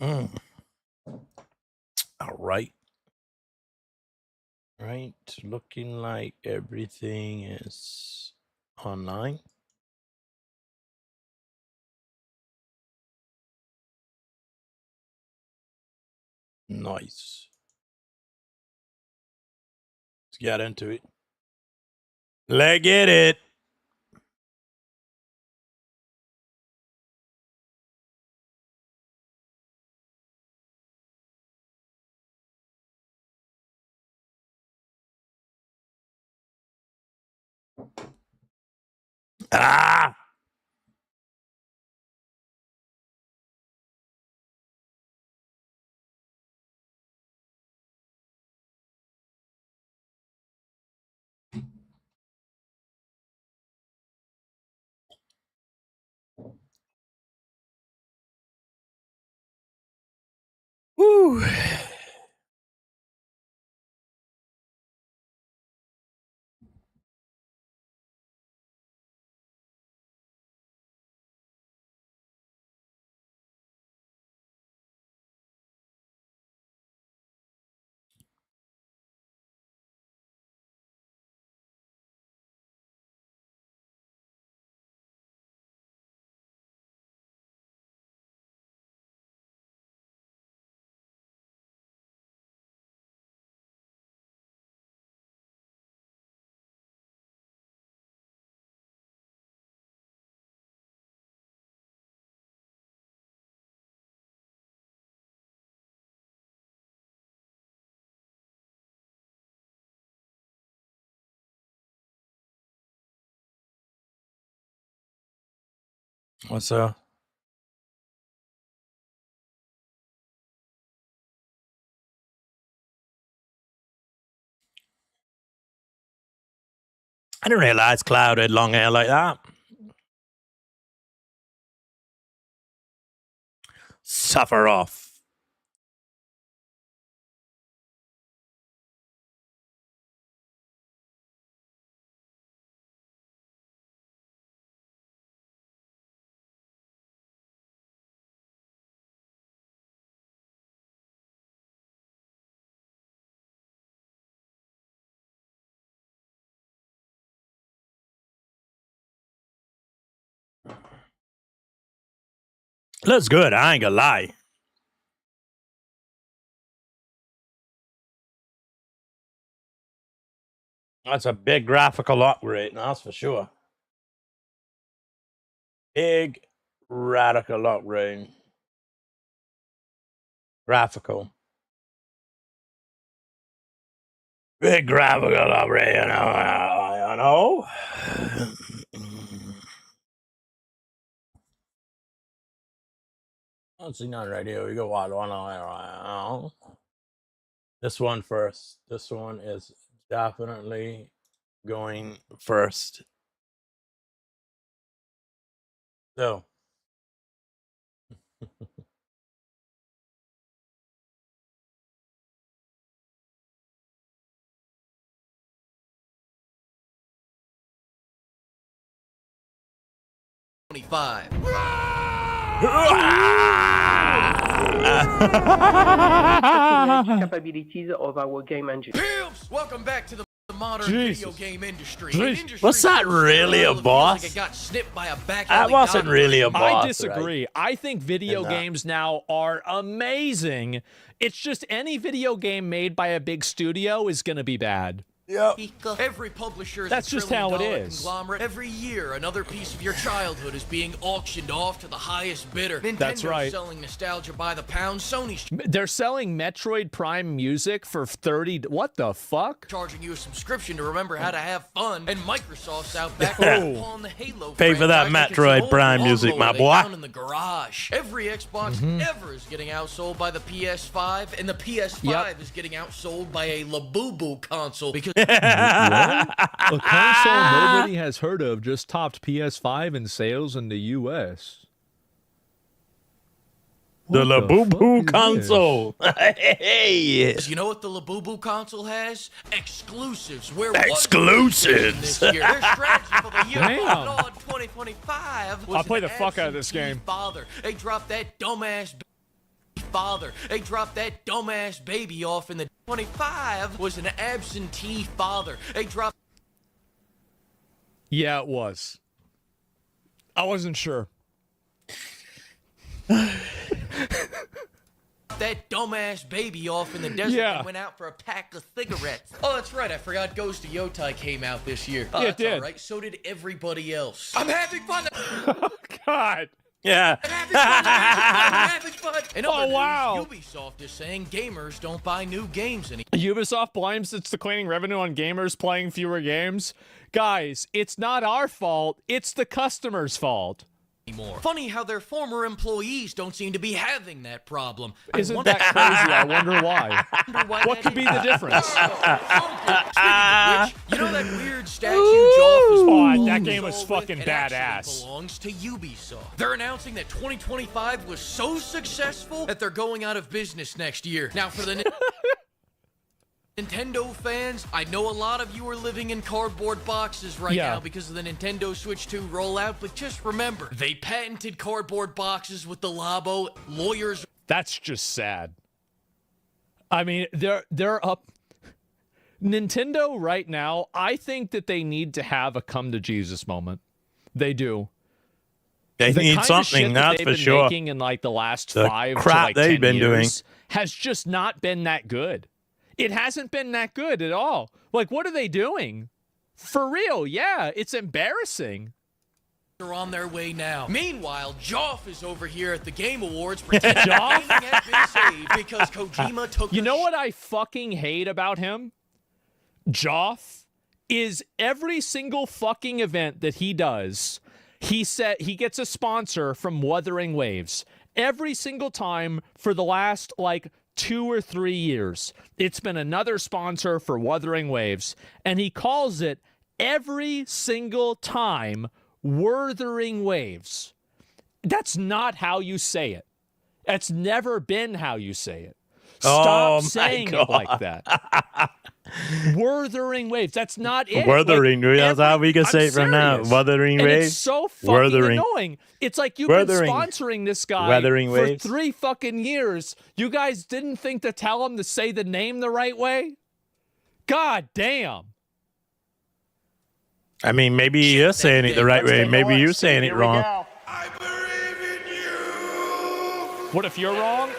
Mm. All right. Right. Looking like everything is online. Nice. Let's get into it. Let's get it. Ah! Woo! What's up? I didn't realize Cloud had long hair like that. Suffer off. Looks good. I ain't gonna lie. That's a big graphical upgrade, that's for sure. Big radical upgrade. Graphical. Big graphical upgrade, you know. Let's see, not right here. We go one on. This one first. This one is definitely going first. So. Capabilities of our game engine. Pimps! Welcome back to the modern video game industry. Was that really a boss? Like it got snipped by a back That wasn't really a boss. I disagree. Right? I think video games now are amazing. It's just any video game made by a big studio is going to be bad. Yep. Every publisher is That's just how it is. Conglomerate. Every year, another piece of your childhood is being auctioned off to the highest bidder. Nintendo's That's right. selling nostalgia by the pound. Sony's They're selling Metroid Prime music for 30. What the fuck? Charging you a subscription to remember how to have fun. And Microsoft's out back on the Halo. Pay for that Metroid Prime music, my boy. Down in the garage. Every Xbox ever is getting outsold by the PS5, and the PS5 is getting outsold by a Labubu console because. What? A console nobody has heard of just topped PS5 in sales in the US. The Labubu console. Hey. You know what the Labubu console has? Exclusives. Exclusives. This year. Their strategy for the year Damn. on 2025 was I'll play the fuck out of this game. Father. They dropped that dumbass father. They dropped that dumbass baby off in the 25 was an absentee father. They dropped. Yeah, it was. I wasn't sure. That dumbass baby off in the desert and went out for a pack of cigarettes. Oh, that's right. I forgot Ghost of Yotai came out this year. Oh, yeah, that's it did. all right. So did everybody else. I'm having fun. Oh, God. Yeah. I'm having fun. I'm having fun. In other wow. news, Ubisoft is saying gamers don't buy new games anymore. Ubisoft blames it's declining revenue on gamers playing fewer games. Guys, it's not our fault. It's the customer's fault. Funny how their former employees don't seem to be having that problem. Isn't that crazy? I wonder why. What could be the difference? Speaking of which, you know that weird statue Joff is that game was fucking badass. Belongs to Ubisoft. They're announcing that 2025 was so successful that they're going out of business next year. Now for the Nintendo fans, I know a lot of you are living in cardboard boxes right now because of the Nintendo Switch 2 rollout, but just remember, they patented cardboard boxes with the Labo. Lawyers. That's just sad. I mean, they're up. Nintendo right now, I think that they need to have a come to Jesus moment. They do. They need something, that's for sure. Making in like the last the 5 crap to like 10 they've been years doing has just not been that good. It hasn't been that good at all. Like, what are they doing? For real, yeah, it's embarrassing. They're on their way now. Meanwhile, Joff is over here at the Game Awards pretending gaming has been saved because Kojima took. You know what I fucking hate about him? Joff is every single fucking event that he does, he gets a sponsor from Wuthering Waves. Every single time for the last, like, 2 or 3 years, it's been another sponsor for Wuthering Waves, and he calls it every single time Wuthering Waves. That's not how you say it. That's never been how you say it. Stop saying it like that. Wuthering Waves. That's not it. Wuthering Waves. That's how we can say it from now. Wuthering Waves. It's so fucking annoying. It's like you've been sponsoring this guy for 3 fucking years. You guys didn't think to tell him to say the name the right way? God damn. I mean, maybe you're saying it the right way. Maybe you're saying it wrong. I believe in you. What if you're wrong?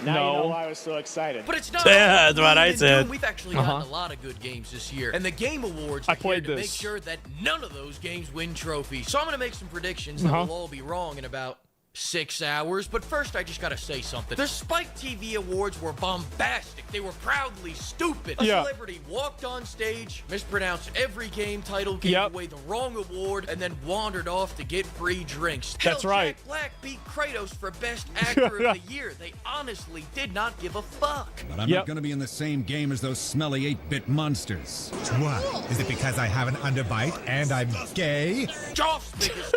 Now you know why I was so excited. But it's not. Yeah, that's what I said. We've actually gotten a lot of good games this year, and the Game Awards are here to make sure that none of those games win trophies. So I'm gonna make some predictions that will all be wrong in about 6 hours, but first I just gotta say something. The Spike TV Awards were bombastic. They were proudly stupid. A celebrity walked on stage, mispronounced every game title, gave away the wrong award, and then wandered off to get free drinks. That's right. Jack Black beat Kratos for Best Actor of the Year. They honestly did not give a fuck. But I'm not gonna be in the same game as those smelly 8-bit monsters. What? Is it because I have an underbite and I'm gay? Joff's biggest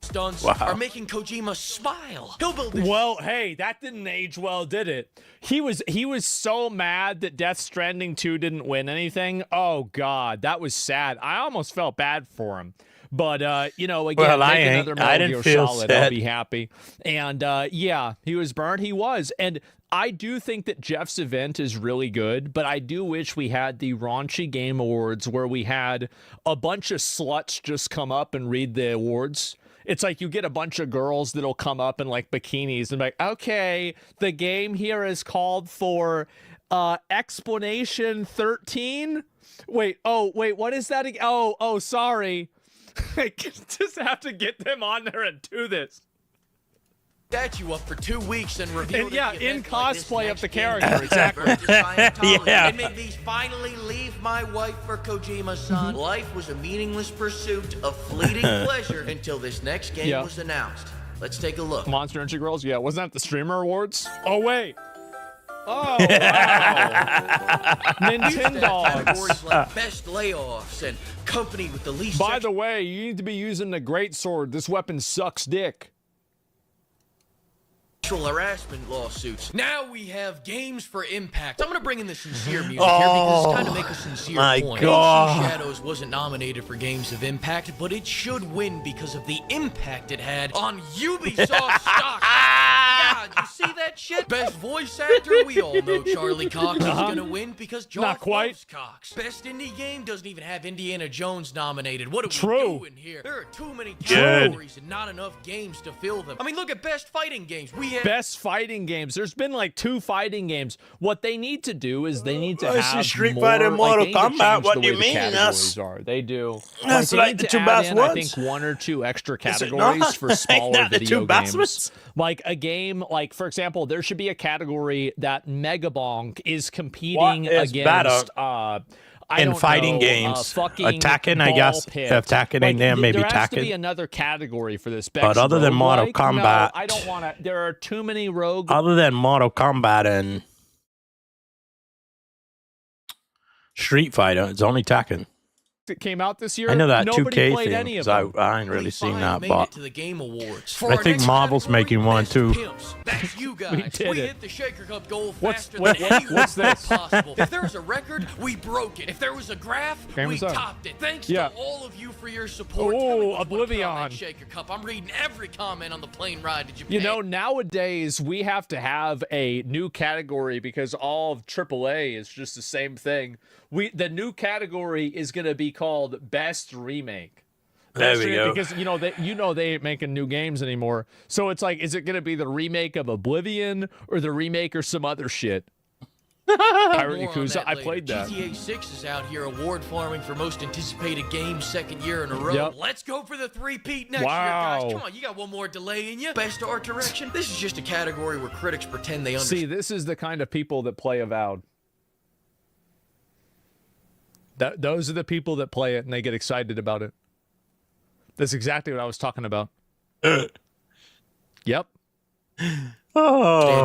stunts are making Kojima smile. He'll build this. Well, hey, that didn't age well, did it? He was so mad that Death Stranding 2 didn't win anything. Oh God, that was sad. I almost felt bad for him. But you know, again, make another Metal Gear Solid, I'll be happy. And yeah, he was burned. He was. And I do think that Jeff's event is really good, but I do wish we had the raunchy Game Awards where we had a bunch of sluts just come up and read the awards. It's like you get a bunch of girls that'll come up in like bikinis and be like, okay, the game here is called for Explanation 13. Wait, what is that? Oh, sorry. I just have to get them on there and do this. Statue up for 2 weeks and reveal in cosplay of the character, exactly. It made me finally leave my wife for Kojima-san. Life was a meaningless pursuit of fleeting pleasure until this next game was announced. Let's take a look. Monster Energy Girls? Yeah, wasn't that the Streamer Awards? Oh, wait. Oh, wow. Nintendo. Categories like best layoffs and company with the least. By the way, you need to be using the greatsword. This weapon sucks dick. Sexual harassment lawsuits. Now we have games for Impact. I'm going to bring in the sincere music here because it's kind of make a sincere point. Ancient Shadows wasn't nominated for Games of Impact, but it should win because of the impact it had on Ubisoft stock. God see that shit? Best voice actor? We all know Charlie Cox is gonna win because Joff loves Cox. Best indie game doesn't even have Indiana Jones nominated. What are we doing here? There are too many categories and not enough games to fill them. I mean, look at best fighting games. We have best fighting games. There's been like 2 fighting games. What they need to do is they need to have Street more, Fighter, Mortal like, Kombat. What the do you way the mean? That's they do. that's like the 2 best ones. I think 1 or 2 extra categories for smaller video games. Like a game, like for example, there should be a category that Megabonk is competing against. In fighting games, attacking, I guess. Attacking in there, maybe there has attacking. to be another category for this. But other than Mortal Kombat, no, I don't want to. There are too many rogue. Other than Mortal Kombat and Street Fighter, it's only Tekken. That came out this year. I know that Nobody 2K played any thing, of so them. I ain't really seen that, but to the Game Awards. I think Marvel's making one too. That's you guys. We did it. hit the Shaker Cup goal What's faster than this? possible. If there was a record, we broke it. If there was a graph, we topped it. Thanks to all of you for your support. Oh, Oblivion. Shaker Cup. I'm reading every comment on the plane ride to Japan. You know, nowadays we have to have a new category because all of AAA is just the same thing. The new category is going to be called Best Remake. There we go. Because they ain't making new games anymore. So it's like, is it going to be the remake of Oblivion or the remake or some other shit? Pirate Yakuza, I played that. GTA 6 is out here award farming for most anticipated game 2nd year in a row. Yep. Let's go for the 3-peat next year, guys. Come on, you got one more delay in you. Best art direction. This is just a category where critics pretend they understand. See, this is the kind of people that play Avowed. Those are the people that play it and they get excited about it. That's exactly what I was talking about. Yep. And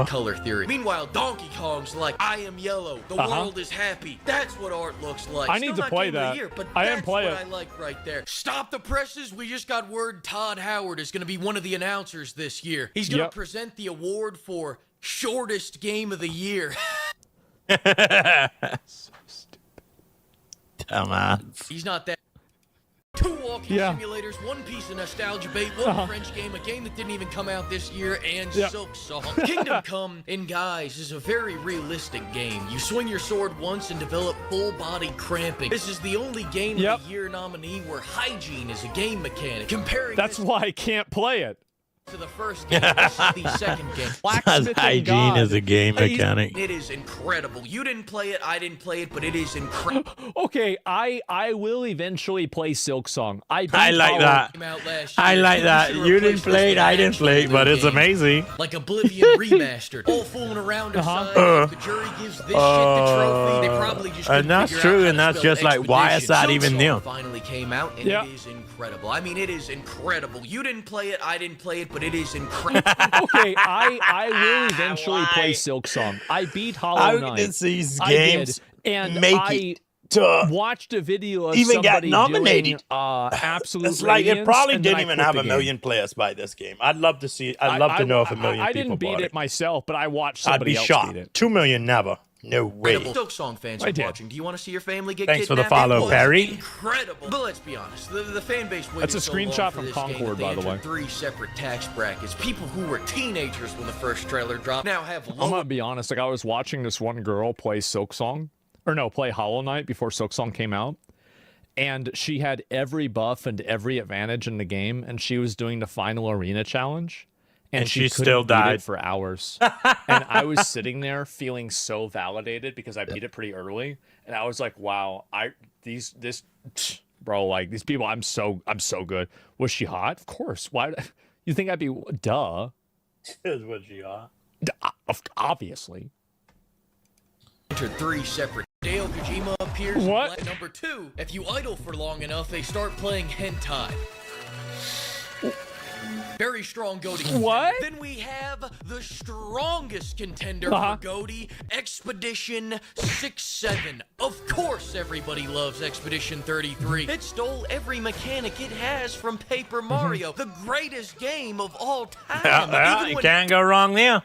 color theory. Meanwhile, Donkey Kong's like, I am yellow. The world is happy. That's what art looks like. I need to play that. I didn't play it. I like right there. Stop the presses. We just got word Todd Howard is going to be one of the announcers this year. He's going to present the award for shortest game of the year. So stupid. Dumbass. He's not that. 2 walking simulators, 1 piece of nostalgia bait, 1 French game, a game that didn't even come out this year, and Silk Song. Kingdom Come, in guise, is a very realistic game. You swing your sword once and develop full-body cramping. This is the only game of the year nominee where hygiene is a game mechanic. That's why I can't play it. To the first game, this is the second game. Hygiene is a game mechanic. It is incredible. You didn't play it, I didn't play it, but it is incredible. Okay, I will eventually play Silk Song. I like that. I like that. You didn't play it, I didn't play it, but it's amazing. Like Oblivion remastered. All fooling around aside, the jury gives this shit the trophy. They probably just and that's true, and that's just like, why is that even new? Finally came out, and it is incredible. I mean, it is incredible. You didn't play it, I didn't play it, but it is incredible. Okay, I will eventually play Silk Song. I beat Hollow Knight. These games and make to watched a video of even somebody get nominated. Doing, absolute it's like it probably didn't even have a $1 million players by this game. I'd love to see. I'd love to know if 1 million I people didn't beat bought it myself, but I watched somebody else beat it. 2 million never. No way. Silk Song fans are watching. Do you want to see your family get Thanks kidnapped? for the follow, Perry. Incredible. But let's be honest, the fan base waited That's a screenshot from Concord, by the way. 3 separate tax brackets. People who were teenagers when the first trailer dropped now have I'm gonna be honest, like I was watching this one girl play play Hollow Knight before Silk Song came out. And she had every buff and every advantage in the game, and she was doing the final arena challenge. And she still died for hours. And I was sitting there feeling so validated because I beat it pretty early. And I was like, wow, these people, I'm so good. Was she hot? Of course. Why? You think I'd be, duh. Was she hot? Obviously. Entered 3 separate. Hideo Kojima appears what? In number 2. If you idle for long enough, they start playing hentai. Very strong GOTY. What? Then we have the strongest contender for GOTY, Expedition 67. Of course everybody loves Expedition 33. It stole every mechanic it has from Paper Mario, the greatest game of all time. You can't go wrong there.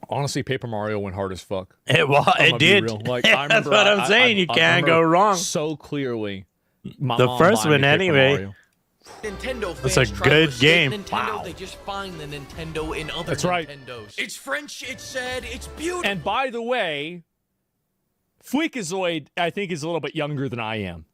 Honestly, Paper Mario went hard as fuck. It did. Like, I remember, that's what I'm saying. You can't go wrong. So clearly. The first one, anyway. Nintendo That's fans a try to good escape game. Nintendo, Wow. they just find the Nintendo in other That's right. Nintendos. It's French, it's sad, it's beautiful. And by the way, Freakazoid, I think, is a little bit younger than I am.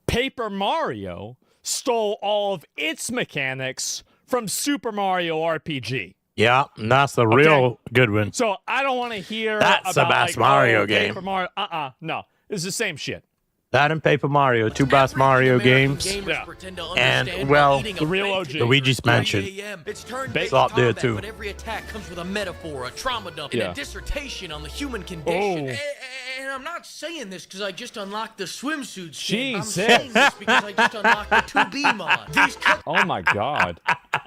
Paper Mario stole all of its mechanics from Super Mario RPG. Yeah, and that's the real good one. So I don't want to hear That's the about best like, Mario oh, game. Paper Mario. No. It's the same shit. That and Paper Mario, two best Mario games. Yeah. And, well, the real OG. Luigi's Mansion. It's turn-based It's up there, combat, too. but every attack comes with a metaphor, a trauma dump, and Yeah. a dissertation on the human condition. Oh. And I'm not saying this because I just unlocked the swimsuit skin. I'm Jesus. saying this because I just unlocked the 2B mod. These Oh my god.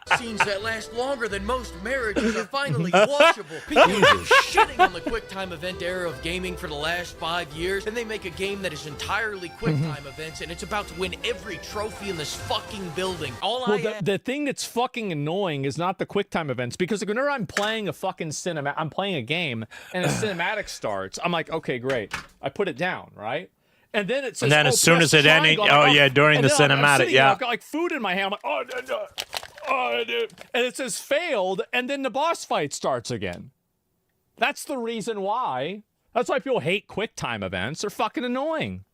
cutscenes that last longer than most marriages are finally watchable. People have been shitting on the QuickTime event era of gaming for the last 5 years, and they make a game that is entirely QuickTime events, and it's about to win every trophy in this fucking building. Well, the thing that's fucking annoying is not the QuickTime events, because like, whenever I'm playing a fucking I'm playing a game and a cinematic starts, I'm like, okay, great. I put it down, right? And then it says, And then as soon press as it ended, triangle. I'm like, yeah, during and the then I'm cinematic, sitting here, yeah. I've got like food in my hand. I'm like, and it says failed, and then the boss fight starts again. That's the reason why. That's why people hate QuickTime events. They're fucking annoying.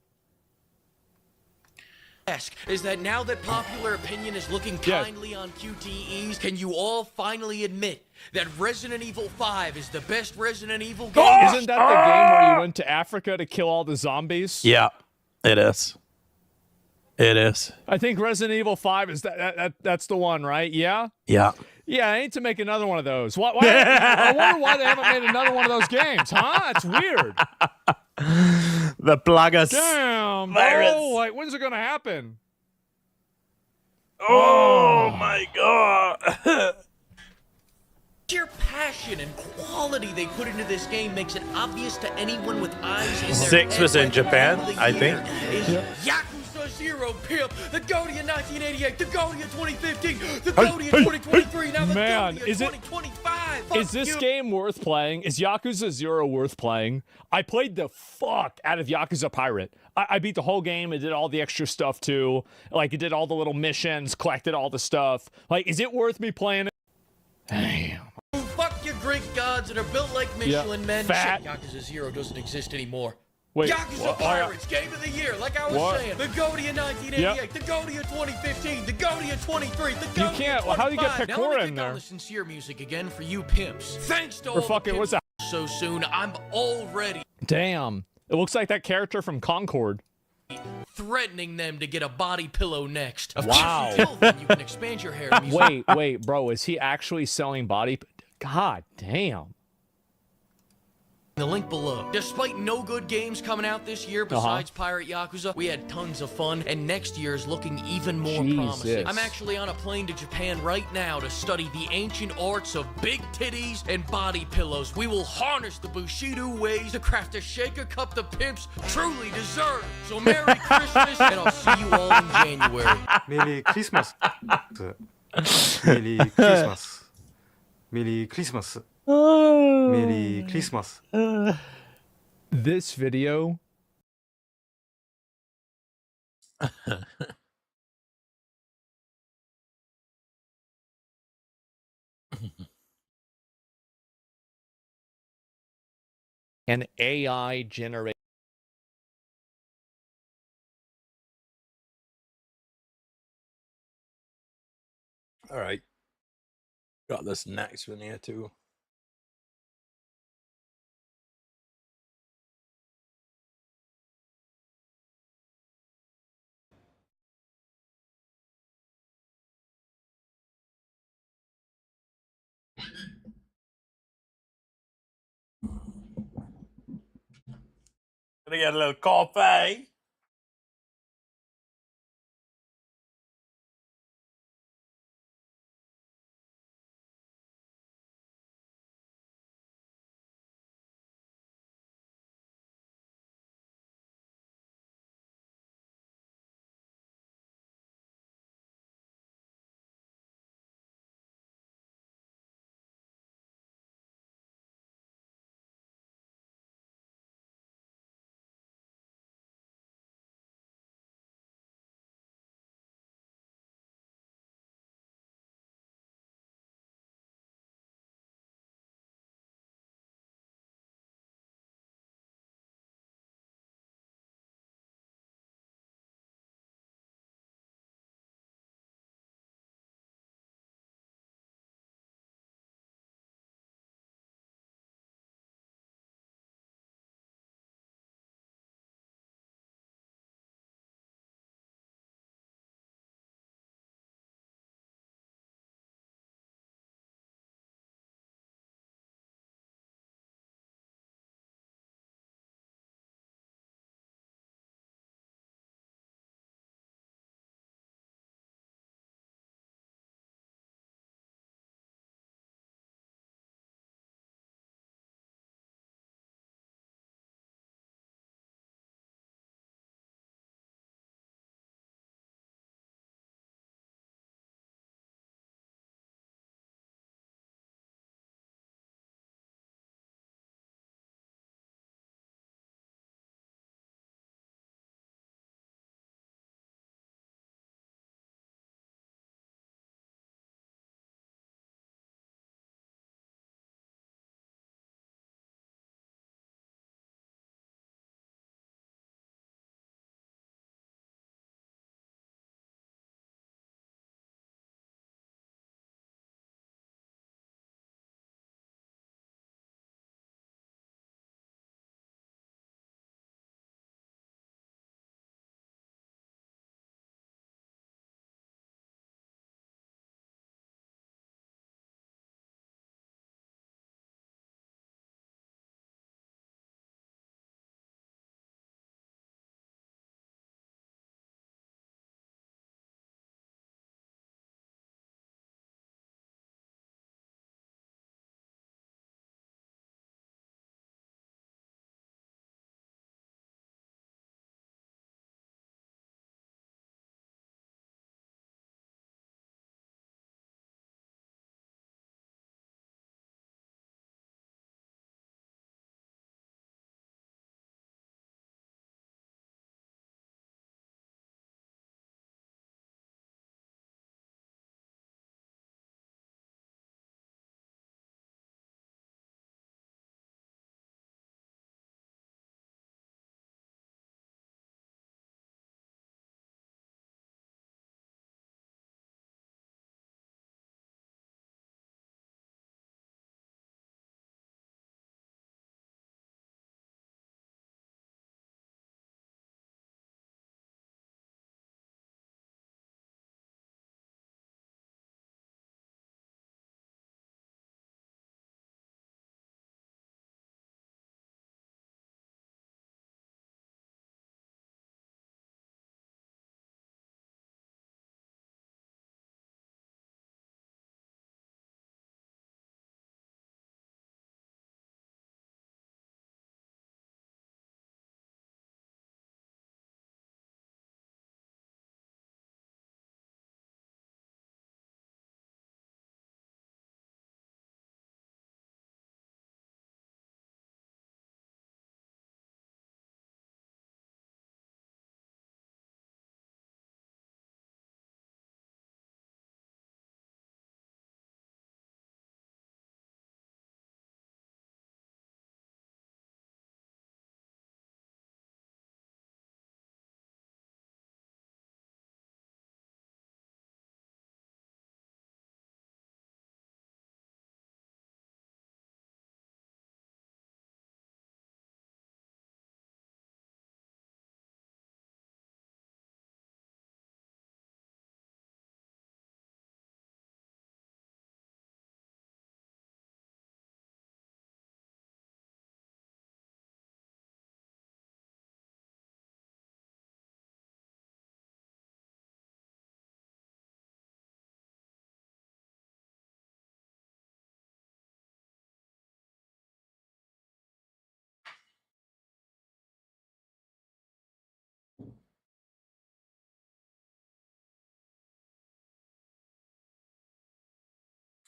Is that now that popular opinion is looking kindly on QTEs, can you all finally admit that Resident Evil 5 is the best Resident Evil game? Isn't that the game where you went to Africa to kill all the zombies? Yeah, it is. It is. I think Resident Evil 5 is that's the one, right? Yeah? Yeah. Yeah, I need to make another one of those. Why, I wonder why they haven't made another one of those games, huh? It's weird. The Plagas. Damn, virus. bro. Like, when's it going to happen? Oh my god. Sheer passion and quality they put into this game makes it obvious to anyone with eyes in their 6 head was in by the Japan, end of the I year think. is Yakuza 0 Pimp, the GOTY in 1988, the GOTY in 2015, the GOTY in 2023, now the Man, GOTY in is it- 2025. Fuck Is this you. game worth playing? Is Yakuza 0 worth playing? I played the fuck out of Yakuza Pirate. I beat the whole game. I did all the extra stuff too. Like, I did all the little missions, collected all the stuff. Like, is it worth me playing it? Damn. Fuck your Greek gods that are built like Michelin men. Fat. Shit, Yakuza 0 doesn't exist anymore. Wait, Yakuza what? Pirates, Game of the Year, like I was What? saying. The GOTY in 1988, the GOTY in 2015, the GOTY in 23, the GOTY can't- in well, how do you get 25. Now Pecora let me in kick there? on the sincere music again for you pimps. Thanks to all Or the fucking, pimps what's that? so soon, I'm already Damn. It looks like that character from Concord. threatening them to get a body pillow next. Of Wow. course, until then, you can expand your hair music. Wait, bro. Is he actually selling body? God damn. The link below. Despite no good games coming out this year besides Pirate Yakuza, we had tons of fun, and next year is looking even more promising. Jesus. I'm actually on a plane to Japan right now to study the ancient arts of big titties and body pillows. We will harness the Bushido ways to craft a shaker cup the pimps truly deserve. So Merry Christmas, and I'll see you all in January. 메리 크리스마스. 메리 크리스마스. 메리 크리스마스. 메리 크리스마스. This video. An AI generated. All right. Got this next one here too. Gonna get a little coffee.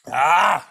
Ah!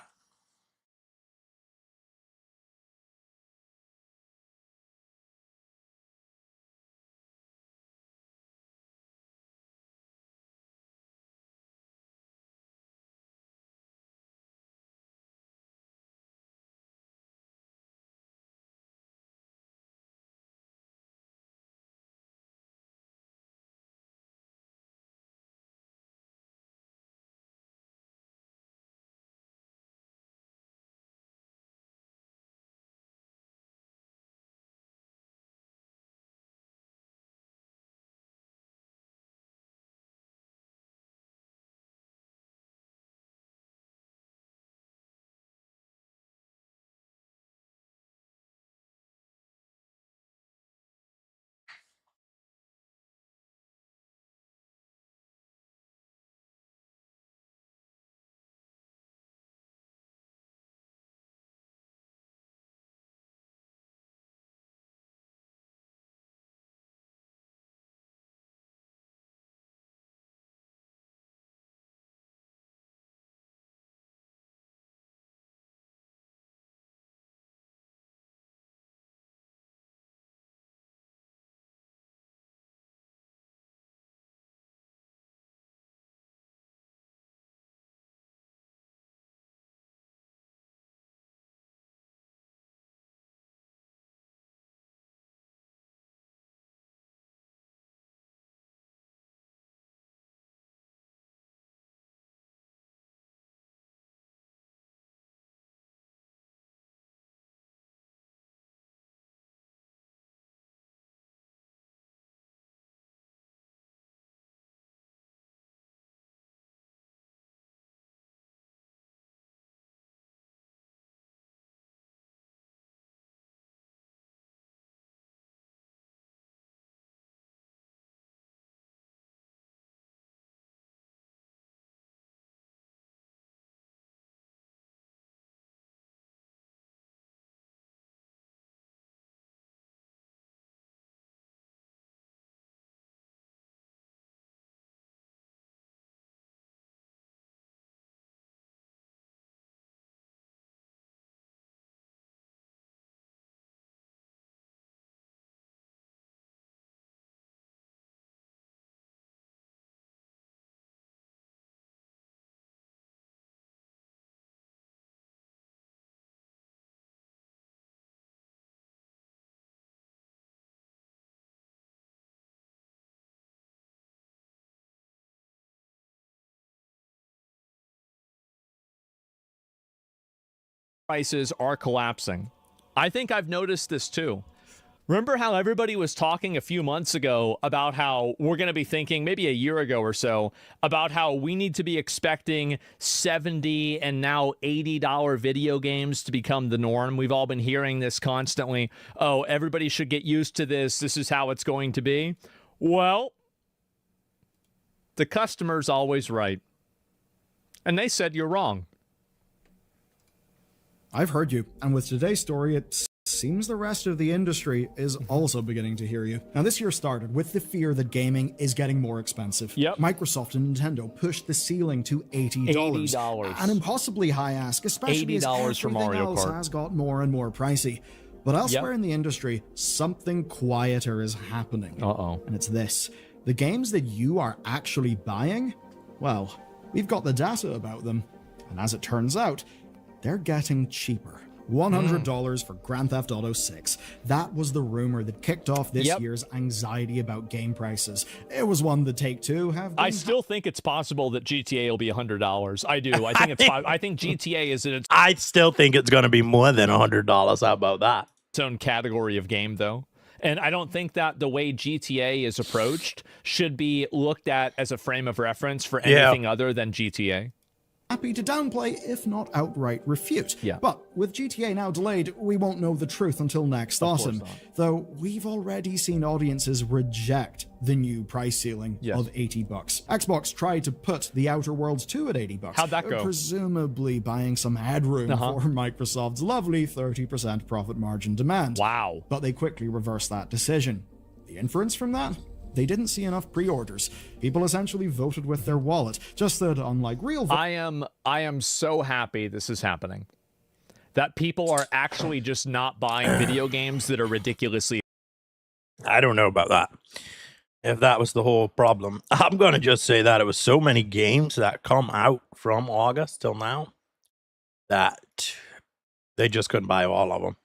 Prices are collapsing. I think I've noticed this too. Remember how everybody was talking a few months ago about how we're going to be thinking, maybe a year ago or so, about how we need to be expecting $70 and now $80 video games to become the norm? We've all been hearing this constantly. Oh, everybody should get used to this. This is how it's going to be. Well, the customer's always right. And they said you're wrong. I've heard you, and with today's story, it seems the rest of the industry is also beginning to hear you. Now, this year started with the fear that gaming is getting more expensive. Yep. Microsoft and Nintendo pushed the ceiling to $80. $80. An impossibly high ask, especially as $80 for everything Mario else Kart has got more and more pricey. But elsewhere in the industry, something quieter is happening. And it's this. The games that you are actually buying, well, we've got the data about them. And as it turns out, they're getting cheaper. $100 for Grand Theft Auto 6. That was the rumor that kicked off this year's anxiety about game prices. It was one that Take-Two have been... I still think it's possible that GTA will be $100. I do. I think it's. I think GTA is in its I still think it's going to be more than $100. How about that? own category of game, though. And I don't think that the way GTA is approached should be looked at as a frame of reference for anything other than GTA. Happy to downplay, if not outright refute. But with GTA now delayed, we won't know the truth until next autumn. Though we've already seen audiences reject the new price ceiling of $80. Xbox tried to put The Outer Worlds 2 at $80. How'd that go? Presumably buying some headroom for Microsoft's lovely 30% profit margin demand. Wow. But they quickly reversed that decision. The inference from that? they didn't see enough pre-orders. People essentially voted with their wallet. Just that, unlike real I am so happy this is happening. That people are actually just not buying video games that are ridiculously... I don't know about that. If that was the whole problem. I'm going to just say that it was so many games that come out from August till now that they just couldn't buy all of them.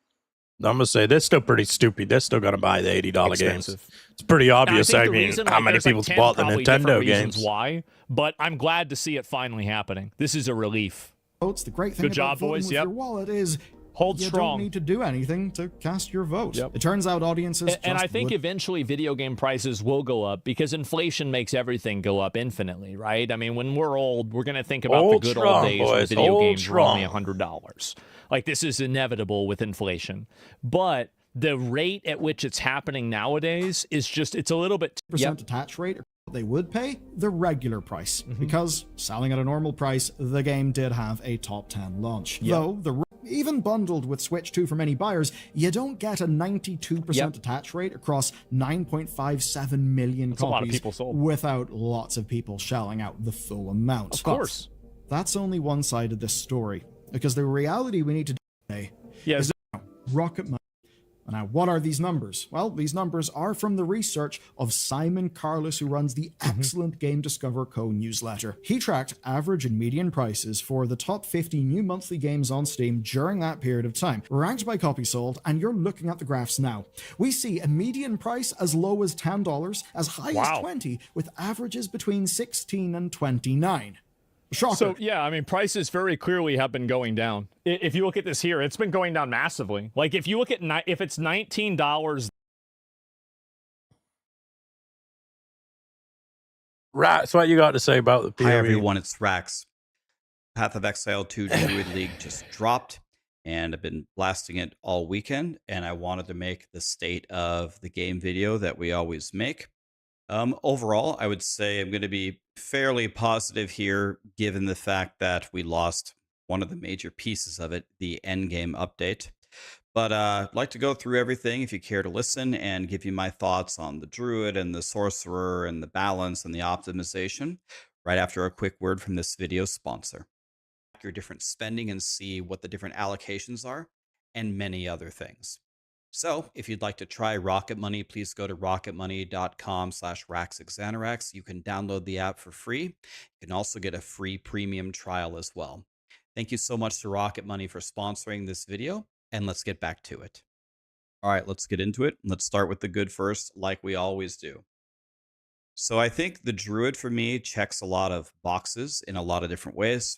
I'm going to say they're still pretty stupid. They're still going to buy the $80 games. It's pretty obvious. I mean, how many people bought the Nintendo games? Why? But I'm glad to see it finally happening. This is a relief. Votes. The great thing about voting with your wallet is hold you strong. Don't need to do anything to cast your vote. It turns out audiences and I think eventually video game prices will go up because inflation makes everything go up infinitely, right? I mean, when we're old, we're going to think about the good old days when video games were only $100. Like, this is inevitable with inflation. But the rate at which it's happening nowadays is just, it's a little bit... percent attach rate, they would pay the regular price. Because selling at a normal price, the game did have a top 10 launch. Though, even bundled with Switch 2 for many buyers, you don't get a 92% attach rate across 9.57 million copies a lot of people sold. Without lots of people shelling out the full amount. Of course. That's only one side of this story. Because the reality we need to do today is rocket money. Now, what are these numbers? Well, these numbers are from the research of Simon Carlos, who runs the excellent Game Discover Co. newsletter. He tracked average and median prices for the top 50 new monthly games on Steam during that period of time, ranked by copies sold, and you're looking at the graphs now. We see a median price as low as $10, as high as $20, with averages between $16 and $29. Shocker. So, yeah, I mean, prices very clearly have been going down. If you look at this here, it's been going down massively. Like, if you look at, if it's $19... Rax, what you got to say about the PoE? Hi, everyone, it's Rax. Path of Exile 2 Druid League just dropped, and I've been blasting it all weekend, and I wanted to make the state of the game video that we always make. Overall, I would say I'm going to be fairly positive here, given the fact that we lost one of the major pieces of it, the endgame update. But I'd like to go through everything if you care to listen and give you my thoughts on the Druid and the Sorcerer and the balance and the optimization right after a quick word from this video sponsor. Your different spending and see what the different allocations are and many other things. So if you'd like to try Rocket Money, please go to rocketmoney.com/RaxXanarax. You can download the app for free. You can also get a free premium trial as well. Thank you so much to Rocket Money for sponsoring this video, and let's get back to it. All right, let's get into it. Let's start with the good first, like we always do. So I think the Druid for me checks a lot of boxes in a lot of different ways.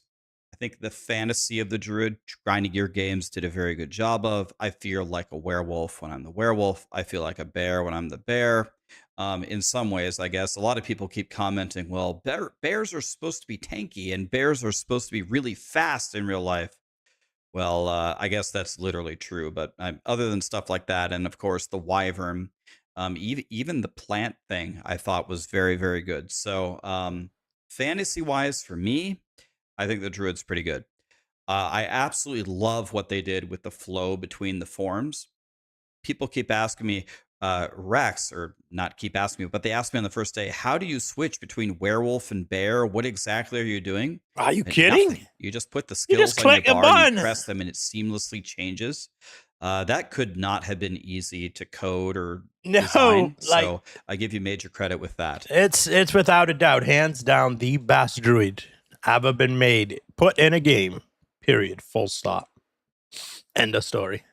I think the fantasy of the Druid, grinding gear games did a very good job of. I feel like a werewolf when I'm the werewolf. I feel like a bear when I'm the bear. In some ways, I guess, a lot of people keep commenting, well, bears are supposed to be tanky and bears are supposed to be really fast in real life. Well, I guess that's literally true. But other than stuff like that, and of course, the wyvern, even the plant thing I thought was very, very good. So fantasy-wise, for me, I think the Druid's pretty good. I absolutely love what they did with the flow between the forms. People keep asking me, Rex, or not keep asking me, but they asked me on the first day, how do you switch between werewolf and bear? What exactly are you doing? Are you kidding? Nothing. You just put the skills on your bar, and you press them, and it seamlessly changes. That could not have been easy to code or design. So I give you major credit with that. It's without a doubt, hands down, the best Druid ever been made, put in a game, period, full stop, end of story.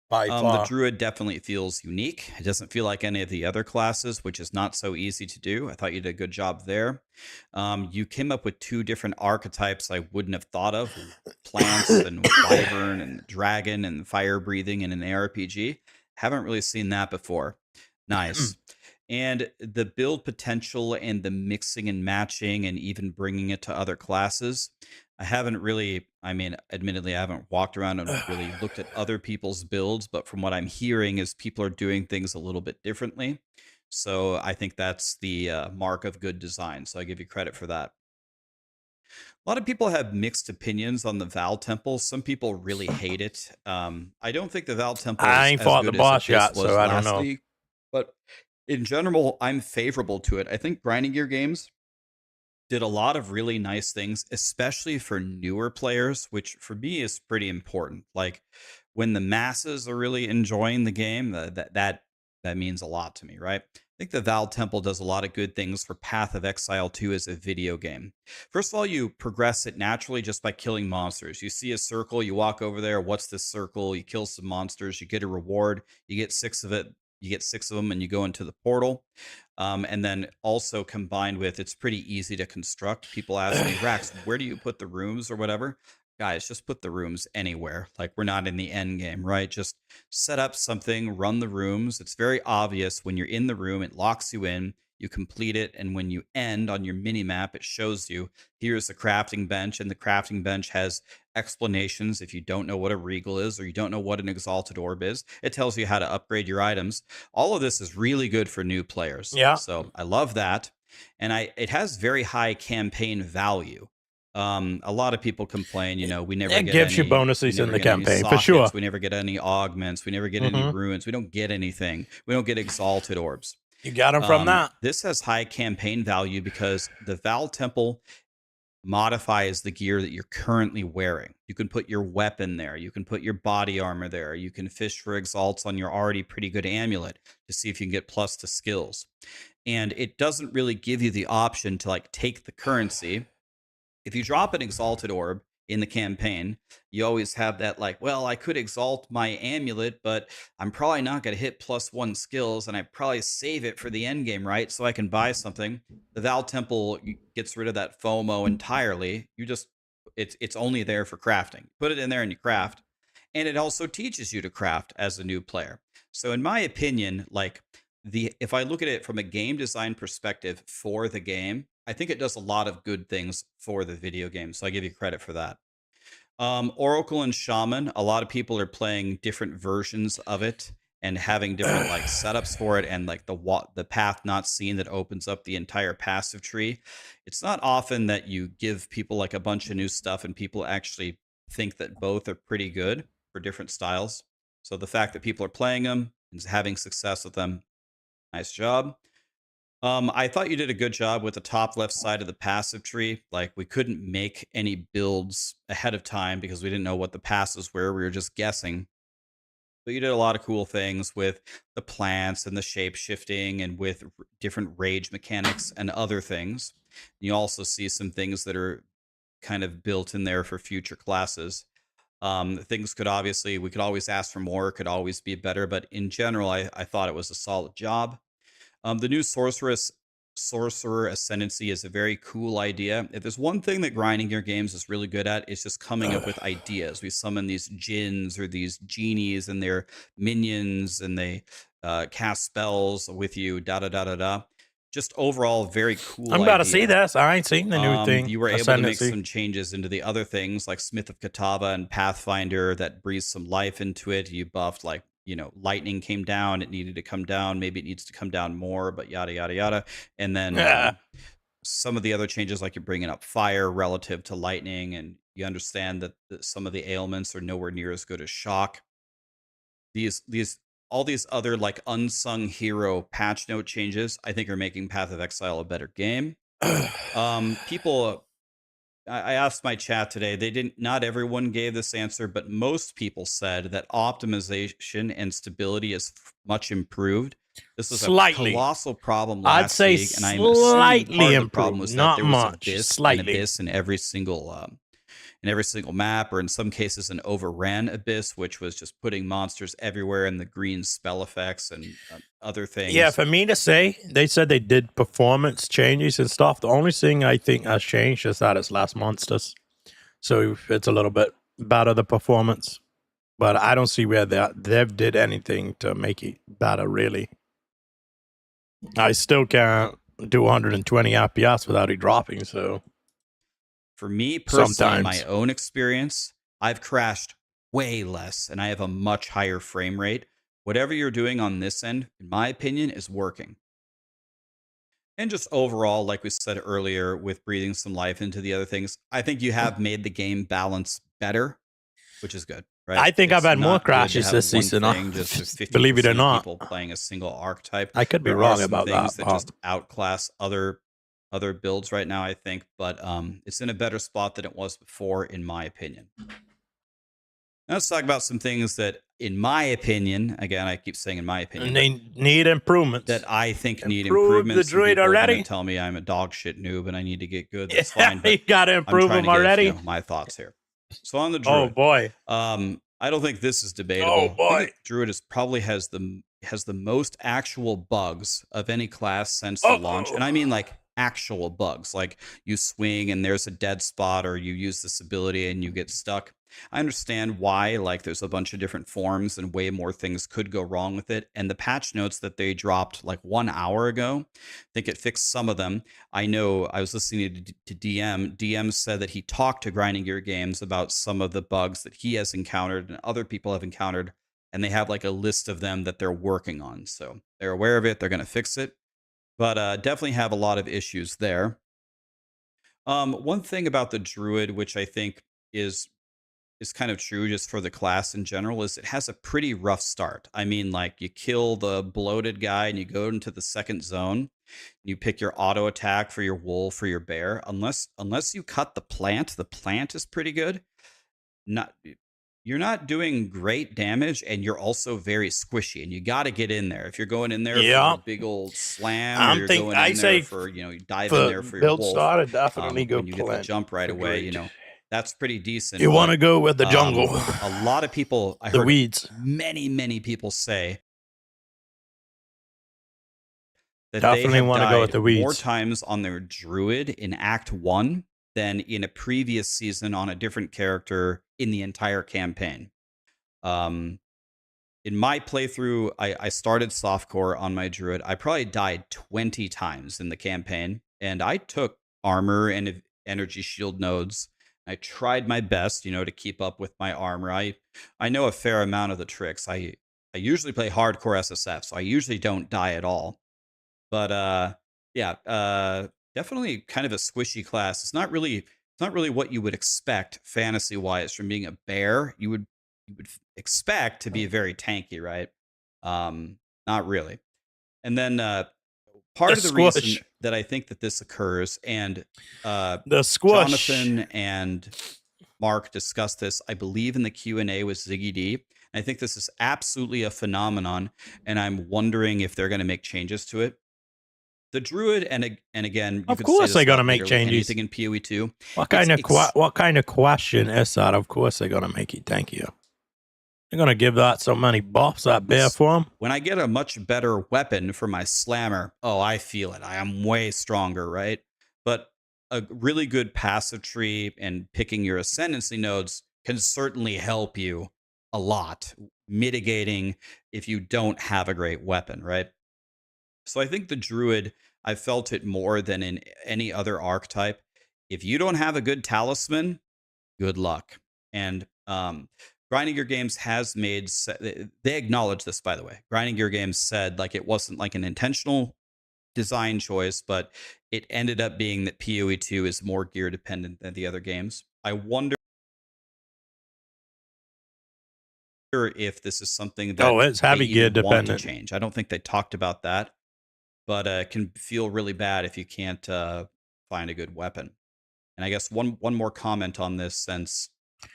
The Druid definitely feels unique. It doesn't feel like any of the other classes, which is not so easy to do. I thought you did a good job there. You came up with two different archetypes I wouldn't have thought of, plants and wyvern and dragon and fire breathing in an ARPG. Haven't really seen that before. Nice. And the build potential and the mixing and matching and even bringing it to other classes. I haven't really, admittedly, I haven't walked around and really looked at other people's builds, but from what I'm hearing is people are doing things a little bit differently. So I think that's the mark of good design. So I give you credit for that. A lot of people have mixed opinions on the Val Temple. Some people really hate it. I don't think the Val Temple is I ain't as fought good the boss as yet, was so I don't know. week. But in general, I'm favorable to it. I think grinding gear games did a lot of really nice things, especially for newer players, which for me is pretty important. Like when the masses are really enjoying the game, that means a lot to me, right? I think the Val Temple does a lot of good things for Path of Exile 2 as a video game. First of all, you progress it naturally just by killing monsters. You see a circle, you walk over there. What's this circle? You kill some monsters, you get a reward, you get 6 of it. You get 6 of them and you go into the portal. And then also combined with, it's pretty easy to construct. People ask me, Rax, where do you put the rooms or whatever? Guys, just put the rooms anywhere. Like, we're not in the end game, right? Just set up something, run the rooms. It's very obvious when you're in the room, it locks you in, you complete it, and when you end on your mini map, it shows you here's the crafting bench, and the crafting bench has explanations if you don't know what a regal is or you don't know what an exalted orb is. It tells you how to upgrade your items. All of this is really good for new players. Yeah. So I love that. And it has very high campaign value. A lot of people complain, you know, we never it get gives any, you bonuses we in never the get any campaign, for sockets, sure. we never get any augments, we never get any ruins, we don't get anything, we don't get exalted orbs. You got them from that. This has high campaign value because the Val Temple modifies the gear that you're currently wearing. You can put your weapon there, you can put your body armor there, you can fish for exalts on your already pretty good amulet to see if you can get plus to skills. And it doesn't really give you the option to like take the currency. If you drop an exalted orb in the campaign, you always have that like, well, I could exalt my amulet, but I'm probably not going to hit +1 skills, and I probably save it for the end game, right? So I can buy something. The Val Temple gets rid of that FOMO entirely. You just, it's only there for crafting. Put it in there and you craft. And it also teaches you to craft as a new player. So in my opinion, like if I look at it from a game design perspective for the game, I think it does a lot of good things for the video game. So I give you credit for that. Oracle and Shaman, a lot of people are playing different versions of it and having different like setups for it, and like the path not seen that opens up the entire passive tree. It's not often that you give people like a bunch of new stuff and people actually think that both are pretty good for different styles. So the fact that people are playing them and having success with them, nice job. I thought you did a good job with the top left side of the passive tree. Like, we couldn't make any builds ahead of time because we didn't know what the passes were. We were just guessing. But you did a lot of cool things with the plants and the shape shifting and with different rage mechanics and other things. You also see some things that are kind of built in there for future classes. Things could obviously, we could always ask for more, could always be better. But in general, I thought it was a solid job. The new Sorcerer Ascendancy is a very cool idea. If there's one thing that grinding gear games is really good at, it's just coming up with ideas. We summon these djinns or these genies and their minions, and they cast spells with you, da-da-da-da-da. Just overall, very cool I'm about to idea. see this. I ain't seen the new thing. You were able to make some changes into the other things like Smith of Katava and Pathfinder that breathed some life into it. You buffed like, you know, lightning came down, it needed to come down, maybe it needs to come down more, but yada yada yada. And then some of the other changes, like you're bringing up fire relative to lightning, and you understand that some of the ailments are nowhere near as good as shock. All these other like unsung hero patch note changes, I think, are making Path of Exile a better game. People, I asked my chat today, not everyone gave this answer, but most people said that optimization and stability is much improved. This was slightly. A colossal problem last I'd say week, and I'm slightly assuming part of the problem improved, was not that there was much, an slightly. abyss in every single map, or in some cases an overran abyss, which was just putting monsters everywhere and the green spell effects and other things. Yeah, for me to say, they said they did performance changes and stuff. The only thing I think has changed is that it's less monsters. So it's a little bit better, the performance. But I don't see where they did anything to make it better, really. I still can't do 120 FPS without it dropping, so... For me personally, Sometimes. my own experience, I've crashed way less and I have a much higher frame rate. Whatever you're doing on this end, in my opinion, is working. And just overall, like we said earlier, with breathing some life into the other things, I think you have made the game balance better, which is good. right? I think I've It's had more not good to crashes have this one season. thing, just with 50% Believe it or of not. people playing a single archetype. I could be There are wrong some about things that. that just outclass other builds right now, I think, but it's in a better spot than it was before, in my opinion. Now let's talk about some things that, in my opinion, again, I keep saying in my opinion, they need improvements. that I think need Improve improvements. the druid People are already? gonna tell me I'm a dog shit noob and I need to get good. That's Yeah, fine, but you gotta I'm improve trying them to give, already. you know, my thoughts here. So on the Oh druid, boy. I don't think this is debatable. Oh I think boy. that druid is probably has the most actual bugs of any class since the launch, and I mean like actual bugs, like you swing and there's a dead spot, or you use this ability and you get stuck. I understand why, like there's a bunch of different forms and way more things could go wrong with it. And the patch notes that they dropped like 1 hour ago, I think it fixed some of them. I know I was listening to DM. DM said that he talked to Grinding Gear Games about some of the bugs that he has encountered and other people have encountered, and they have like a list of them that they're working on. So they're aware of it. They're going to fix it, but definitely have a lot of issues there. One thing about the druid, which I think is kind of true just for the class in general, is it has a pretty rough start. I mean, like you kill the bloated guy and you go into the second zone. You pick your auto attack for your wolf or your bear. Unless you cut the plant is pretty good. You're not doing great damage, and you're also very squishy, and you got to get in there. If you're going in there for a big old slam, or you're going in there for, you dive in there for your build wolf, starter, definitely go when you get the jump right away, that's pretty decent. You want to go with the jungle. A lot of people, I heard weeds. many people say that Definitely they have want to go with died the weeds. more times on their druid in Act 1 than in a previous season on a different character in the entire campaign. In my playthrough, I started softcore on my druid. I probably died 20 times in the campaign, and I took armor and energy shield nodes. I tried my best, to keep up with my armor. I know a fair amount of the tricks. I usually play hardcore SSF, so I usually don't die at all. But definitely kind of a squishy class. It's not really what you would expect fantasy wise from being a bear. You would expect to be very tanky, right? Not really. And then part of the reason that I think that this occurs, and the squish. Jonathan and Mark discussed this, I believe, in the Q&A with Ziggy D. I think this is absolutely a phenomenon, and I'm wondering if they're going to make changes to it. The druid, and again, you of course they're gonna make changes. Anything in PoE 2. What kind of question is that? Of course they're gonna make it. Thank you. They're gonna give that so many buffs that bear form. When I get a much better weapon for my slammer, I feel it. I am way stronger, right? But a really good passive tree and picking your ascendancy nodes can certainly help you a lot, mitigating if you don't have a great weapon, right? So I think the druid, I felt it more than in any other archetype. If you don't have a good talisman, good luck. And Grinding Gear Games has made, they acknowledge this, by the way. Grinding Gear Games said like it wasn't like an intentional design choice, but it ended up being that PoE 2 is more gear dependent than the other games. I wonder if this is something that it's heavy gear dependent. Want to change. I don't think they talked about that. But it can feel really bad if you can't find a good weapon. And I guess one more comment on this, since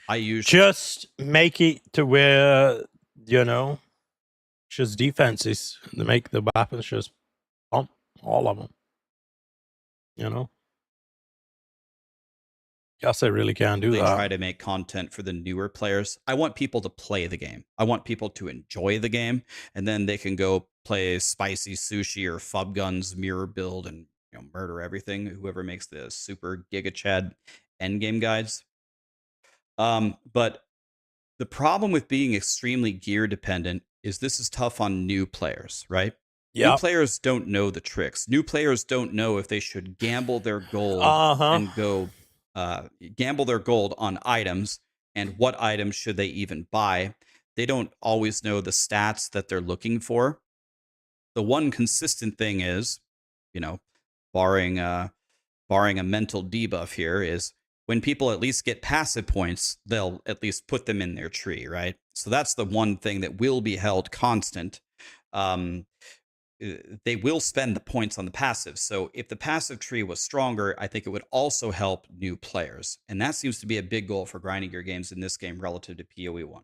I usually just make it to where just defenses to make the weapons just pump all of them. Guess I really can't do that. Try to make content for the newer players. I want people to play the game. I want people to enjoy the game, and then they can go play Spicy Sushi or Fub Guns mirror build and murder everything. Whoever makes the super Giga Chad endgame guides. But the problem with being extremely gear dependent is this is tough on new players, right? Yep. New players don't know the tricks. New players don't know if they should gamble their gold and go. Gamble their gold on items, and what items should they even buy. They don't always know the stats that they're looking for. The one consistent thing is, barring a mental debuff here, is when people at least get passive points, they'll at least put them in their tree, right? So that's the one thing that will be held constant. They will spend the points on the passive. So if the passive tree was stronger, I think it would also help new players. And that seems to be a big goal for grinding gear games in this game relative to PoE 1.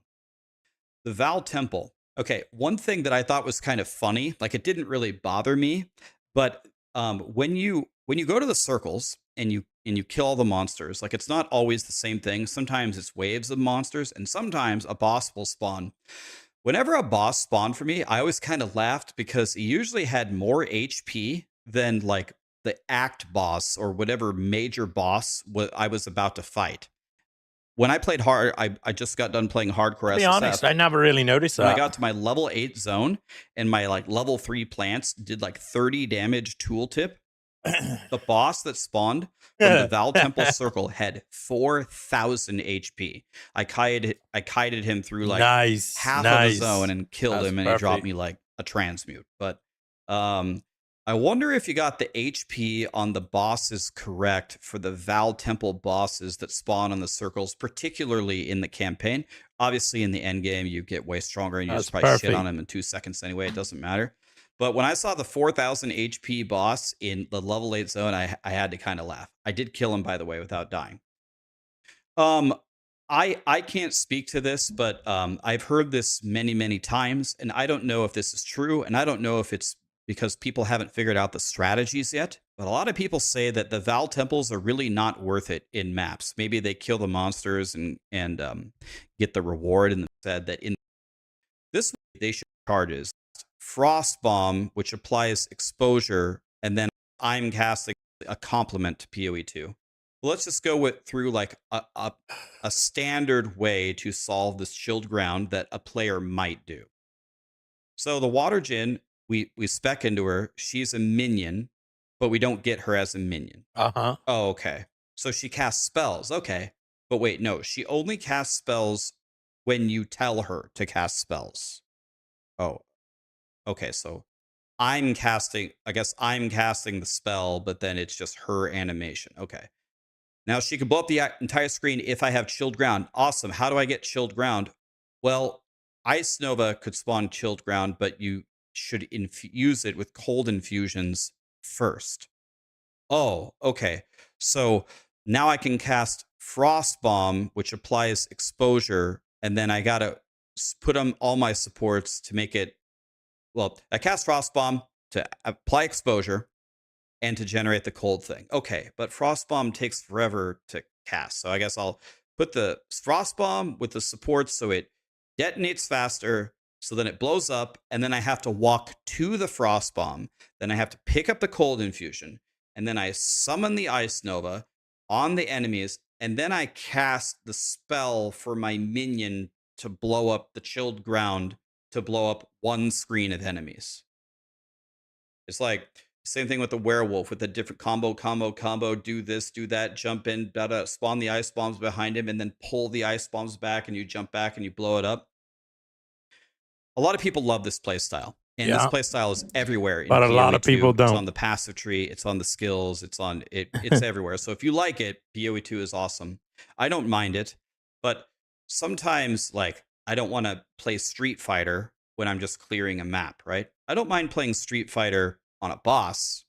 The Val Temple. Okay, one thing that I thought was kind of funny, like it didn't really bother me, but when you go to the circles and you kill all the monsters, like it's not always the same thing. Sometimes it's waves of monsters, and sometimes a boss will spawn. Whenever a boss spawned for me, I always kind of laughed because he usually had more HP than like the act boss or whatever major boss I was about to fight. When I played hard, I just got done playing hardcore SSF. To be honest, I never really noticed that. When I got to my level 8 zone and my like level 3 plants did like 30 damage tooltip, the boss that spawned from the Val Temple Circle had 4,000 HP. I kited him through like half of the zone and killed him, and he dropped me like a transmute. But I wonder if you got the HP on the bosses correct for the Val Temple bosses that spawn on the circles, particularly in the campaign. Obviously, in the end game, you get way stronger and you just probably shit on him in 2 seconds anyway. It doesn't matter. But when I saw the 4,000 HP boss in the level 8 zone, I had to kind of laugh. I did kill him, by the way, without dying. I can't speak to this, but I've heard this many, many times, and I don't know if this is true, and I don't know if it's because people haven't figured out the strategies yet. But a lot of people say that the Val Temples are really not worth it in maps. Maybe they kill the monsters and get the reward, and said that in this way they should charges. Frost Bomb, which applies exposure, and then I'm casting a complement to PoE 2. Well, let's just go through like a standard way to solve this chilled ground that a player might do. So the Water Djinn, we spec into her. She's a minion, but we don't get her as a minion. Uh-huh. Oh, okay. So she casts spells. Okay. But wait, no, she only casts spells when you tell her to cast spells. Oh, okay. So I guess I'm casting the spell, but then it's just her animation. Okay. Now she can blow up the entire screen if I have chilled ground. Awesome. How do I get chilled ground? Well, Ice Nova could spawn chilled ground, but you should infuse it with cold infusions first. Oh, okay. So now I can cast Frost Bomb, which applies exposure, and then I gotta put on all my supports to make it. Well, I cast Frost Bomb to apply exposure and to generate the cold thing. Okay, but Frost Bomb takes forever to cast, so I guess I'll put the Frost Bomb with the supports so it detonates faster, so then it blows up, and then I have to walk to the Frost Bomb. Then I have to pick up the cold infusion, and then I summon the Ice Nova on the enemies, and then I cast the spell for my minion to blow up the chilled ground, to blow up one screen of enemies. It's like same thing with the werewolf with a different combo, do this, do that, jump in, spawn the ice bombs behind him, and then pull the ice bombs back, and you jump back and you blow it up. A lot of people love this playstyle, and this playstyle is everywhere. But a lot of people don't. It's on the passive tree, it's on the skills, it's on it. It's everywhere. So if you like it, PoE 2 is awesome. I don't mind it, but sometimes like I don't want to play Street Fighter when I'm just clearing a map, right? I don't mind playing Street Fighter on a boss,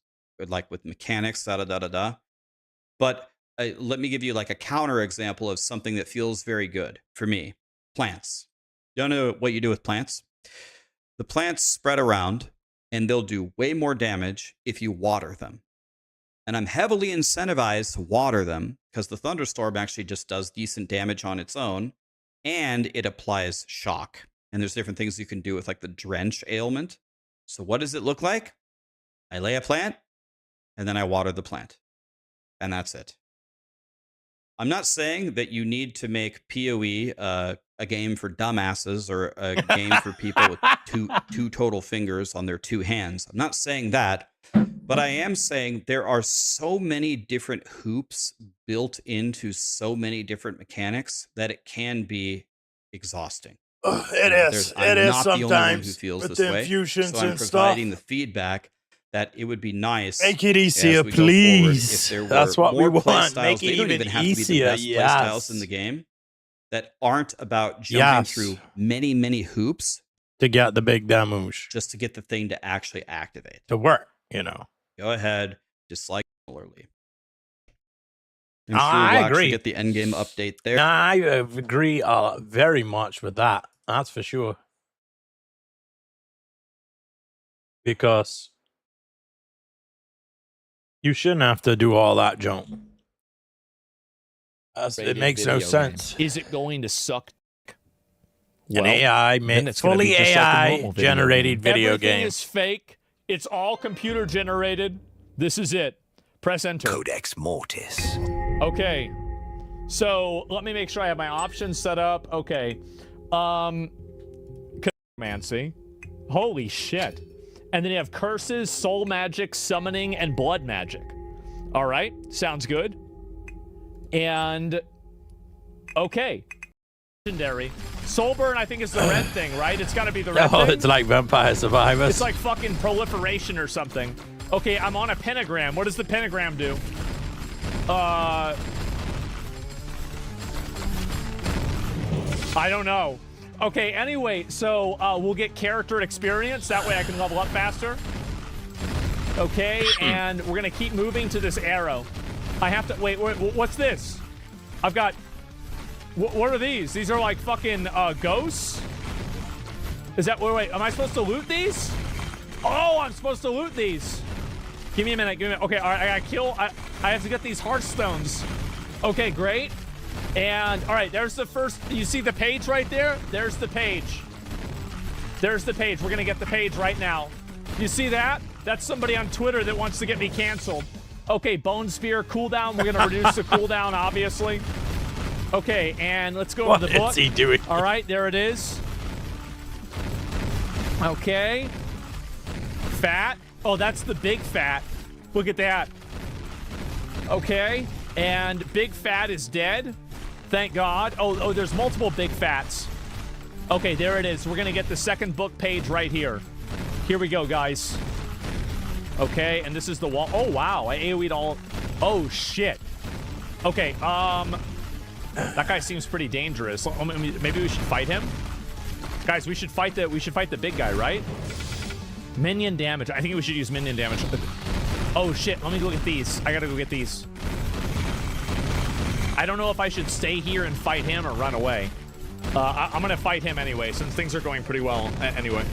like with mechanics, But let me give you like a counter example of something that feels very good for me. Plants. You know what you do with plants? The plants spread around, and they'll do way more damage if you water them. And I'm heavily incentivized to water them because the thunderstorm actually just does decent damage on its own, and it applies shock. And there's different things you can do with like the drench ailment. So what does it look like? I lay a plant, and then I water the plant. And that's it. I'm not saying that you need to make PoE a game for dumbasses or a game for people with two total fingers on their two hands. I'm not saying that. But I am saying there are so many different hoops built into so many different mechanics that it can be exhausting. It is. I'm it is not the only one who sometimes feels with this the way. infusions So I'm and providing stuff. the feedback that it would be nice. Make it as easier, we go forward, please. If there were That's what we more want. playstyles, Make it they don't even even have to be the easier, best playstyles in yes. the game that aren't about jumping Yes. through many, many hoops To get the big damage just to get the thing to actually activate. to work, you know. Go ahead, dislike similarly. I'm I sure we'll actually agree. get the endgame update there. I agree very much with that. That's for sure. Because you shouldn't have to do all that jump. It Rated makes no video sense. Is it going to suck? An AI, then it's gonna fully be just like a AI normal video generated video Everything game. is fake. It's all computer generated. This is it. Press enter. Codex Mortis. Okay. So let me make sure I have my options set up. Okay. Mancy. Holy shit. And then you have curses, soul magic, summoning, and blood magic. All right. Sounds good. And okay. Legendary. Soulburn, I think, is the red thing, right? It's got to be the red Oh, thing. it's like Vampire Survivors. It's like fucking proliferation or something. Okay, I'm on a pentagram. What does the pentagram do? I don't know. Okay, anyway, so we'll get character experience. That way I can level up faster. Okay, and we're going to keep moving to this arrow. I have to... Wait, what's this? I've got... What are these? These are like fucking ghosts? Is that... Wait, am I supposed to loot these? Oh, I'm supposed to loot these. Give me a minute, give me a minute. Okay, all right, I gotta kill... I have to get these heartstones. Okay, great. And, all right, there's the first... You see the page right there? There's the page. There's the page. We're gonna get the page right now. You see that? That's somebody on Twitter that wants to get me canceled. Okay, Bone Spear cooldown. We're gonna reduce the cooldown, obviously. Okay, and let's go to the book. What is he doing? All right, there it is. Okay. Fat. Oh, that's the big fat. Look at that. Okay, and big fat is dead. Thank God. Oh, there's multiple big fats. Okay, there it is. We're gonna get the second book page right here. Here we go, guys. Okay, and this is the wall. Oh, wow. I AoE'd all... Oh, shit. Okay, that guy seems pretty dangerous. Maybe we should fight him? Guys, we should fight the big guy, right? Minion damage. I think we should use minion damage. Oh, shit. Let me go get these. I gotta go get these. I don't know if I should stay here and fight him or run away. I'm gonna fight him anyway, since things are going pretty well anyway.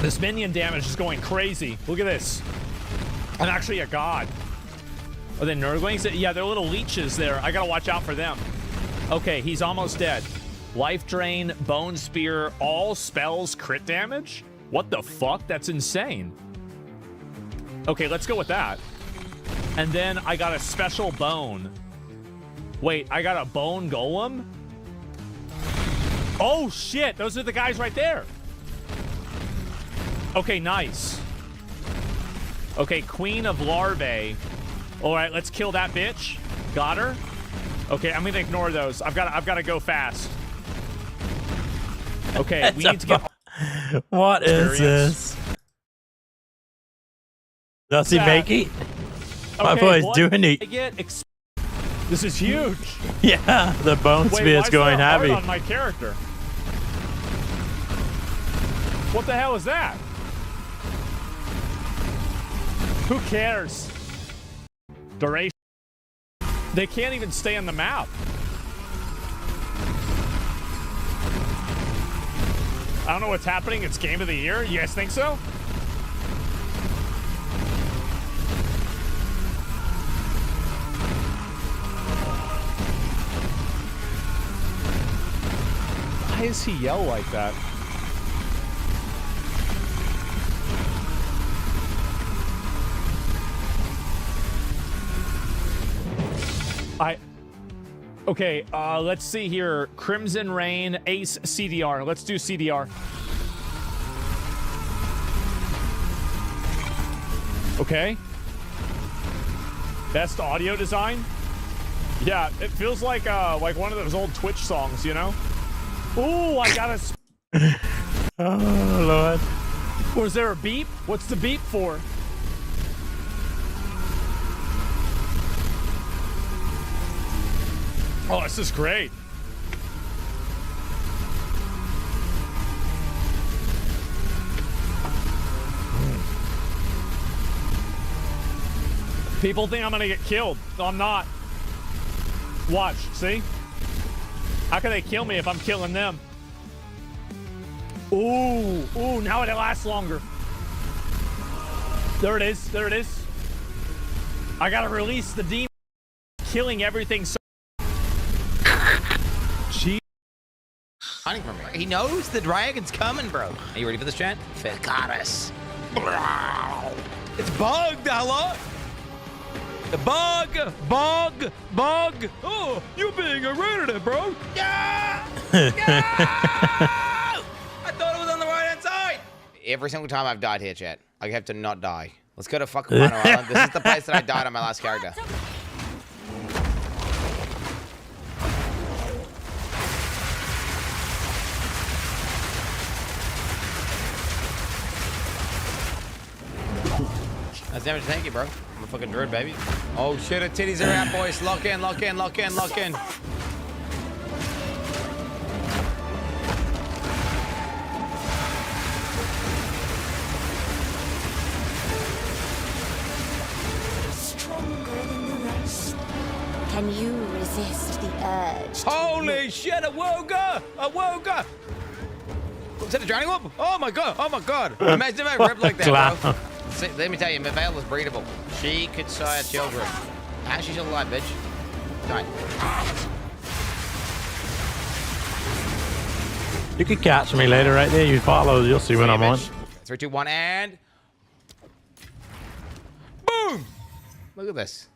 This minion damage is going crazy. Look at this. I'm actually a god. Are they Nurglings? Yeah, they're little leeches there. I gotta watch out for them. Okay, he's almost dead. Life Drain, Bone Spear, all spells crit damage? What the fuck? That's insane. Okay, let's go with that. And then I got a special bone. Wait, I got a bone golem? Oh, shit. Those are the guys right there. Okay, nice. Okay, Queen of Larvae. All right, let's kill that bitch. Got her. Okay, I'm gonna ignore those. I've got to go fast. Okay, we need to get... What is this? Does he make it? My boy's doing it. This is huge. Yeah, the bone spear's going heavy. On my character. What the hell is that? Who cares? Duration. They can't even stay on the map. I don't know what's happening. It's game of the year. You guys think so? Why does he yell like that? Okay, let's see here. Crimson Rain, Ace, CDR. Let's do CDR. Okay. Best audio design? Yeah, it feels like one of those old Twitch songs, you know? Ooh, I got a... Oh, Lord. Was there a beep? What's the beep for? Oh, this is great. People think I'm gonna get killed. No, I'm not. Watch, see? How can they kill me if I'm killing them? Ooh, now it lasts longer. There it is, there it is. I gotta release the demon. Killing everything so... Gee. He knows the dragon's coming, bro. Are you ready for this, chat? Ficaris. It's bugged, hello? The bug. Oh, you being a Reddit, bro. Yeah! I thought it was on the right-hand side. Every single time I've died here, chat, I have to not die. Let's go to fucking Rhino Island. This is the place that I died on my last character. That's damage, thank you, bro. I'm a fucking druid, baby. Oh shit, the titties are out, boys. Lock in, lock in, lock in, lock in. Stronger than the rest. Can you resist the urge? Holy shit, a Woga! A Woga! Is that a drowning whoop? Oh my god, oh my god. Imagine if I ripped like that, bro. See, let me tell you, Mavale is breedable. She could sire children. Ah, she's still alive, bitch. Don't. You could catch me later right there. You follow, you'll see when I'm on. 3, 2, 1, and... Boom! Look at this.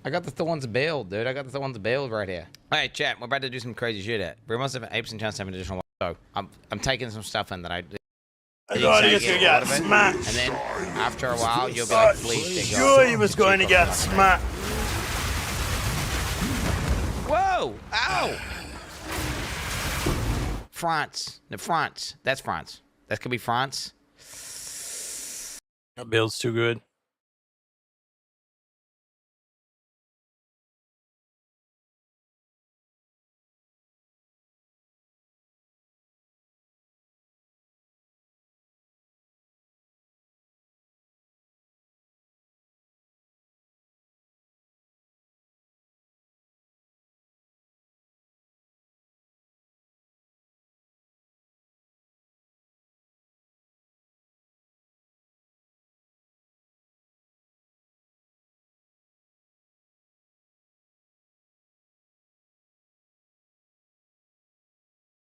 I got the Thorns build, dude. I got the Thorns build right here. Hey, chat, we're about to do some crazy shit at. We must have an 8% chance to have an additional one. So, I'm taking some stuff in that I thought he was going to get smacked. And then, after a while, you'll be like, please, sure he was going to get smacked. Whoa! Ow! France. No, France. That's France. That could be France. That build's too good.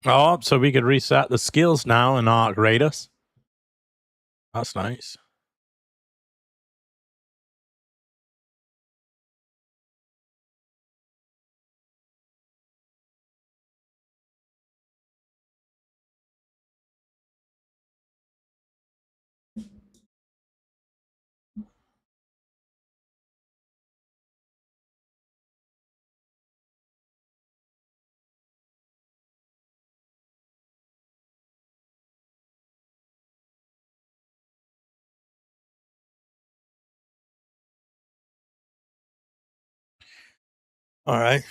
Oh, so we could reset the skills now and not grade us. That's nice. All right.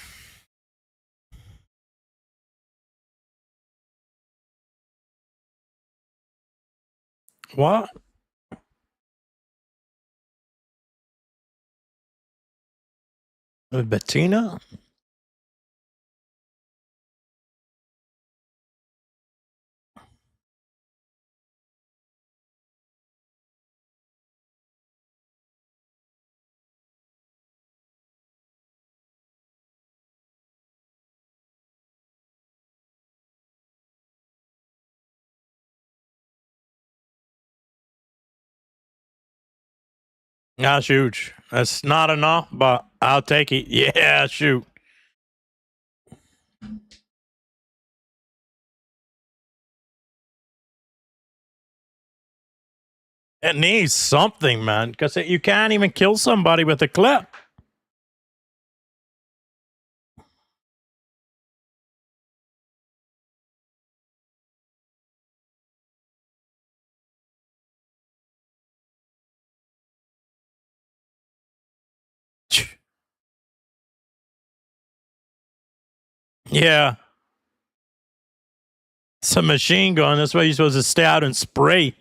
What? Bettina? That's huge. That's not enough, but I'll take it. Yeah, shoot. It needs something, man, because you can't even kill somebody with a clip. Yeah. It's a machine gun. That's why you're supposed to stay out and spray.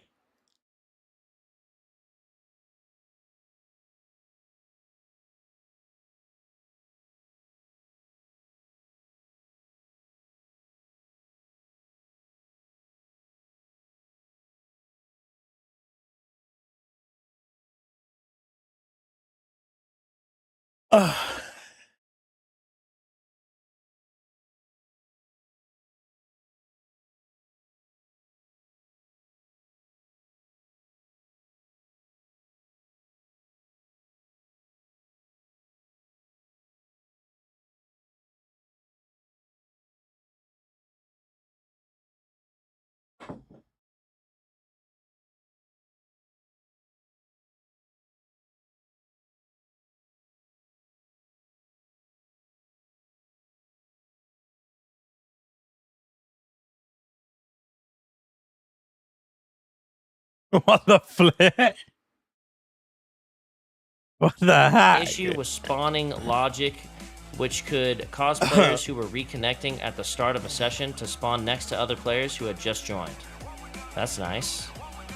What the flip? What the heck? Issue with spawning logic, which could cause players who were reconnecting at the start of a session to spawn next to other players who had just joined. That's nice.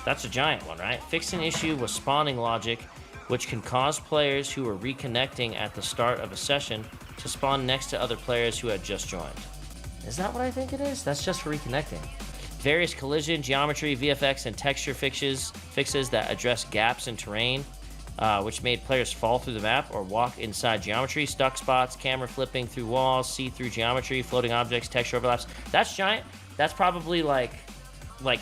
That's a giant one, right? Fix an issue with spawning logic, which can cause players who were reconnecting at the start of a session to spawn next to other players who had just joined. Is that what I think it is? That's just for reconnecting. Various collision, geometry, VFX, and texture fixes that address gaps in terrain, which made players fall through the map or walk inside geometry, stuck spots, camera flipping through walls, see-through geometry, floating objects, texture overlaps. That's giant. That's probably like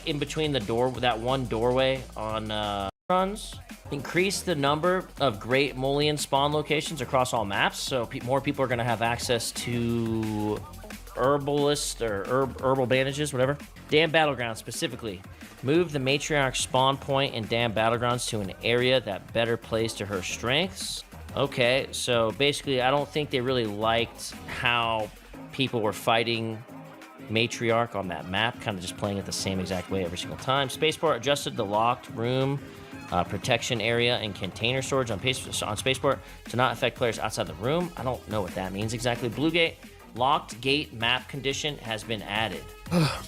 in between the door, that one doorway on runs. Increase the number of great Molian spawn locations across all maps, so more people are going to have access to herbalist or herbal bandages, whatever. Damn Battlegrounds specifically. Move the matriarch spawn point in Damn Battlegrounds to an area that better plays to her strengths. Okay, so basically I don't think they really liked how people were fighting matriarch on that map, kind of just playing it the same exact way every single time. Spaceport adjusted the locked room, protection area, and container storage on Spaceport to not affect players outside the room. I don't know what that means exactly. Bluegate, locked gate map condition has been added.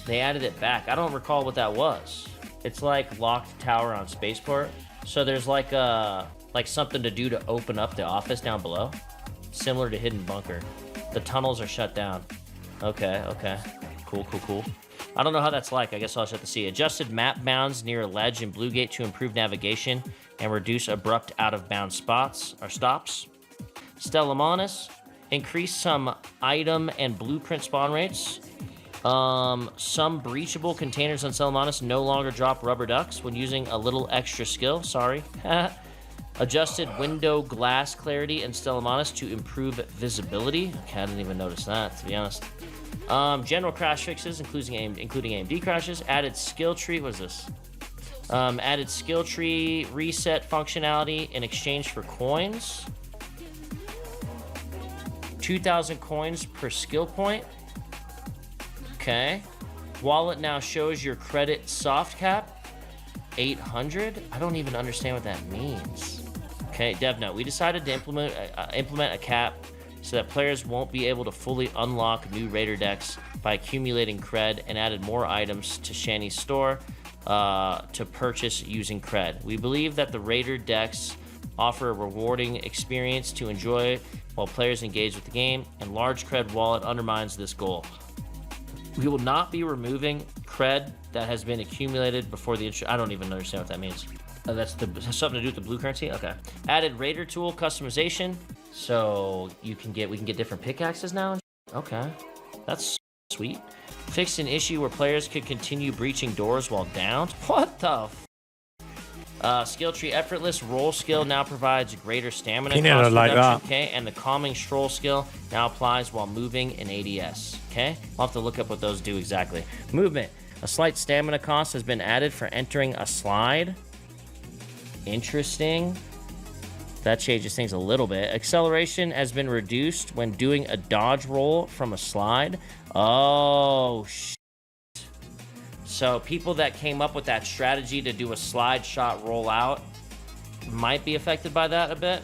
They added it back. I don't recall what that was. It's like locked tower on Spaceport. So there's like something to do to open up the office down below, similar to Hidden Bunker. The tunnels are shut down. Okay. Cool. I don't know how that's like. I guess I'll just have to see. Adjusted map bounds near a ledge in Bluegate to improve navigation and reduce abrupt out-of-bounds spots or stops. Stellamanus, increase some item and blueprint spawn rates. Some breachable containers on Stellamanus no longer drop rubber ducks when using a little extra skill. Sorry. Adjusted window glass clarity in Stellamanus to improve visibility. Okay, I didn't even notice that, to be honest. General crash fixes, including AMD crashes. Added skill tree. What is this? Added skill tree reset functionality in exchange for coins. 2,000 coins per skill point. Okay. Wallet now shows your credit soft cap. 800. I don't even understand what that means. Okay, dev note. We decided to implement a cap so that players won't be able to fully unlock new Raider decks by accumulating cred, and added more items to Shani's store to purchase using cred. We believe that the Raider decks offer a rewarding experience to enjoy while players engage with the game, and large cred wallet undermines this goal. We will not be removing cred that has been accumulated before the intro. I don't even understand what that means. That's something to do with the blue currency? Okay. Added Raider tool customization, so we can get different pickaxes now. Okay. That's sweet. Fixed an issue where players could continue breaching doors while downed. What the skill tree effortless roll skill now provides greater stamina cost reduction, okay, and the calming stroll skill now applies while moving in ADS. Okay, I'll have to look up what those do exactly. Movement, a slight stamina cost has been added for entering a slide. Interesting. That changes things a little bit. Acceleration has been reduced when doing a dodge roll from a slide. Oh shit. So people that came up with that strategy to do a slide shot rollout might be affected by that a bit.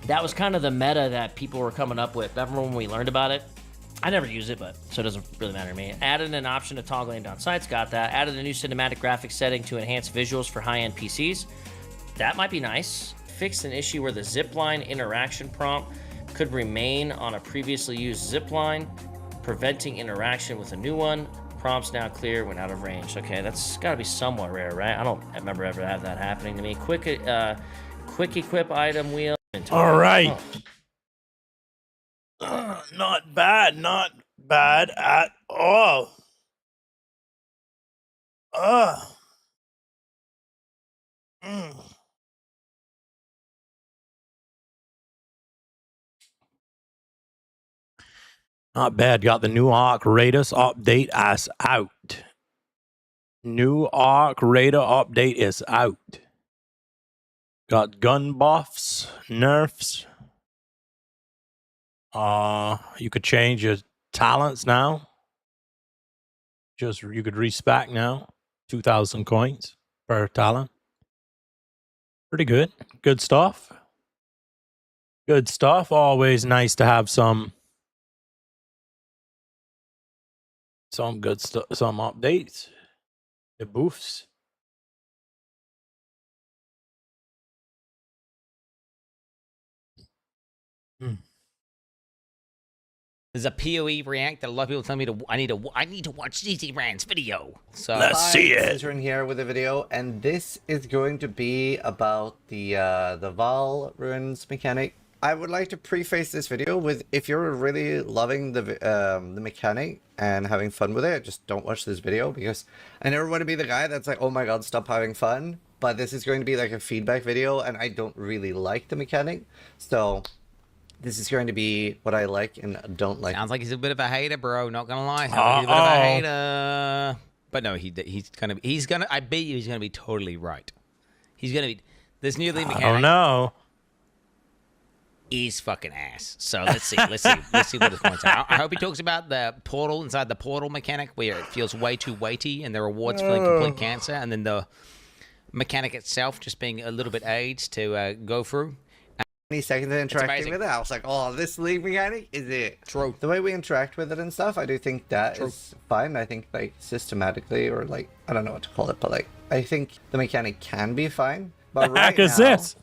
That was kind of the meta that people were coming up with. Remember when we learned about it? I never use it, but so it doesn't really matter to me. Added an option to toggling down sights, got that. Added a new cinematic graphics setting to enhance visuals for high-end PCs. That might be nice. Fixed an issue where the zipline interaction prompt could remain on a previously used zipline, preventing interaction with a new one. Prompts now clear when out of range. Okay, that's gotta be somewhat rare, right? I don't remember ever have that happening to me. Quick equip item wheel. All right. Not bad at all. Not bad. Got the new Arc Raiders update as out. New Arc Raider update is out. Got gun buffs, nerfs. You could change your talents now. You could respec now. 2,000 coins per talent. Pretty good. Good stuff. Good stuff. Always nice to have some good stuff, some updates. The boofs. There's a PoE react that a lot of people tell me I need to watch ZZ Rand's video. So let's see it. Cizerin here with a video, and this is going to be about the Val runes mechanic. I would like to preface this video with, if you're really loving the mechanic and having fun with it, just don't watch this video, because I never want to be the guy that's like, oh my god, stop having fun. But this is going to be like a feedback video, and I don't really like the mechanic, so this is going to be what I like and don't like. Sounds like he's a bit of a hater, bro. Not gonna lie. Sounds like he's a bit of a hater. But no, he's gonna. I bet you he's gonna be totally right. He's gonna be this new league mechanic. Oh no. He's fucking ass. So let's see what his points are. I hope he talks about the portal inside the portal mechanic, where it feels way too weighty and the rewards feeling complete cancer, and then the mechanic itself just being a little bit aids to go through. Seconds of interacting with it, I was like, oh, this league mechanic is it. True. The way we interact with it and stuff, I do think that is fine. I think, like, systematically, or like, I don't know what to call it, but like, I think the mechanic can be fine. But the heck is this?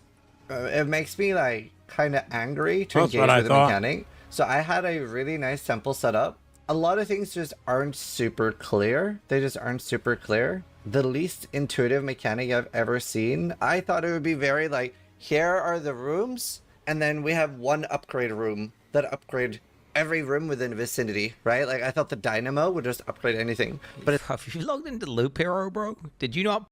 It makes me like kind of angry to engage with the mechanic. So I had a really nice temple set up. A lot of things just aren't super clear. They just aren't super clear. The least intuitive mechanic I've ever seen. I thought it would be very like, here are the rooms, and then we have one upgrade room that upgrade every room within the vicinity, right? Like, I thought the dynamo would just upgrade anything. But have you logged into Loop Hero, bro? Did you not?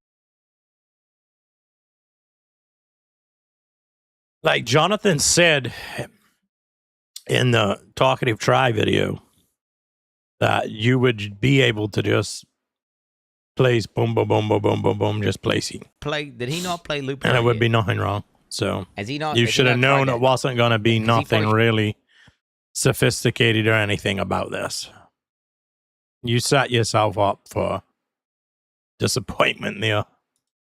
Like Jonathan said in the Talkative Try video, that you would be able to just place boom, boom, boom, boom, boom, boom, boom, just placing. Did he not play Loop Hero? And it would be nothing wrong. So you should have not known it wasn't going to be nothing really sophisticated or anything about this. You set yourself up for disappointment there.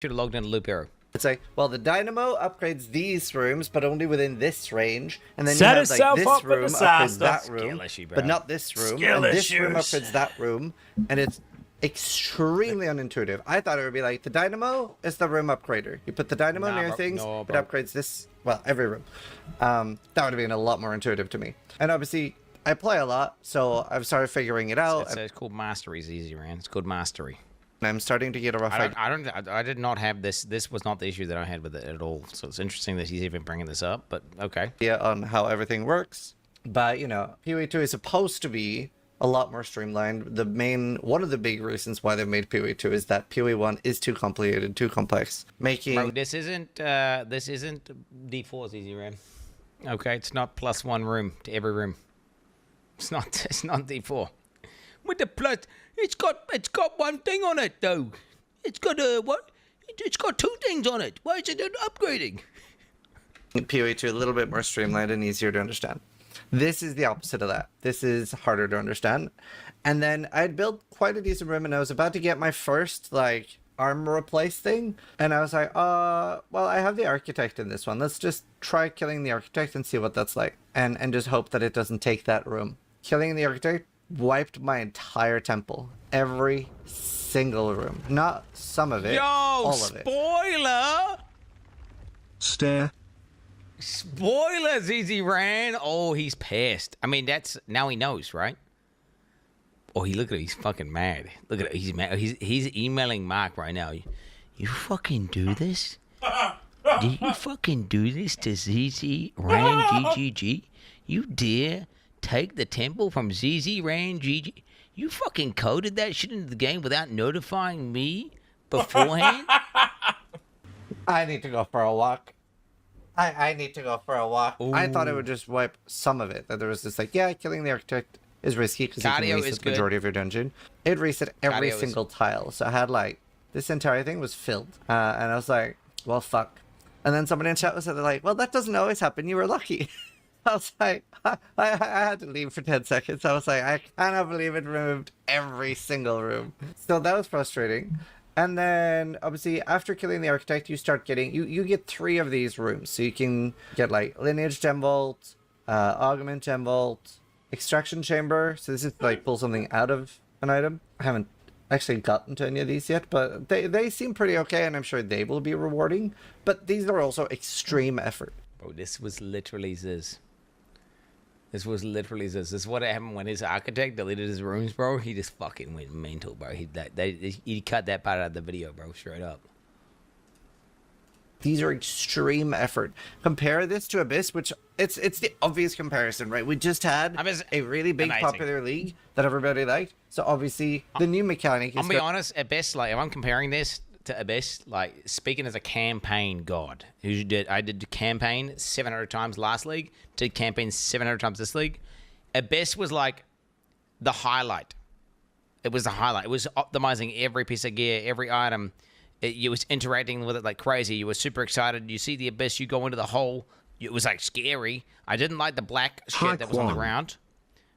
Should have logged into Loop Hero. It's like, well, the dynamo upgrades these rooms, but only within this range, and then set you have like this room upgrades that room, but not this room, and this room upgrades that room, and it's extremely unintuitive. I thought it would be like, the dynamo is the room upgrader. You put the dynamo near things, it upgrades this, well, every room. That would have been a lot more intuitive to me. And obviously, I play a lot, so I've started figuring it out. It's called mastery, easy, man. It's called mastery. And I'm starting to get a rough idea. I did not have this. This was not the issue that I had with it at all. So it's interesting that he's even bringing this up, but okay. Yeah, on how everything works. But, you know, PoE 2 is supposed to be a lot more streamlined. One of the big reasons why they've made PoE 2 is that PoE 1 is too complicated, too complex. Bro, this isn't D4's easy RAM. Okay, it's not +1 room to every room. It's not D4. With the plus, it's got one thing on it though. It's got what? It's got two things on it. Why is it upgrading? PoE 2 a little bit more streamlined and easier to understand. This is the opposite of that. This is harder to understand. And then I'd built quite a decent room, and I was about to get my first like armor replace thing, and I was like, well, I have the architect in this one. Let's just try killing the architect and see what that's like, and just hope that it doesn't take that room. killing the architect wiped my entire temple. Every single room. Not some of it, all of it. Spoiler! Stare. Spoiler, ZZ ran. Oh, he's pissed. I mean, that's now he knows, right? Oh, look at it. He's fucking mad. Look at it. He's mad. He's emailing Mark right now. You fucking do this? Did you fucking do this to ZZ ran GGG? You dare take the temple from ZZ ran GG? You fucking coded that shit into the game without notifying me beforehand? I need to go for a walk. I need to go for a walk. Ooh. I thought it would just wipe some of it. That there was this like, yeah, killing the architect is risky because you can reset the majority of your dungeon. It reset every single tile. So I had like, this entire thing was filled. And I was like, well, fuck. And then somebody in chat was like, well, that doesn't always happen. You were lucky. I was like, I had to leave for 10 seconds. I was like, I cannot believe it removed every single room. So that was frustrating. And then, obviously, after killing the architect, you start getting... You get 3 of these rooms. So you can get, like, Lineage Gem Vault, Augment Gem Vault, Extraction Chamber. So this is, like, pull something out of an item. I haven't actually gotten to any of these yet, but they seem pretty okay, and I'm sure they will be rewarding. But these are also extreme effort. Bro, this was literally Ziz. This was literally Ziz. This is what happened when his architect deleted his rooms, bro. He just fucking went mental, bro. He cut that part out of the video, bro, straight up. These are extreme effort. Compare this to Abyss, which it's the obvious comparison, right? We just had a really big popular league that everybody liked. So obviously the new mechanic is... I'll be honest, Abyss, like if I'm comparing this to Abyss, like speaking as a campaign god, I did the campaign 700 times last league, did campaign 700 times this league. Abyss was like the highlight. It was the highlight. It was optimizing every piece of gear, every item. You was interacting with it like crazy. You were super excited. You see the Abyss, you go into the hole. It was like scary. I didn't like the black shit that was on the ground,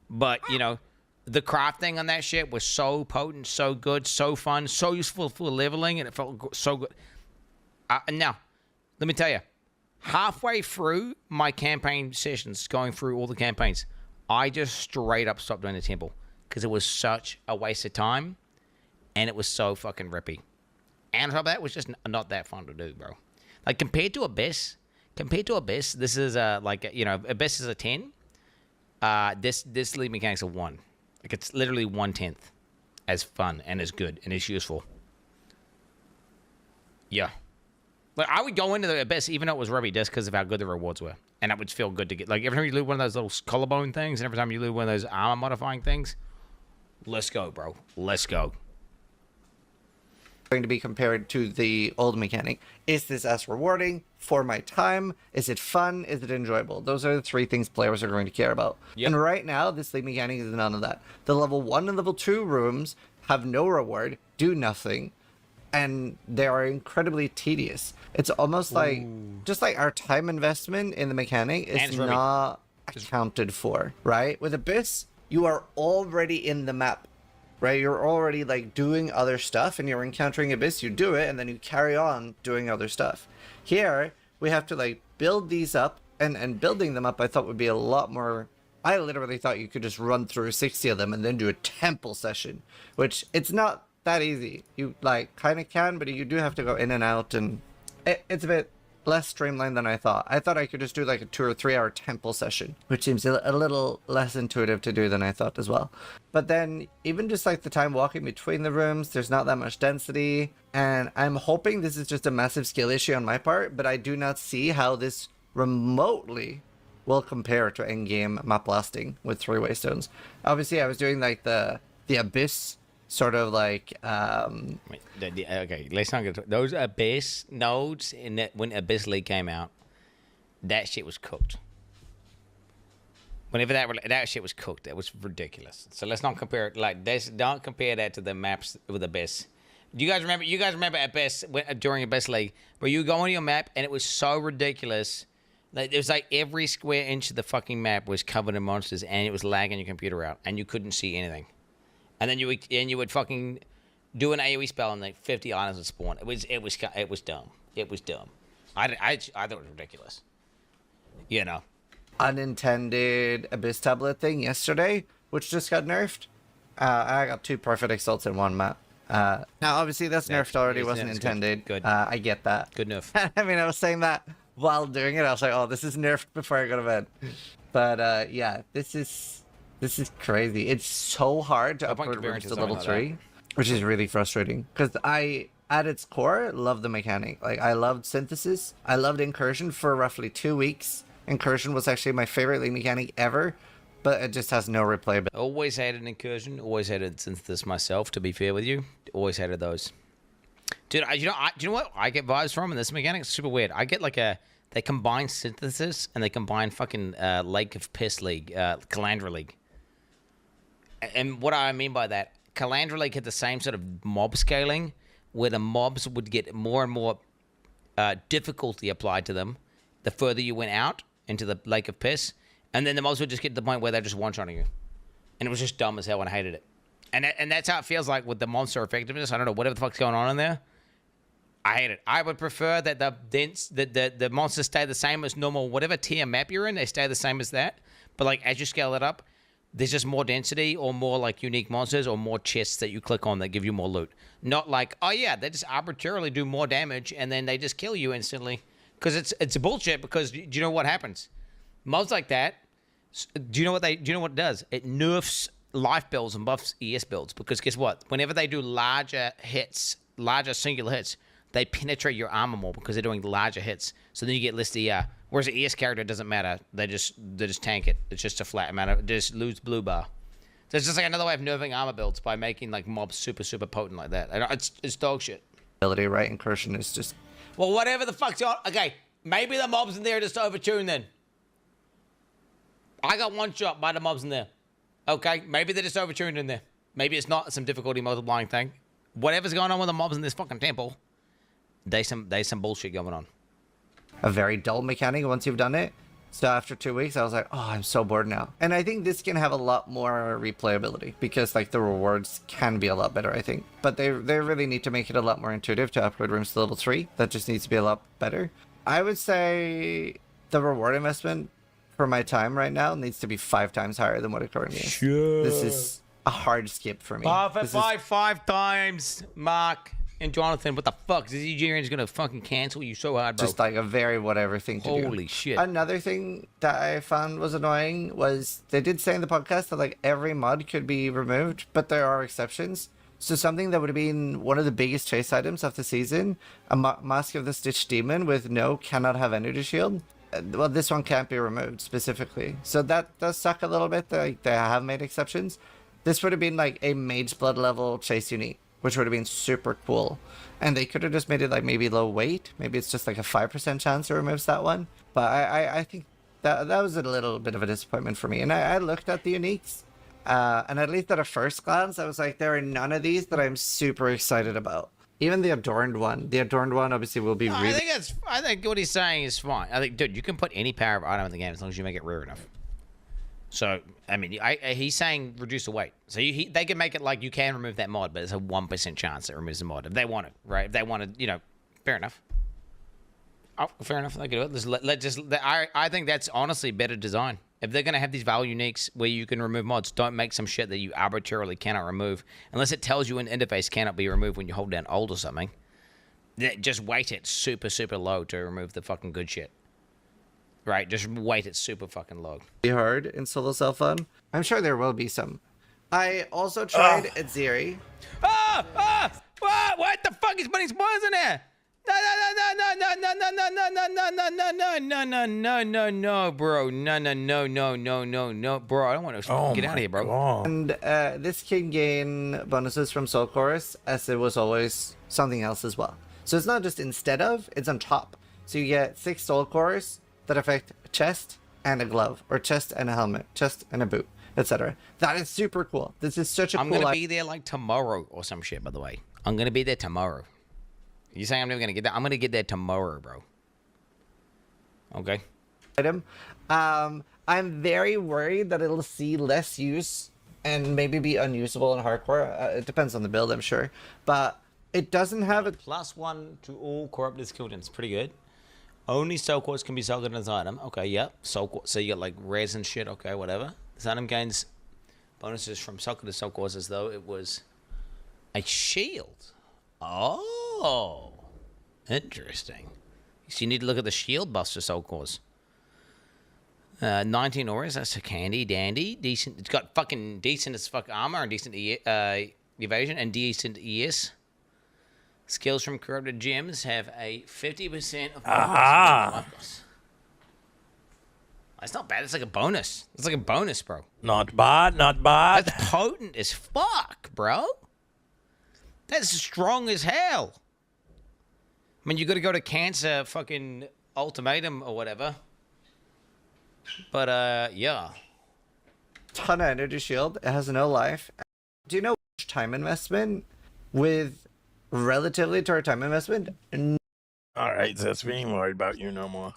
but you know, the crafting on that shit was so potent, so good, so fun, so useful for leveling, and it felt so good. Now, let me tell you, halfway through my campaign sessions, going through all the campaigns, I just straight up stopped doing the temple because it was such a waste of time, and it was so fucking rippy. And on top of that, it was just not that fun to do, bro. Like compared to Abyss, this is like, you know, Abyss is a 10. This league mechanic's a 1. Like it's literally 1/10 as fun and as good and as useful. Yeah. Like I would go into the Abyss even though it was rubby just because of how good the rewards were. And that would feel good to get. Like every time you loot one of those little collarbone things and every time you loot one of those armor modifying things, let's go, bro. Let's go. Going to be compared to the old mechanic. Is this as rewarding for my time? Is it fun? Is it enjoyable? Those are the 3 things players are going to care about. Yep. And right now, this league mechanic is none of that. The level 1 and level 2 rooms have no reward, do nothing, and they are incredibly tedious. It's almost like, just like our time investment in the mechanic is not accounted for, right? With Abyss, you are already in the map. Right, you're already like doing other stuff and you're encountering Abyss, you do it, and then you carry on doing other stuff. Here, we have to like build these up, and building them up I thought would be a lot more... I literally thought you could just run through 60 of them and then do a temple session, which it's not that easy. You like kind of can, but you do have to go in and out, and it's a bit less streamlined than I thought. I thought I could just do like a 2 or 3 hour temple session, which seems a little less intuitive to do than I thought as well. But then even just like the time walking between the rooms, there's not that much density, and I'm hoping this is just a massive skill issue on my part, but I do not see how this remotely will compare to endgame map blasting with 3 waystones. Obviously I was doing like the Abyss sort of like okay, let's not get those Abyss nodes in that when Abyss League came out, that shit was cooked. Whenever that shit was cooked, that was ridiculous. So let's not compare it like this. Don't compare that to the maps with Abyss. Do you guys remember? You guys remember Abyss during Abyss League where you go on your map and it was so ridiculous. Like it was like every square inch of the fucking map was covered in monsters and it was lagging your computer out and you couldn't see anything. And then you would fucking do an AoE spell and like 50 items would spawn. It was dumb. It was dumb. I thought it was ridiculous. You know. Unintended Abyss tablet thing yesterday. which just got nerfed. I got 2 perfect assaults in one map. Now, obviously, that's nerfed already, wasn't intended. Good. I get that. Good nerf. I mean, I was saying that while doing it. I was like, oh, this is nerfed before I go to bed. But yeah, this is crazy. It's so hard to upgrade rooms to level 3, which is really frustrating. Because I, at its core, love the mechanic. Like, I loved Synthesis. I loved Incursion for roughly 2 weeks. Incursion was actually my favorite league mechanic ever. But it just has no replayability. Always hated Incursion. Always hated Synthesis myself, to be fair with you. Always hated those. Dude, do you know what I get vibes from in this mechanic? It's super weird. I get like they combine Synthesis and they combine fucking Lake of Piss League, Calandra League. And what I mean by that, Calandra League had the same sort of mob scaling where the mobs would get more and more difficulty applied to them the further you went out into the Lake of Piss. And then the mobs would just get to the point where they're just one-shotting you. And it was just dumb as hell, and I hated it. And that's how it feels like with the monster effectiveness. I don't know, whatever the fuck's going on in there. I hate it. I would prefer that the monsters stay the same as normal. Whatever tier map you're in, they stay the same as that. But like as you scale it up, there's just more density or more like unique monsters or more chests that you click on that give you more loot. Not like, oh yeah, they just arbitrarily do more damage and then they just kill you instantly. Because it's bullshit, because do you know what happens? Mobs like that, do you know what it does? It nerfs life builds and buffs ES builds, because guess what? Whenever they do larger singular hits, they penetrate your armor more because they're doing larger hits. So then you get less ER. Whereas the ES character doesn't matter. They just tank it. It's just a flat amount. They just lose blue bar. So it's just like another way of nerfing armor builds by making like mobs super potent like that. It's dog shit. Ability, right? Incursion is just. Well, whatever the fuck's on. Okay, maybe the mobs in there are just overtuned then. I got one shot by the mobs in there. Okay, maybe they're just overtuned in there. Maybe it's not some difficulty multiplying thing. Whatever's going on with the mobs in this fucking temple, there's some bullshit going on. A very dull mechanic once you've done it. So after 2 weeks, I was like, oh, I'm so bored now. And I think this can have a lot more replayability because like the rewards can be a lot better, I think. But they really need to make it a lot more intuitive to upgrade rooms to level 3. That just needs to be a lot better. I would say the reward investment for my time right now needs to be 5 times higher than what it currently is. Sure. This is a hard skip for me. Five times, Mark and Jonathan. What the fuck? Is EGRN's gonna fucking cancel you so hard, bro? Just like a very whatever thing to do. Holy shit. Another thing that I found was annoying was they did say in the podcast that like every mod could be removed, but there are exceptions. So something that would have been one of the biggest chase items of the season, a Mask of the Stitch Demon with no cannot have energy shield. Well, this one can't be removed specifically. So that does suck a little bit. Like they have made exceptions. This would have been like a Mage Blood level chase unique, which would have been super cool. And they could have just made it like maybe low weight. Maybe it's just like a 5% chance it removes that one. But I think that was a little bit of a disappointment for me. And I looked at the uniques. And at least at a first glance, I was like, there are none of these that I'm super excited about. Even the Adorned one. The Adorned one obviously will be really... I think what he's saying is fine. I think, dude, you can put any power of item in the game as long as you make it rare enough. So, I mean, he's saying reduce the weight. So they can make it like you can remove that mod, but it's a 1% chance it removes the mod. If they want it, right? If they want to, fair enough. Oh, fair enough. They can do it. I think that's honestly better design. If they're going to have these value uniques where you can remove mods, don't make some shit that you arbitrarily cannot remove. Unless it tells you an interface cannot be removed when you hold down Alt or something. Just weight it super low to remove the fucking good shit. Right, just weight it super fucking low. Be hard in solo self-fun. I'm sure there will be some. I also tried Exile. What the fuck is putting spoilers in there? No, bro. No, bro. I don't want to get out of here, bro. God. And this can gain bonuses from Soul Chorus, as it was always something else as well. So it's not just instead of, it's on top. So you get 6 Soul Chorus that affect a chest and a glove, or chest and a helmet, chest and a boot, etc. That is super cool. This is such a cool... I'm gonna be there like tomorrow or some shit, by the way. I'm gonna be there tomorrow. You saying I'm never gonna get there? I'm gonna get there tomorrow, bro. Okay. Item. I'm very worried that it'll see less use and maybe be unusable in hardcore. It depends on the build, I'm sure. But it doesn't have a... +1 to all corrupted skill gems. Pretty good. Only soul quartz can be sold as an item. Okay, yep. So you got like res and shit. Okay, whatever. This item gains Bonuses from Soccer to Soul Cause as though it was a shield. Oh, interesting. So you need to look at the shield buffs for Soul Cause. 19 auras, that's a candy dandy. Decent. It's got fucking decent as fuck armor and decent evasion and decent ES. Skills from corrupted gems have a 50% of bonus. That's not bad. It's like a bonus. It's like a bonus, bro. Not bad, not bad. That's potent as fuck, bro. That's strong as hell. I mean, you got to go to Cancer fucking ultimatum or whatever. But, yeah. Ton of energy shield. It has no life. Do you know time investment with relatively to our time investment? All right, Zest, we ain't worried about you no more.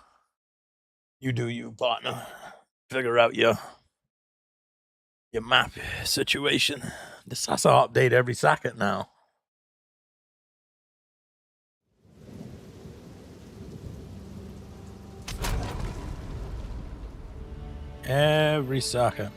You do you, partner. Figure out your map situation. This has to update every second now. Every second.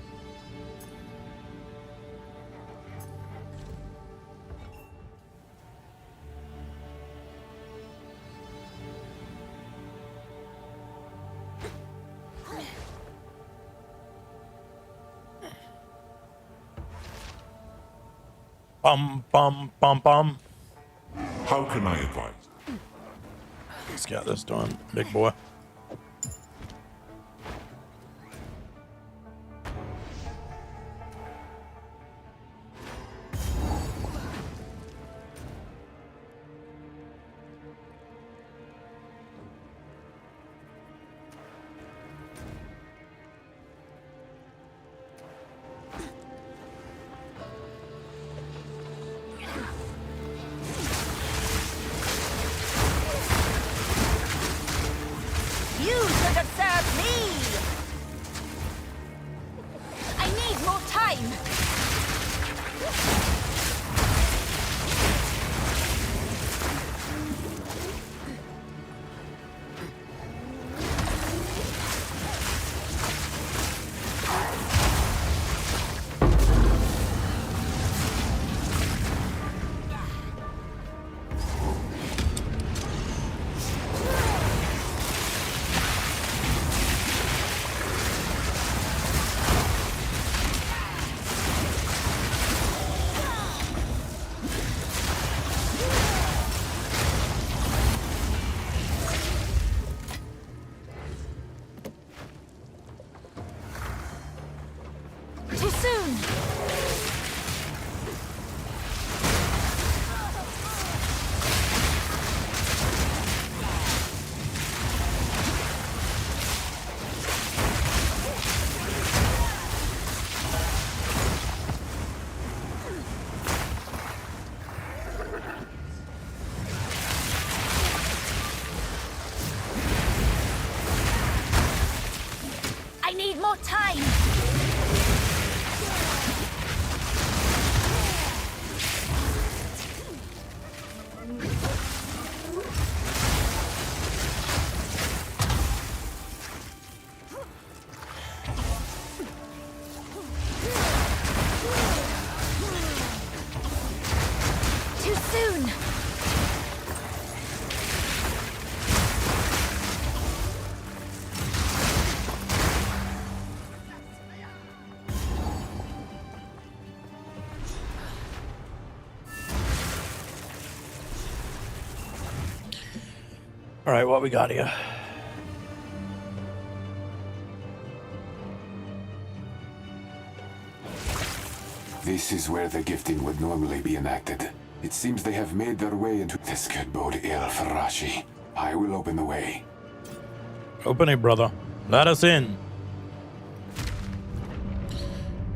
Bum, bum, bum, bum. How can I advise? Let's get this done, big boy. All right, what we got here? This is where the gifting would normally be enacted. It seems they have made their way into... This could bode ill for Rashi. I will open the way. Open it, brother. Let us in.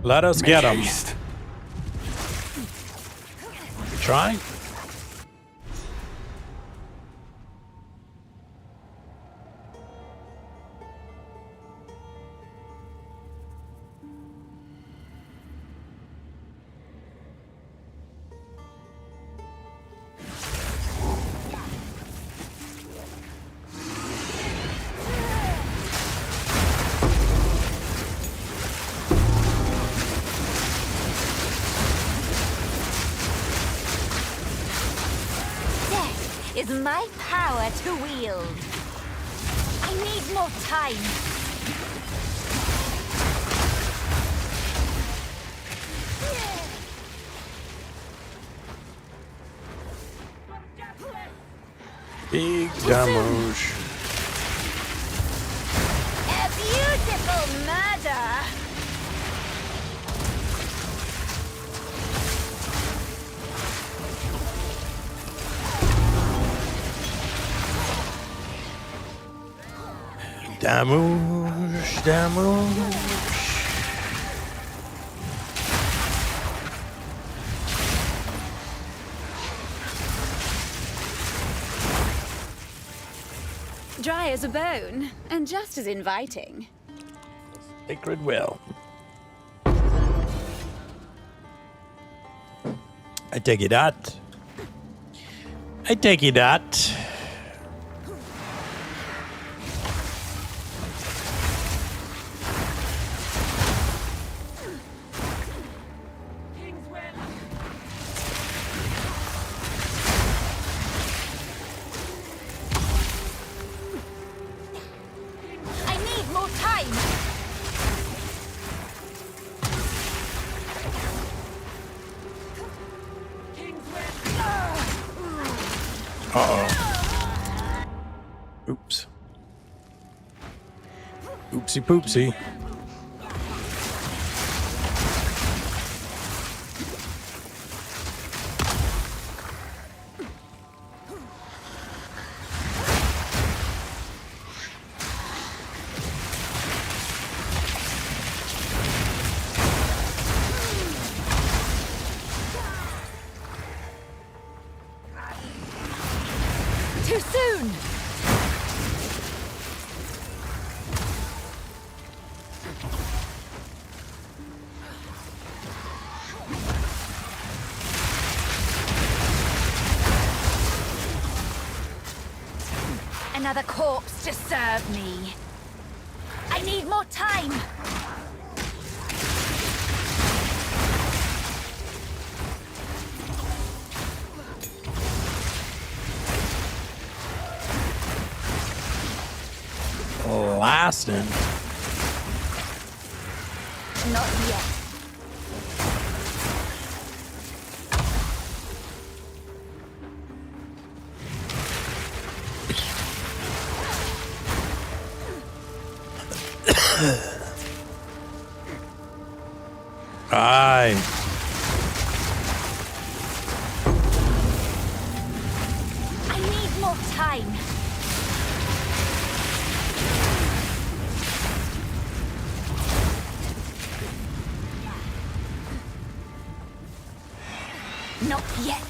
Let us get him. Try. is my power to wield. I need more time. Big damage. A beautiful murder. Damage. Dry as a bone, and just as inviting. Sacred Will. I take it that. I take it that. I need more time. Uh-oh. Oops. Oopsie poopsie. Too soon. Another corpse to serve me. I need more time. Blasting. Not yet. Aye. I need more time. Not yet.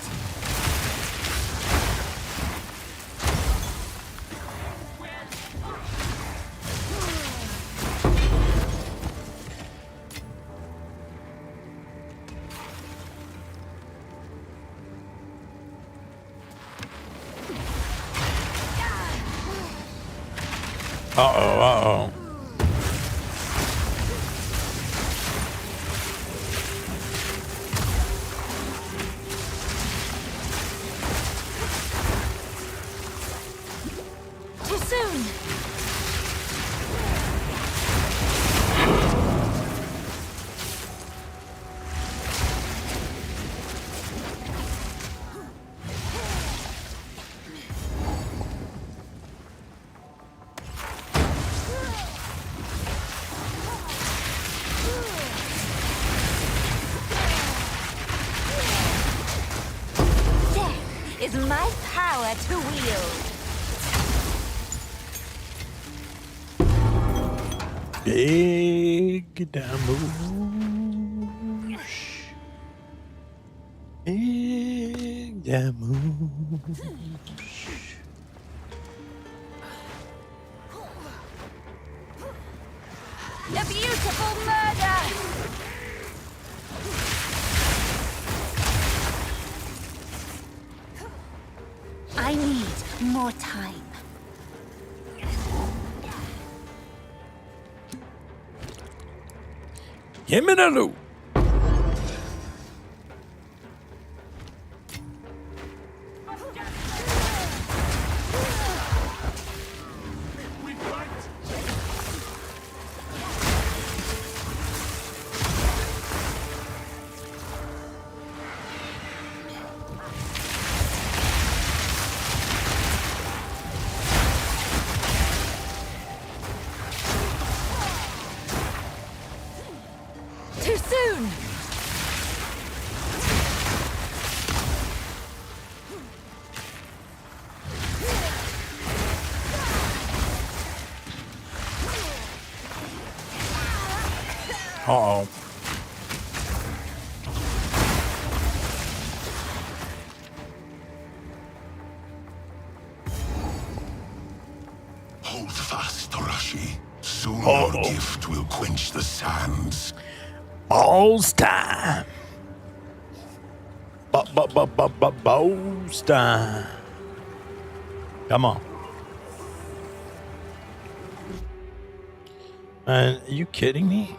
Uh-oh, uh-oh. Too soon. Death is my power to wield. Big damage. Big damage. A beautiful murder! I need more time. Give me the loot. Uh-oh. Hold fast, Arashi. Soon your gift will quench the sands. All's time. Ball's time. Come on. Are you kidding me?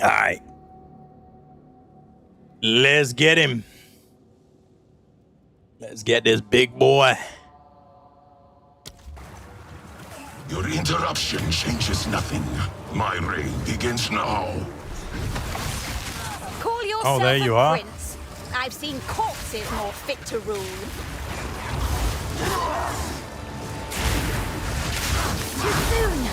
All right. Let's get him. Let's get this big boy. Your interruption changes nothing. My reign begins now. Call yourself there you are. prince. I've seen corpses more fit to rule. Too soon.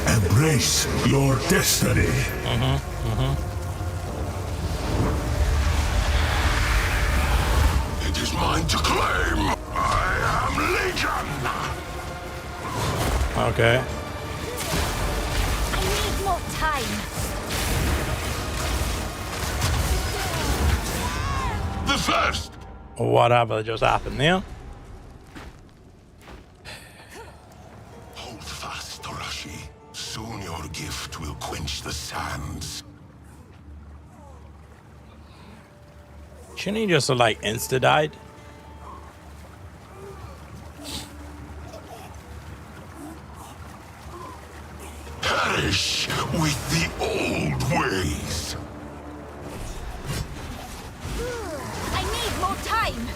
Embrace your destiny. It is mine to claim. I am Legion. Okay. I need more time. The first. Whatever just happened there. Hold fast, Torashi. Soon your gift will quench the sands. Shouldn't he just like insta-died? Perish with the old ways. I need more time.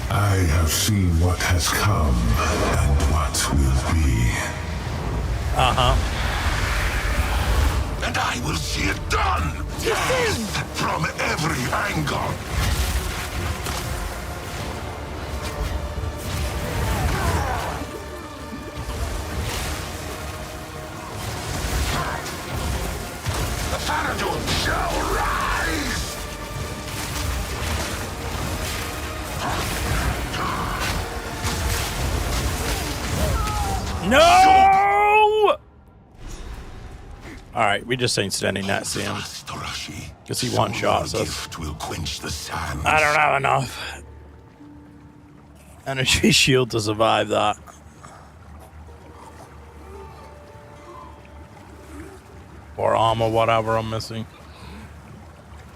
I have seen what has come and what will be. And I will see it done! Yes! From every angle! The Faradun shall rise! No! Alright, we just ain't standing that Sam. Because he one-shots us. I don't have enough energy shield to survive that. Or armor, whatever I'm missing.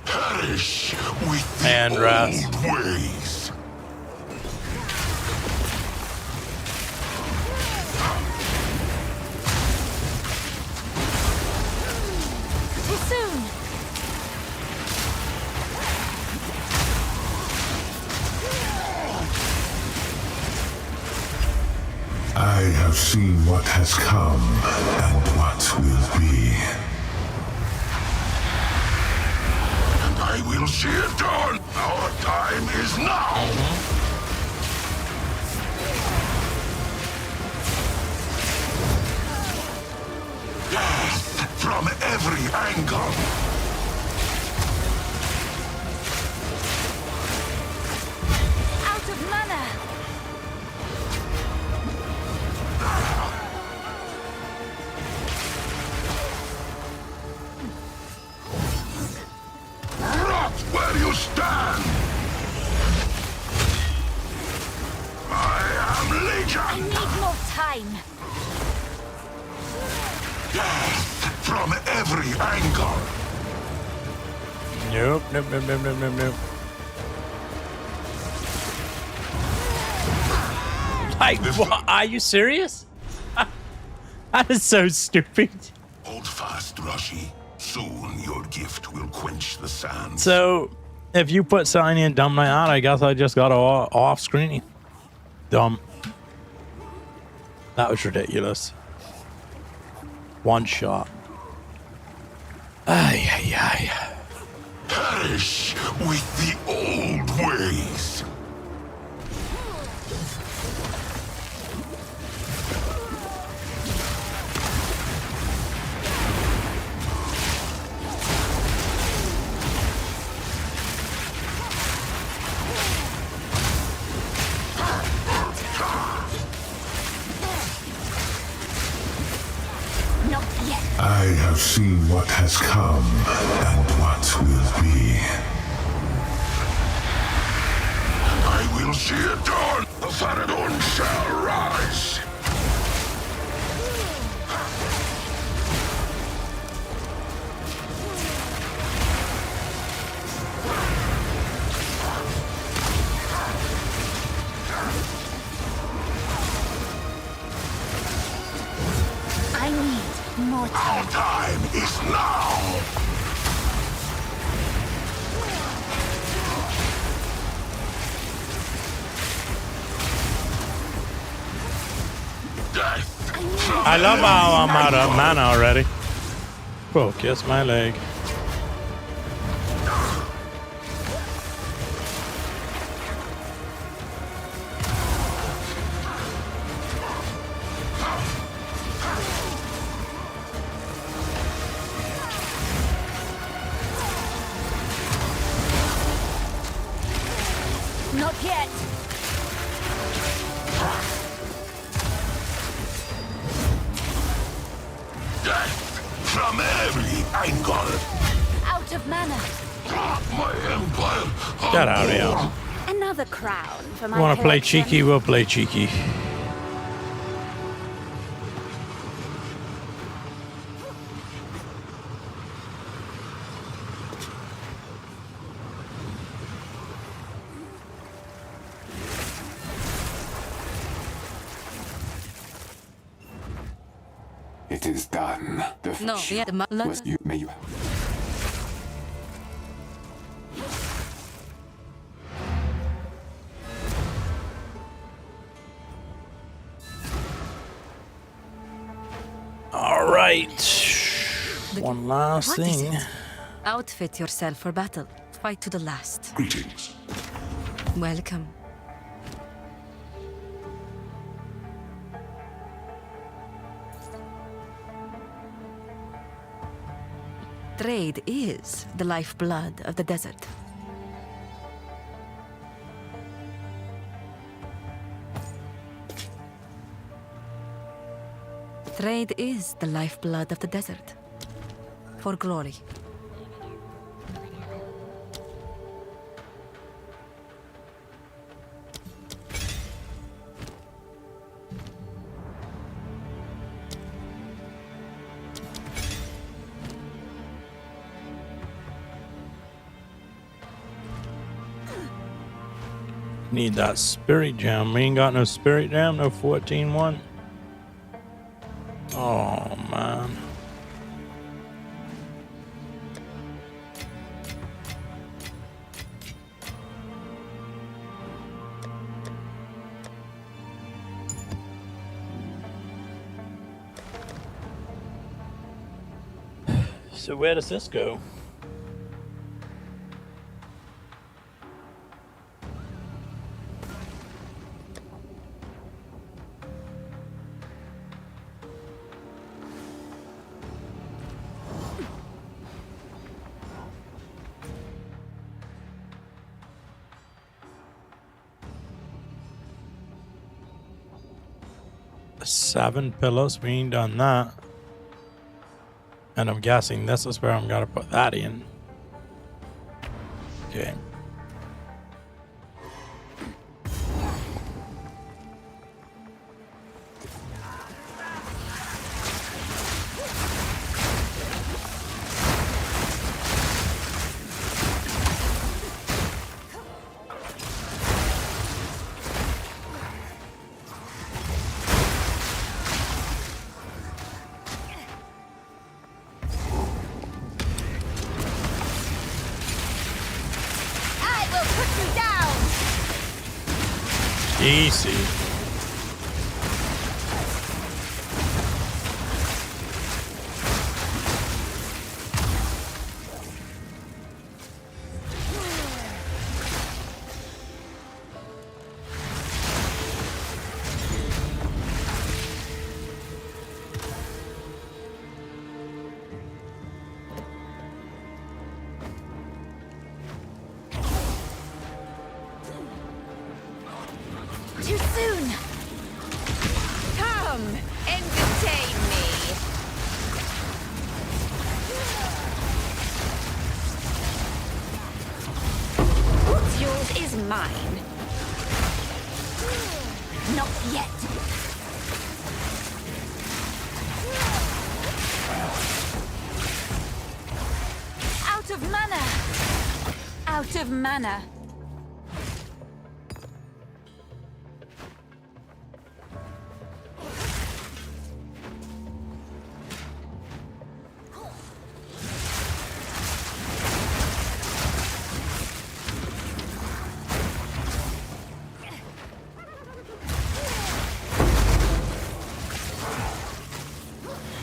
Perish with And rest. old ways. Too soon. I have seen what has come and what will be. And I will see it done. Our time is now. Death from every angle. Out of mana. Rot where you stand. I am I Legion. need more time. Death from every angle. Nope, nope, nope, nope, nope, nope, nope. Like, what? Are you serious? That is so stupid. Hold fast, Rashi. Soon your gift will quench the sands. So, if you put Signy and Dumb Night out, I guess I just got off screen. Dumb. That was ridiculous. One shot. Ay, ay, ay. Perish with the old ways. Not yet. I have seen what has come and what will be. I will see it dawn. The Faradon shall rise. I need more time. Our time is now. I love how I'm out of mana already. Oh, kiss my leg. Not yet. From every angle. Out of mana. My empire. Get out of here. Another crown for my Want to play collection. cheeky? We'll play cheeky. It is done. The No, yeah, was you may you All right. One last What is thing. it? Outfit yourself for battle. Fight to the last. Greetings. Welcome. Trade is the lifeblood of the desert. Trade is the lifeblood of the desert. For glory. Need that spirit gem. We ain't got no spirit gem, no 14-1. Oh, man. So where does this go? Seven pillars, we ain't done that. And I'm guessing this is where I'm gonna put that in. Okay. Easy. Too soon. Come, entertain me. mine. Not yet. Out of mana. Out of mana.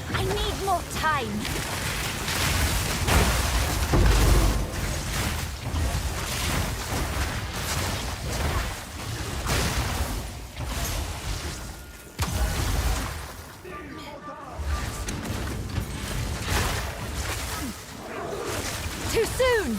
I need more time. Too soon!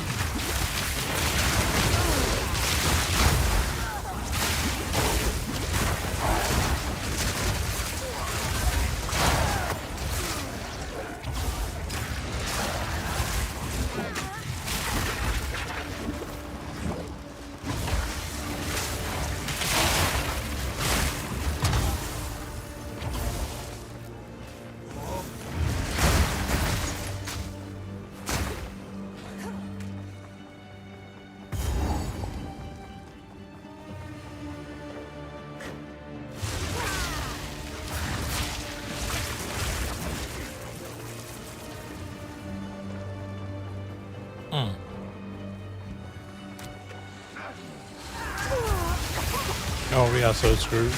Oh, we are so screwed.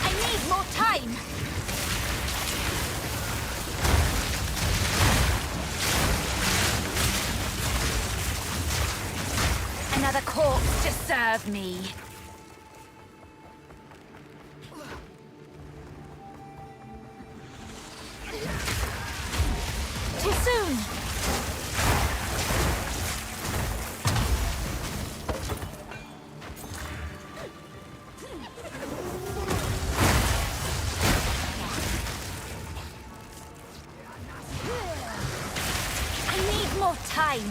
I need more time. Another corpse to serve me. Too soon. I need more time.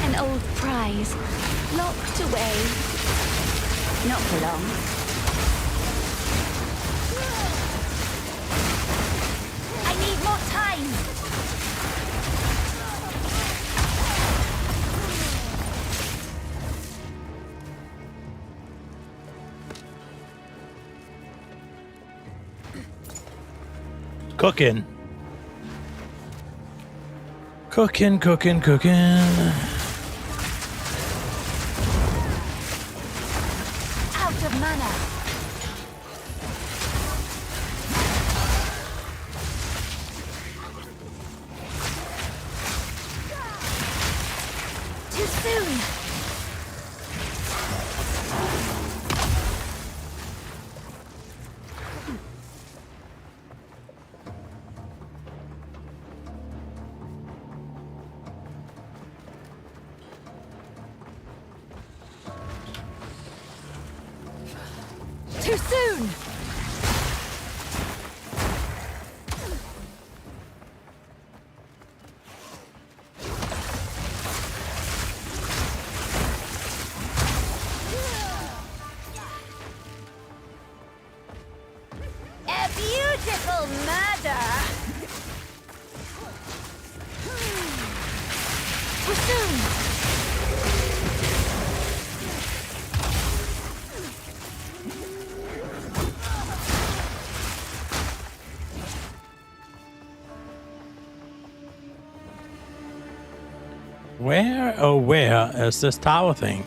An old prize, locked away. Not for long. I need more time. Cooking. Cooking, cooking, cooking. Out of mana. Too soon. Too soon. A beautiful murder. Too soon. Where, oh where is this tower thing?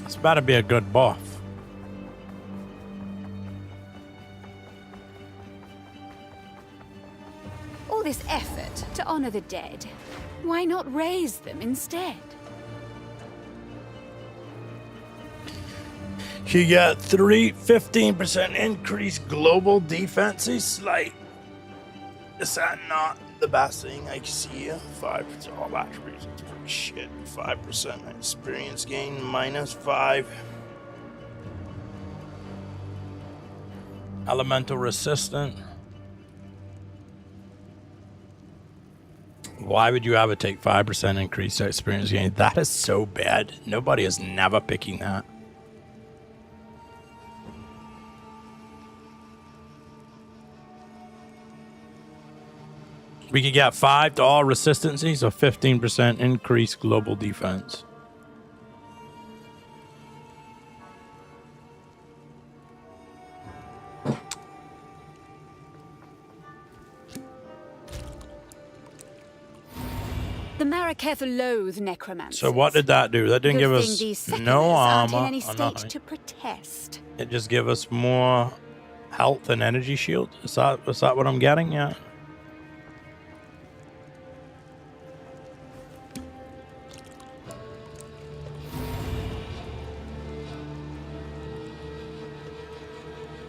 It's about to be a good buff. All this effort to honor the dead. Why not raise them instead? You get 15% increase global defense. Is that not the best thing I see? 5 all attributes. Shit. 5% experience gain -5. Elemental resistant. Why would you ever take 5% increased experience gain? That is so bad. Nobody is never picking that. We could get 5 to all resistancies, so 15% increased global defense. The Maraketh loathe necromancy. So what did that do? That didn't give us no armor. In any or state nothing. to protest. It just give us more health and energy shield. Is that what I'm getting? Yeah.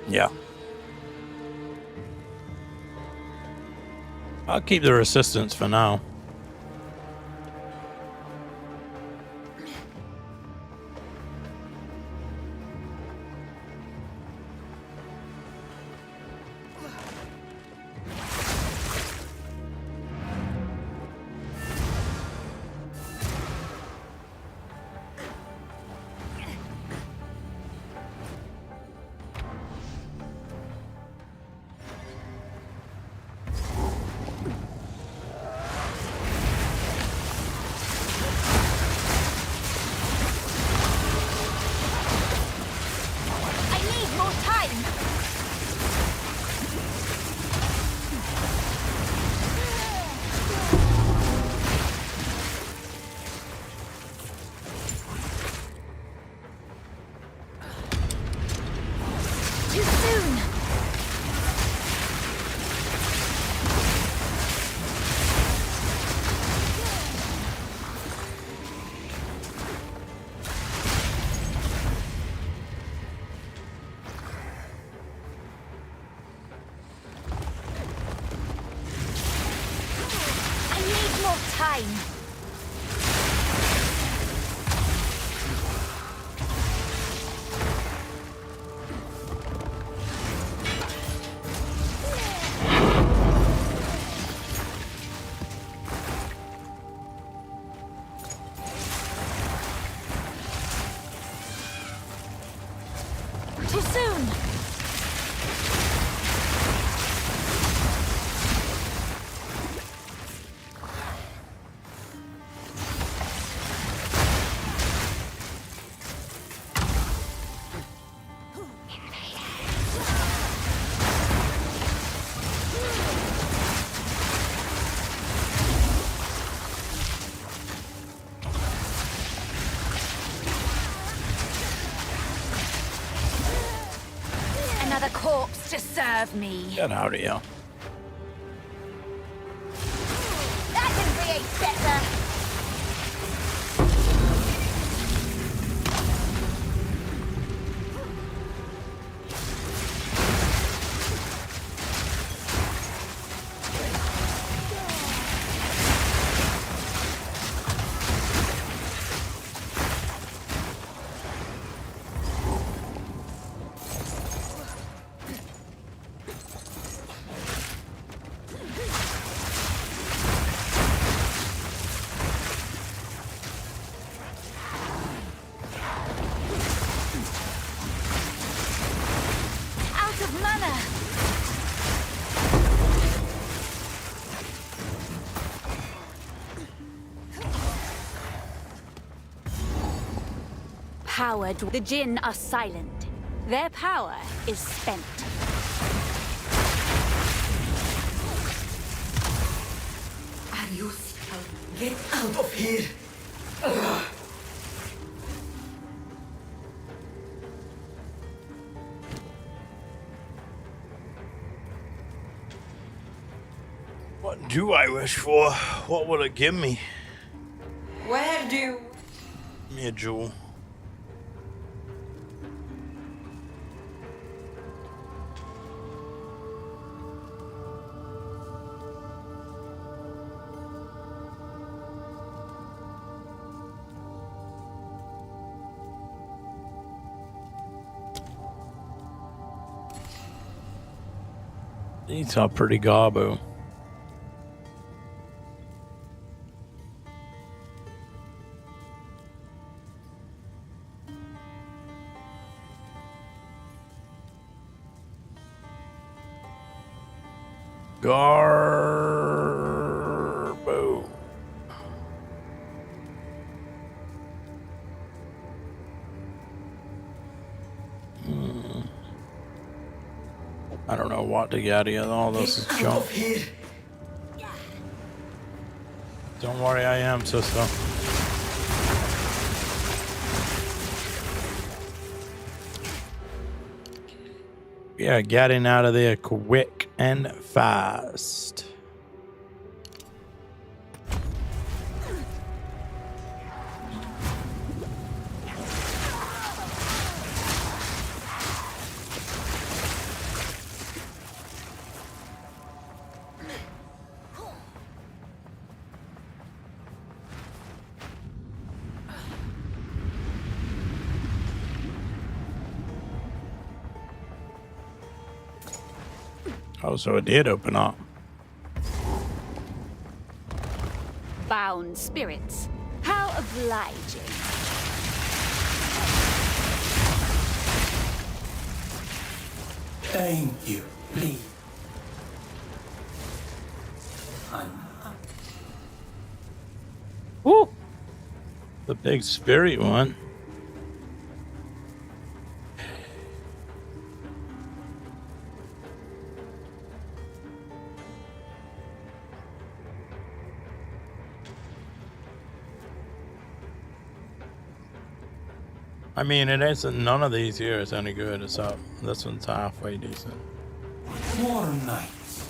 Yeah. I'll keep the resistance for now. Corpse to serve me. Get out of here. That can create better. Powered. The Jinn are silent. Their power is spent. Arius, get out of here! Ugh. What do I wish for? What will it give me? Where do you... Give me a jewel. These are pretty garbo. Garbo. I don't know what to get here. All this is junk. Don't worry, I am, sister. We are getting out of there quick and fast. Oh, so it did open up. Bound spirits. How obliging. Thank you, please. Woo! The big spirit one. I mean, it isn't. None of these here is any good. So this one's halfway decent. More nights.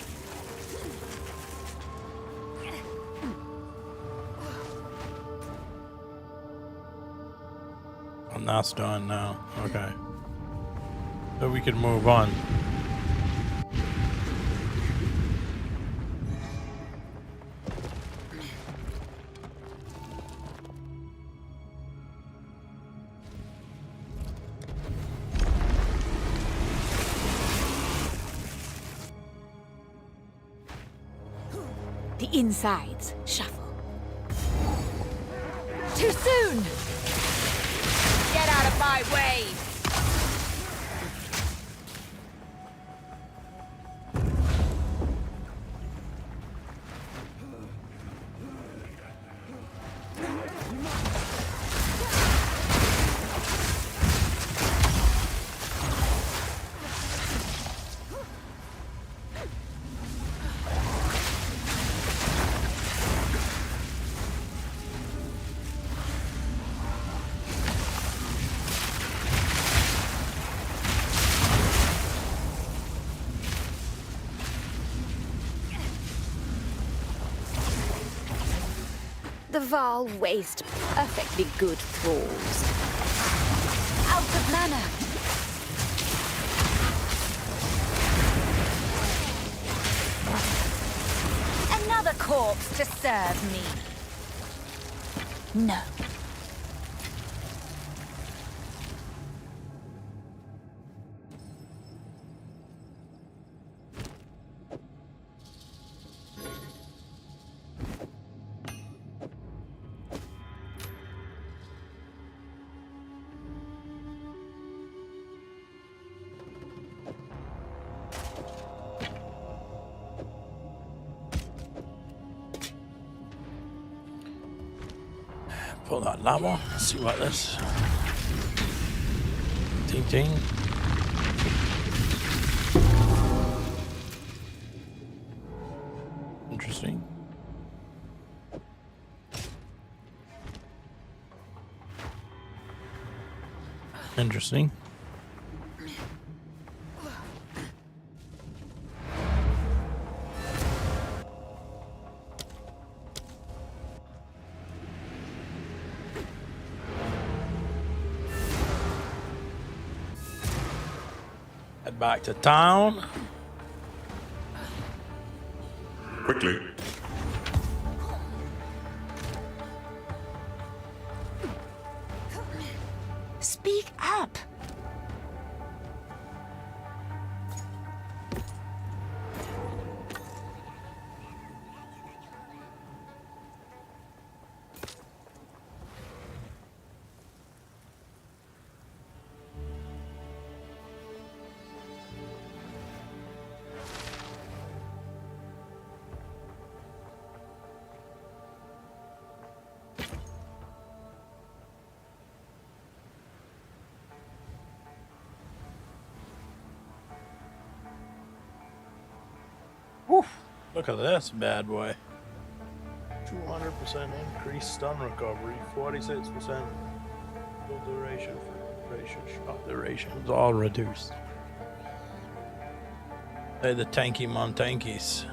And that's done now. Okay. So we can move on. The insides shuffle. Too soon! Get out of my way! The Val waste perfectly good thralls. Out of mana. Another corpse to serve me. No. Pull that lava. See what this. Ting ting. Interesting. Interesting. Head back to town. Quickly. Speak up. Whew. Look at this bad boy. 200% increased stun recovery, 46% full duration for duration, shot durations, all reduced. Hey, the tanky montankies.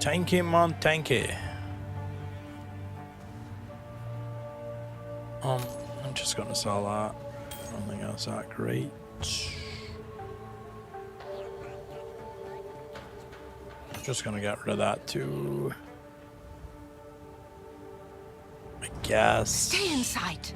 Tanky montanky. I'm just gonna sell that. I don't think that's that great. Just gonna get rid of that too. I guess. Stay in sight.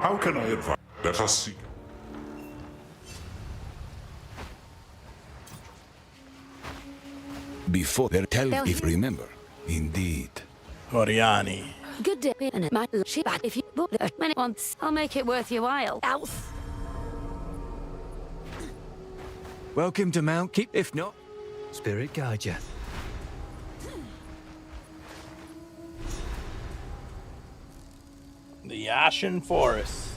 How can I advise? Let us see. Before their tell if remember. Indeed. Oriani. Good day, and my ship. If you book the many once, I'll make it worth your while. Else. Welcome to Mount Keep. If not, Spirit guide you. The Ashen Forest.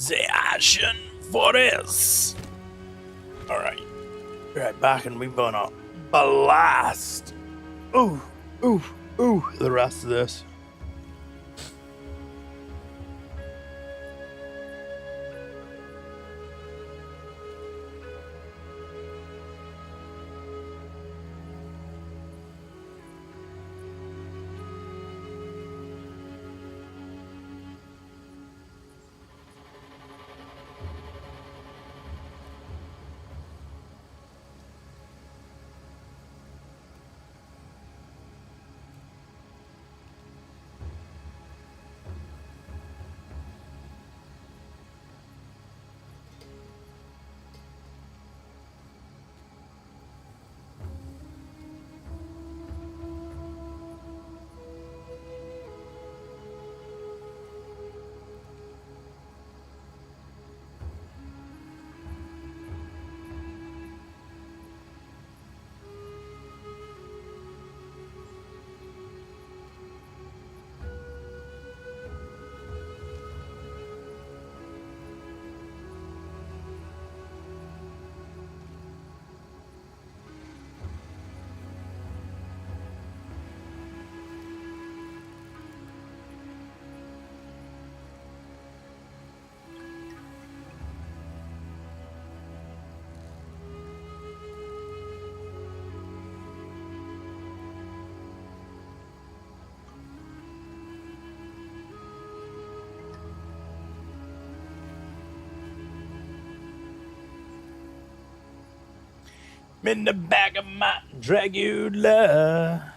The Ashen Forest. Alright. Right back, and we're gonna blast. Ooh, ooh, ooh. The rest of this. In the back of my Dragula.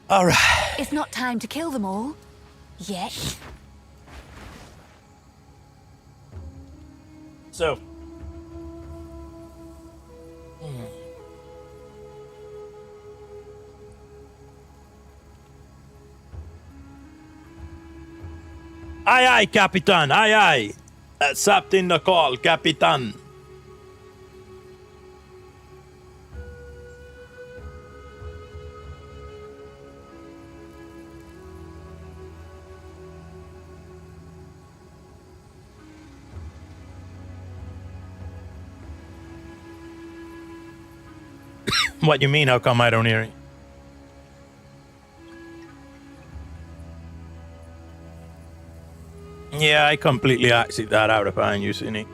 All right. It's not time to kill them all. Yet. So. Aye, aye, Capitan. Aye, aye. Accepting the call, Capitan. What you mean? How come I don't hear it? Yeah, I completely exit that out if I ain't using it.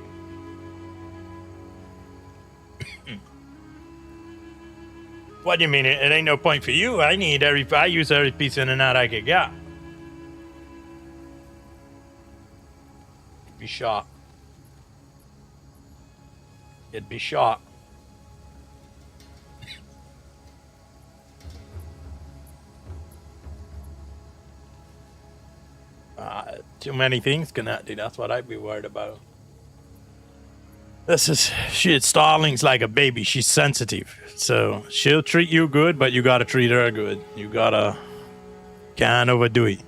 What do you mean? It ain't no point for you. I use every piece of internet I could get. Be shocked. You'd be shocked. Too many things connected. That's what I'd be worried about. This is shit. Starling's like a baby. She's sensitive, so she'll treat you good, but you gotta treat her good. You can't overdo it.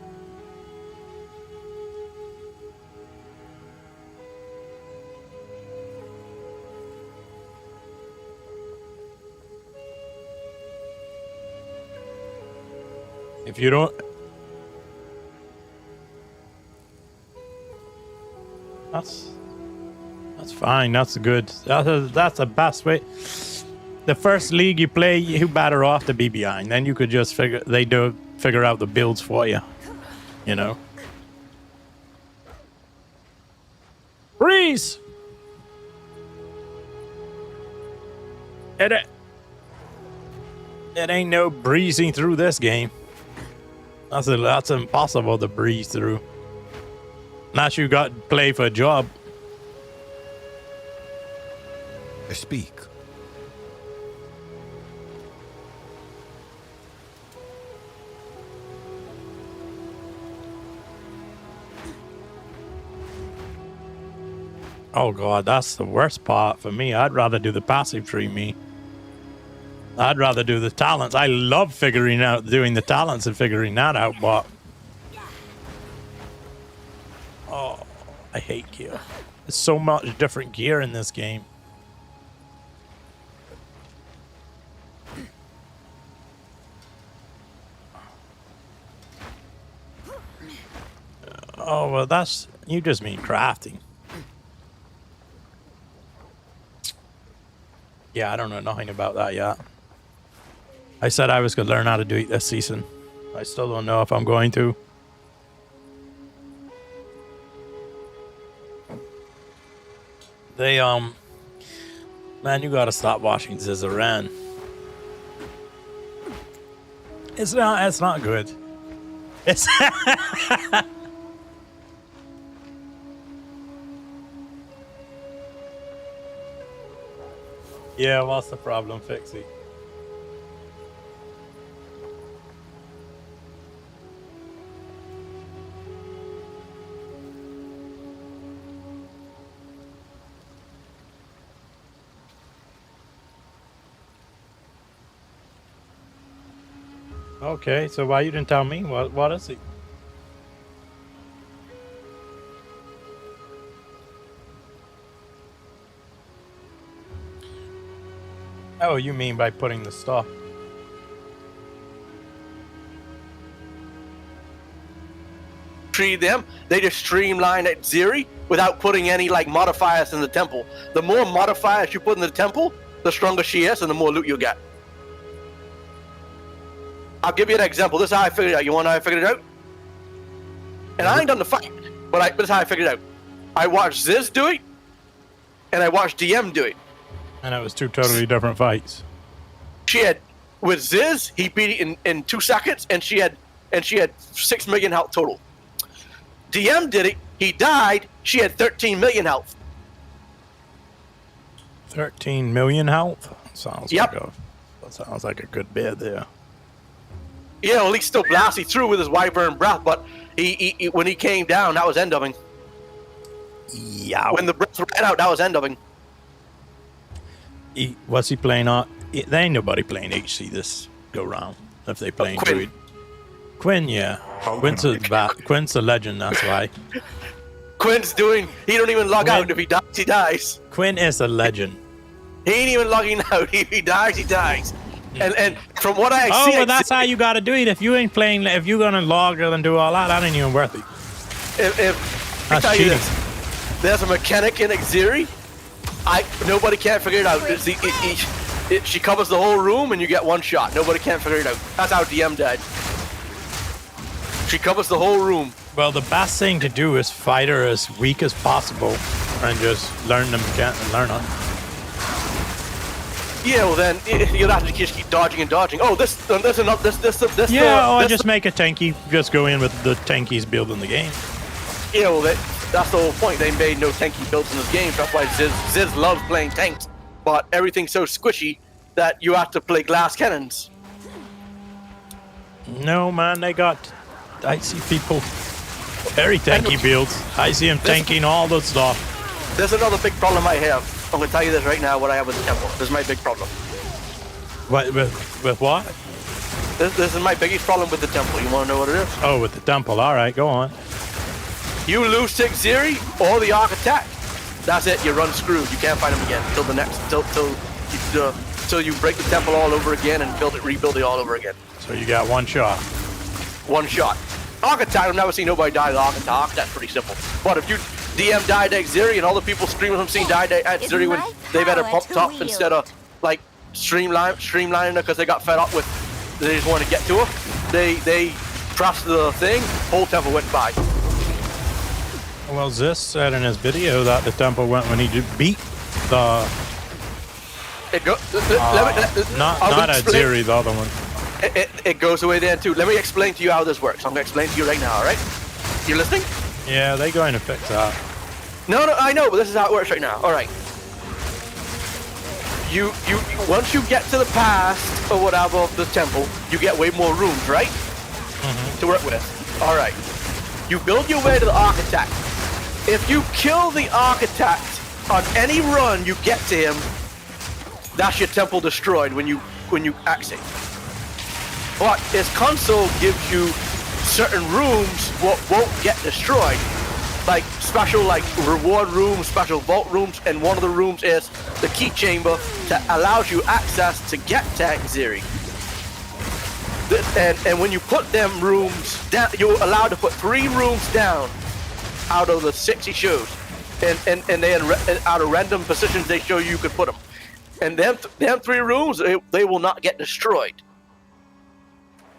If you don't. That's fine. That's good. That's the best way. The first league you play, you better off to be behind. Then you could just figure out the builds for you. You know. Breeze. It ain't no breezing through this game. That's impossible to breeze through. Unless you got to play for a job. I speak. Oh god, that's the worst part for me. I'd rather do the passive tree, me. I'd rather do the talents. I love doing the talents and figuring that out, but... Oh, I hate gear. There's so much different gear in this game. Oh, well, you just mean crafting. Yeah, I don't know nothing about that yet. I said I was going to learn how to do it this season. I still don't know if I'm going to. Man, you gotta stop watching Zizaran. It's not good. It's yeah, what's the problem, Fixie? Okay, so why you didn't tell me? What is he? Oh, you mean by putting the stuff? Them, they just streamline at Zeri without putting any like modifiers in the temple. The more modifiers you put in the temple, the stronger she is and the more loot you'll get. I'll give you an example. This is how I figured it out. You want to know how I figured it out? And I ain't done the fight, but this is how I figured it out. I watched Ziz do it, and I watched DM do it. And it was two totally different fights. She had, with Ziz, he beat it in 2 seconds, and she had 6 million health total. DM did it. He died. She had 13 million health. 13 million health? Sounds like a good bid there. Yeah, well, he still blasted through with his wyvern breath, but he when he came down, that was end of him. Yeah. When the breath ran out, that was end of him. What's he playing on? There ain't nobody playing HC this go round. If they playing Druid. Quinn, yeah. Quinn's a legend, that's why. Quinn's he don't even log out. If he dies, he dies. Quinn is a legend. He ain't even logging out. If he dies, he dies. And from what I see... Oh, well, that's how you gotta do it. If you ain't playing, if you're gonna log and do all that ain't even worth it. That's tell cheating. You this, there's a mechanic in Exile. Nobody can't figure it out. She covers the whole room and you get one shot. Nobody can't figure it out. That's how DM died. She covers the whole room. Well, the best thing to do is fight her as weak as possible and just learn them and learn her. Yeah, well then you'll have to just keep dodging and dodging. Oh, this. Yeah, or just make a tanky. Just go in with the tankies building the game. Yeah, well that's the whole point. They made no tanky builds in this game. That's why Ziz loves playing tanks. But everything's so squishy that you have to play glass cannons. No, man, I see people very tanky builds. I see them tanking all the stuff. There's another big problem I have. I'm gonna tell you this right now. What I have with the temple. This is my big problem. What with what? This is my biggest problem with the temple. You want to know what it is? Oh, with the temple. All right, go on. You lose Zeri or the Arc attack. That's it. You run screwed. You can't find them again till the next till you break the temple all over again and rebuild it all over again. So you got one shot. One shot. Arc attack. I've never seen nobody die to Arc attack. That's pretty simple. But if you DM died at Zeri and all the people screaming from seeing died at Zeri when they've had her pumped up instead of like streamlining her because they got fed up with they just want to get to her. They trashed the thing. Whole temple went by. Well, Ziz said in his video that the temple went when he beat the. Not at Zeri, the other one. It goes away then too. Let me explain to you how this works. I'm gonna explain to you right now. All right? You listening? Yeah, they're going to fix that. No, I know, but this is how it works right now. All right. You once you get to the past or whatever of the temple, you get way more rooms, right? To work with. All right. You build your way to the Architect. If you kill the Architect on any run you get to him, that's your temple destroyed when you exit. But his console gives you certain rooms what won't get destroyed. Like special reward rooms, special vault rooms, and one of the rooms is the key chamber that allows you access to get to Zeri. And when you put them rooms down, you're allowed to put 3 rooms down out of the 6 he shows. And then out of random positions they show you could put them. And them 3 rooms, they will not get destroyed.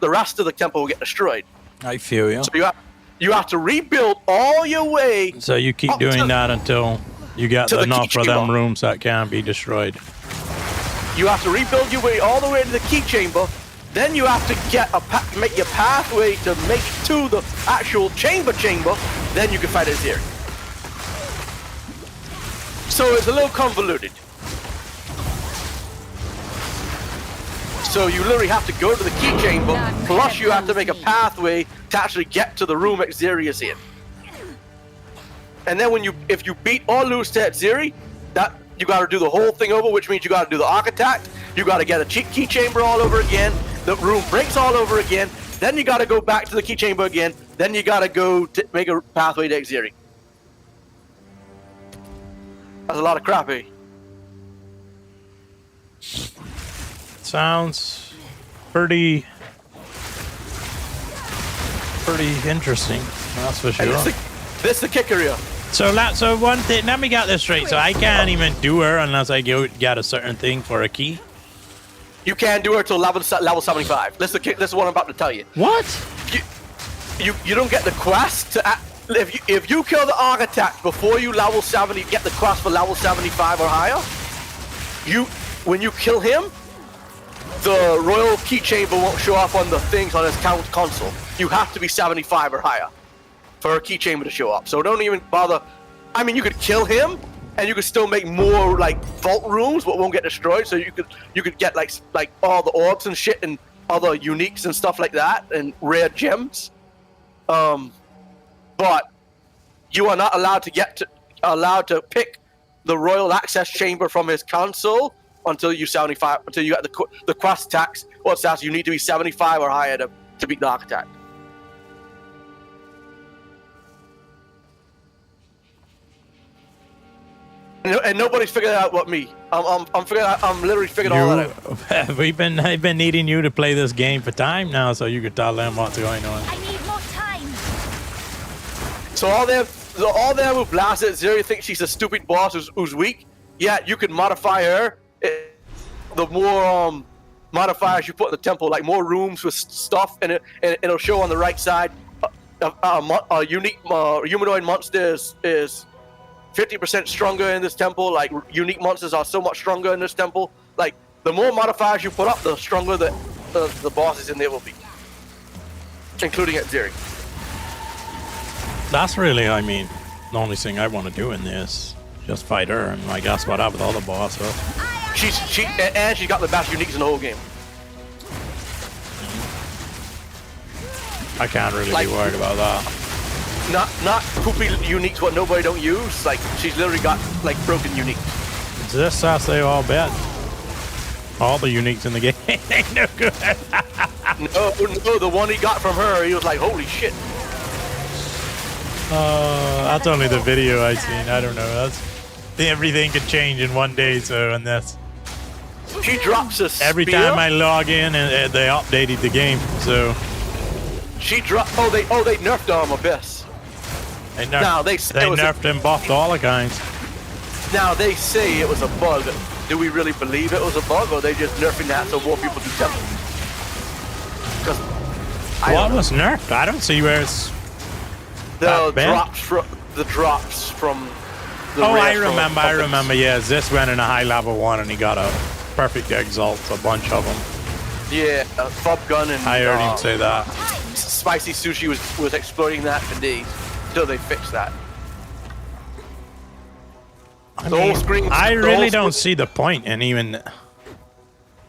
The rest of the temple will get destroyed. I feel you. So you have to rebuild all your way. So you keep doing that until you get enough for them rooms that can be destroyed. You have to rebuild your way all the way to the key chamber. Then you have to make your pathway to make to the actual chamber. Then you can fight Zeri. So it's a little convoluted. So you literally have to go to the key chamber, plus you have to make a pathway to actually get to the room Zeri is in. And then if you beat or lose to Zeri, that you got to do the whole thing over, which means you got to do the Architect, you got to get a key chamber all over again, the room breaks all over again. Then you gotta go back to the key chamber again. Then you gotta go to make a pathway to Exile. That's a lot of crap, eh? Sounds pretty interesting. That's for sure. This is the kicker here. So one thing, let me get this straight. So I can't even do her unless I get a certain thing for a key. You can't do her till level 75. This is what I'm about to tell you. What? You don't get the quest to if you kill the architect before you level 70, get the quest for level 75 or higher. When you kill him, the royal key chamber won't show up on the things on his console. You have to be 75 or higher for a key chamber to show up. So don't even bother. I mean, you could kill him, and you could still make more like vault rooms, but won't get destroyed. So you could get like all the orbs and shit and other uniques and stuff like that and rare gems. But you are not allowed to pick the royal access chamber from his console until you 75. Until you get the quest tax. What's that? You need to be 75 or higher to beat the architect. And nobody's figured out what me. I'm literally figuring all that out. I've been needing you to play this game for time now, so you could tell them what's going on. I need more time. So all them who blast at Zero think she's a stupid boss who's weak. Yeah, you can modify her. The more modifiers you put in the temple, like more rooms with stuff, and it'll show on the right side. A unique humanoid monster is 50% stronger in this temple. Like unique monsters are so much stronger in this temple. Like the more modifiers you put up, the stronger the bosses in there will be, including at Zeri. That's really, I mean, the only thing I want to do in this, just fight her, and I guess what happened with all the bosses. She's got the best uniques in the whole game. I can't really be worried about that. Not poopy uniques what nobody don't use. Like she's literally got like broken uniques. Is this as they all bet? All the uniques in the game ain't no good. No, the one he got from her, he was like, holy shit. That's only the video I seen. I don't know. Everything could change in one day. So in this, she drops a spear. Every time I log in, and they updated the game. So she dropped. Oh, they nerfed Abyss. They nerfed and buffed all the kinds. Now they say it was a bug. Do we really believe it was a bug, or are they just nerfing that so more people do temple? What was nerfed? I don't see where it's. The drops from. I remember. Yeah, this went in a high level one, and he got a perfect exalt, a bunch of them. Yeah, Fob Gun and. I heard him say that. Spicy Sushi was exploiting that for days until they fixed that. I really don't see the point in even.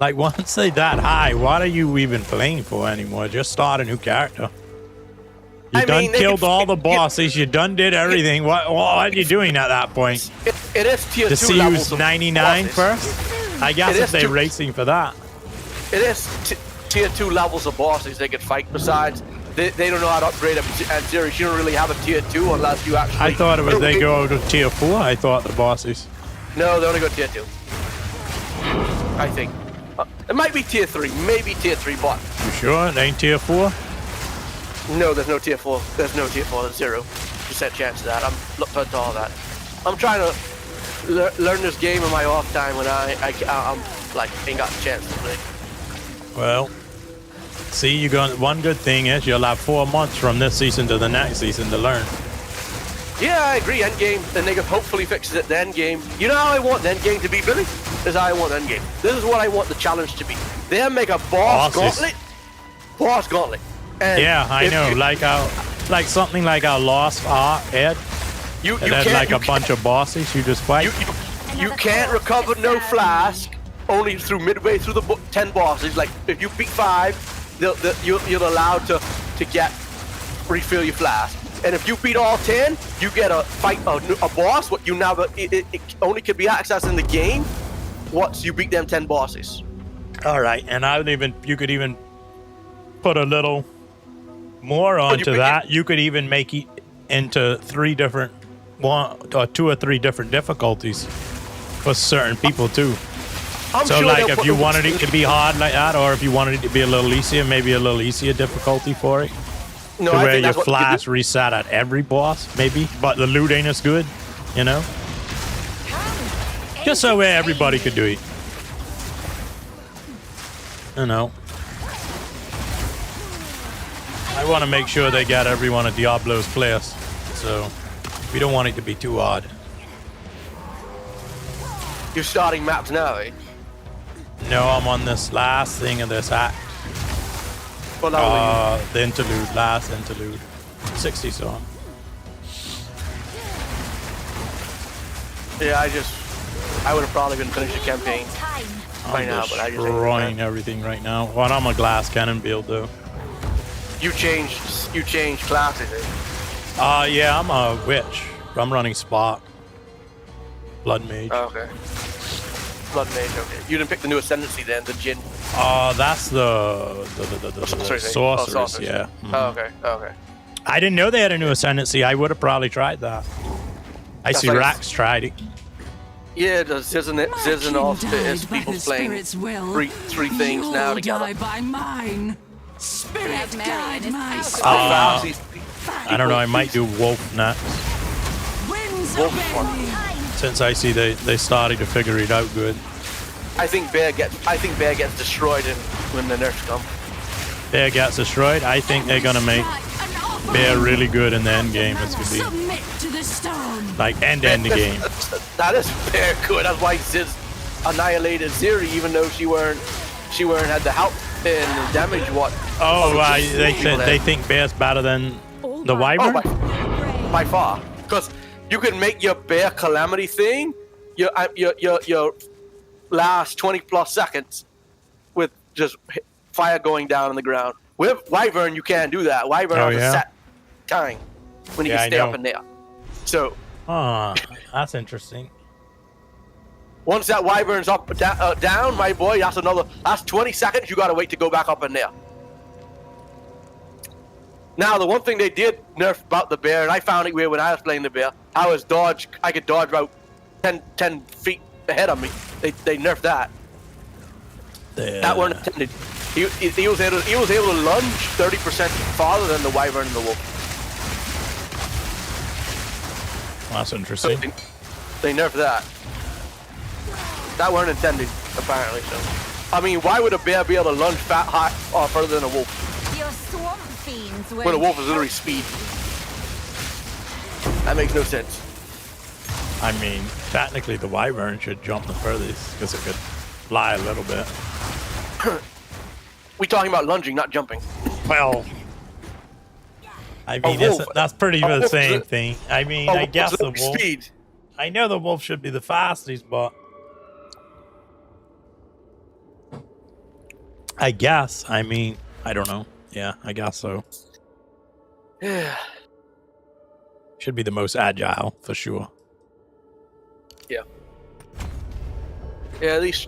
Like once they that high, what are you even playing for anymore? Just start a new character. You killed all the bosses. You done did everything. What are you doing at that point? It is tier 2 to see levels who's 99 first? I guess if they're racing for that. It is tier 2 levels of bosses they could fight. Besides, they don't know how to upgrade up. And Zeri, you don't really have a tier 2 unless you actually. I thought it was they go to tier 4. I thought the bosses. No, they only go tier 2. I think. It might be tier 3, maybe tier 3, but. You sure it ain't tier 4? No, there's no tier 4. There's no tier 4. There's 0% chance of that. I'm looked into all that. I'm trying to learn this game in my off time when I'm like ain't got a chance to play. Well, see, you got one good thing is you'll have 4 months from this season to the next season to learn. Yeah, I agree. Endgame, and they can hopefully fix it. The endgame. You know how I want the endgame to be, Billy? This is how I want the endgame. This is what I want the challenge to be. Then make a boss gauntlet. Boss gauntlet. And yeah, I know. Like something like our Lost Ark, Ed. You had like a bunch of bosses you just fight. You can't recover no flask only through midway through the 10 bosses. Like if you beat 5, you're allowed to refill your flask. And if you beat all 10, you get a boss. What you now it only can be accessed in the game once you beat them 10 bosses. All right, and you could even put a little more onto that. You could even make it into 2 or 3 different difficulties for certain people too. So like if you wanted it to be hard like that, or if you wanted it to be a little easier, maybe a little easier difficulty for it. No, to I where think your that's what flash reset at every boss, maybe, but the loot ain't as good, you know? Just so where everybody could do it. You know. I want to make sure they got every one of Diablo's place, so we don't want it to be too hard. You're starting maps now, eh? No, I'm on this last thing of this act. Well, the interlude, last interlude. 60 song. Yeah, I would have probably been finished the campaign by now, but I just destroying everything right now. Well, I'm a glass cannon build though. You changed classes, eh? Yeah, I'm a witch. I'm running Spark. Blood Mage. Oh, okay. Blood Mage, okay. You didn't pick the new Ascendancy then, the Jinn. That's the sorceress, yeah. Mm-hmm. Oh, okay, okay. I didn't know they had a new Ascendancy. I would have probably tried that. I see Rax tried it. Yeah, the Ziz and all his people playing three things now together. By mine. Spirit guide my I don't know, I might do Wolf next. Since I see they started to figure it out good. I think Bear gets destroyed when the nerfs come. Bear gets destroyed. I think they're gonna make Bear really good in the end game. It's gonna be like end the game. That is Bear good. That's why Ziz annihilated Ziri, even though she weren't had the help and damage. What? Oh, they think Bear's better than the Wyvern. By far, because you can make your Bear Calamity thing your last 20+ seconds with just fire going down on the ground. With Wyvern, you can't do that. Wyvern has a set time when you can stay up in there. So, that's interesting. Once that Wyvern's up down, my boy, that's 20 seconds. You gotta wait to go back up in there. Now, the one thing they did nerf about the Bear, and I found it weird when I was playing the Bear, I could dodge about 10 feet ahead of me. They nerfed that. That weren't intended. He was able to lunge 30% farther than the Wyvern and the Wolf. That's interesting. So they nerfed that. That weren't intended, apparently. So, I mean, why would a bear be able to lunge further than a wolf? Your swamp fiends when a wolf is literally speed. That makes no sense. I mean, technically the Wyvern should jump the furthest because it could fly a little bit. We talking about lunging, not jumping. Well, I mean, that's pretty much the same thing. I mean, I guess the wolf. Speed. I know the wolf should be the fastest, but I guess. I mean, I don't know. Yeah, I guess so. Yeah. Should be the most agile for sure. Yeah. Yeah, these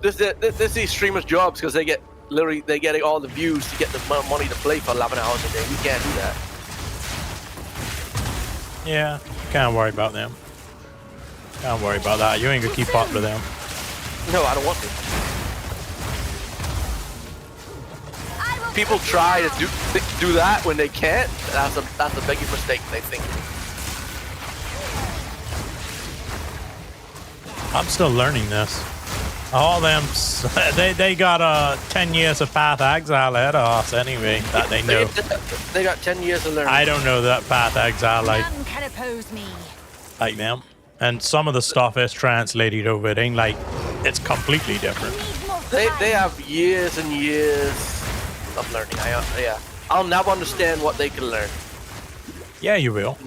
streamers' jobs because they get all the views to get the money to play for 11 hours a day. We can't do that. Yeah, can't worry about them. Can't worry about that. You ain't gonna keep up with them. No, I don't want to. People try to do that when they can't. That's a biggest mistake they think. I'm still learning this. All them, they got 10 years of Path Exile ahead of us anyway. That they know. They got 10 years to learn. I don't know that Path Exile like them. And some of the stuff is translated over. It ain't like it's completely different. They have years and years of learning. I'll never understand what they can learn. Yeah, you will.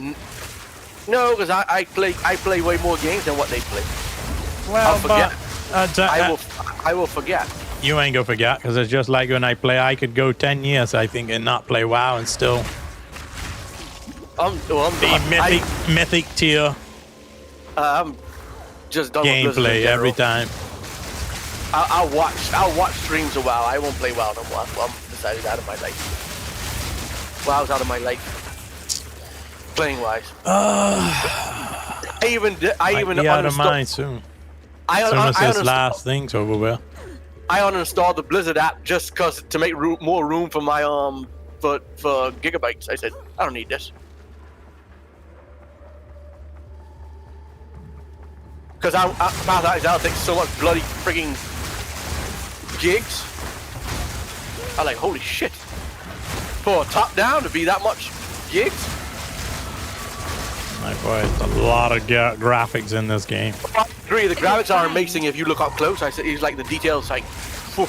No, because I play way more games than what they play. Well, I'll forget. I will forget. You ain't gonna forget because it's just like when I play. I could go 10 years, I think, and not play WoW and still be mythic tier. I'm just done gameplay every time. I'll watch streams a while. I won't play WoW no more. Well, I'm decided out of my life. WoW's out of my life. Playing wise. I even be out of mine soon. As soon as this last thing's over with. I uninstalled the Blizzard app just because to make more room for my for gigabytes. I said I don't need this because Path of Exile takes so much bloody frigging gigs. I like holy shit for a top down to be that much gigs. My boy, it's a lot of graphics in this game. I agree, the graphics are amazing if you look up close. I said, it's like the details, like, whew.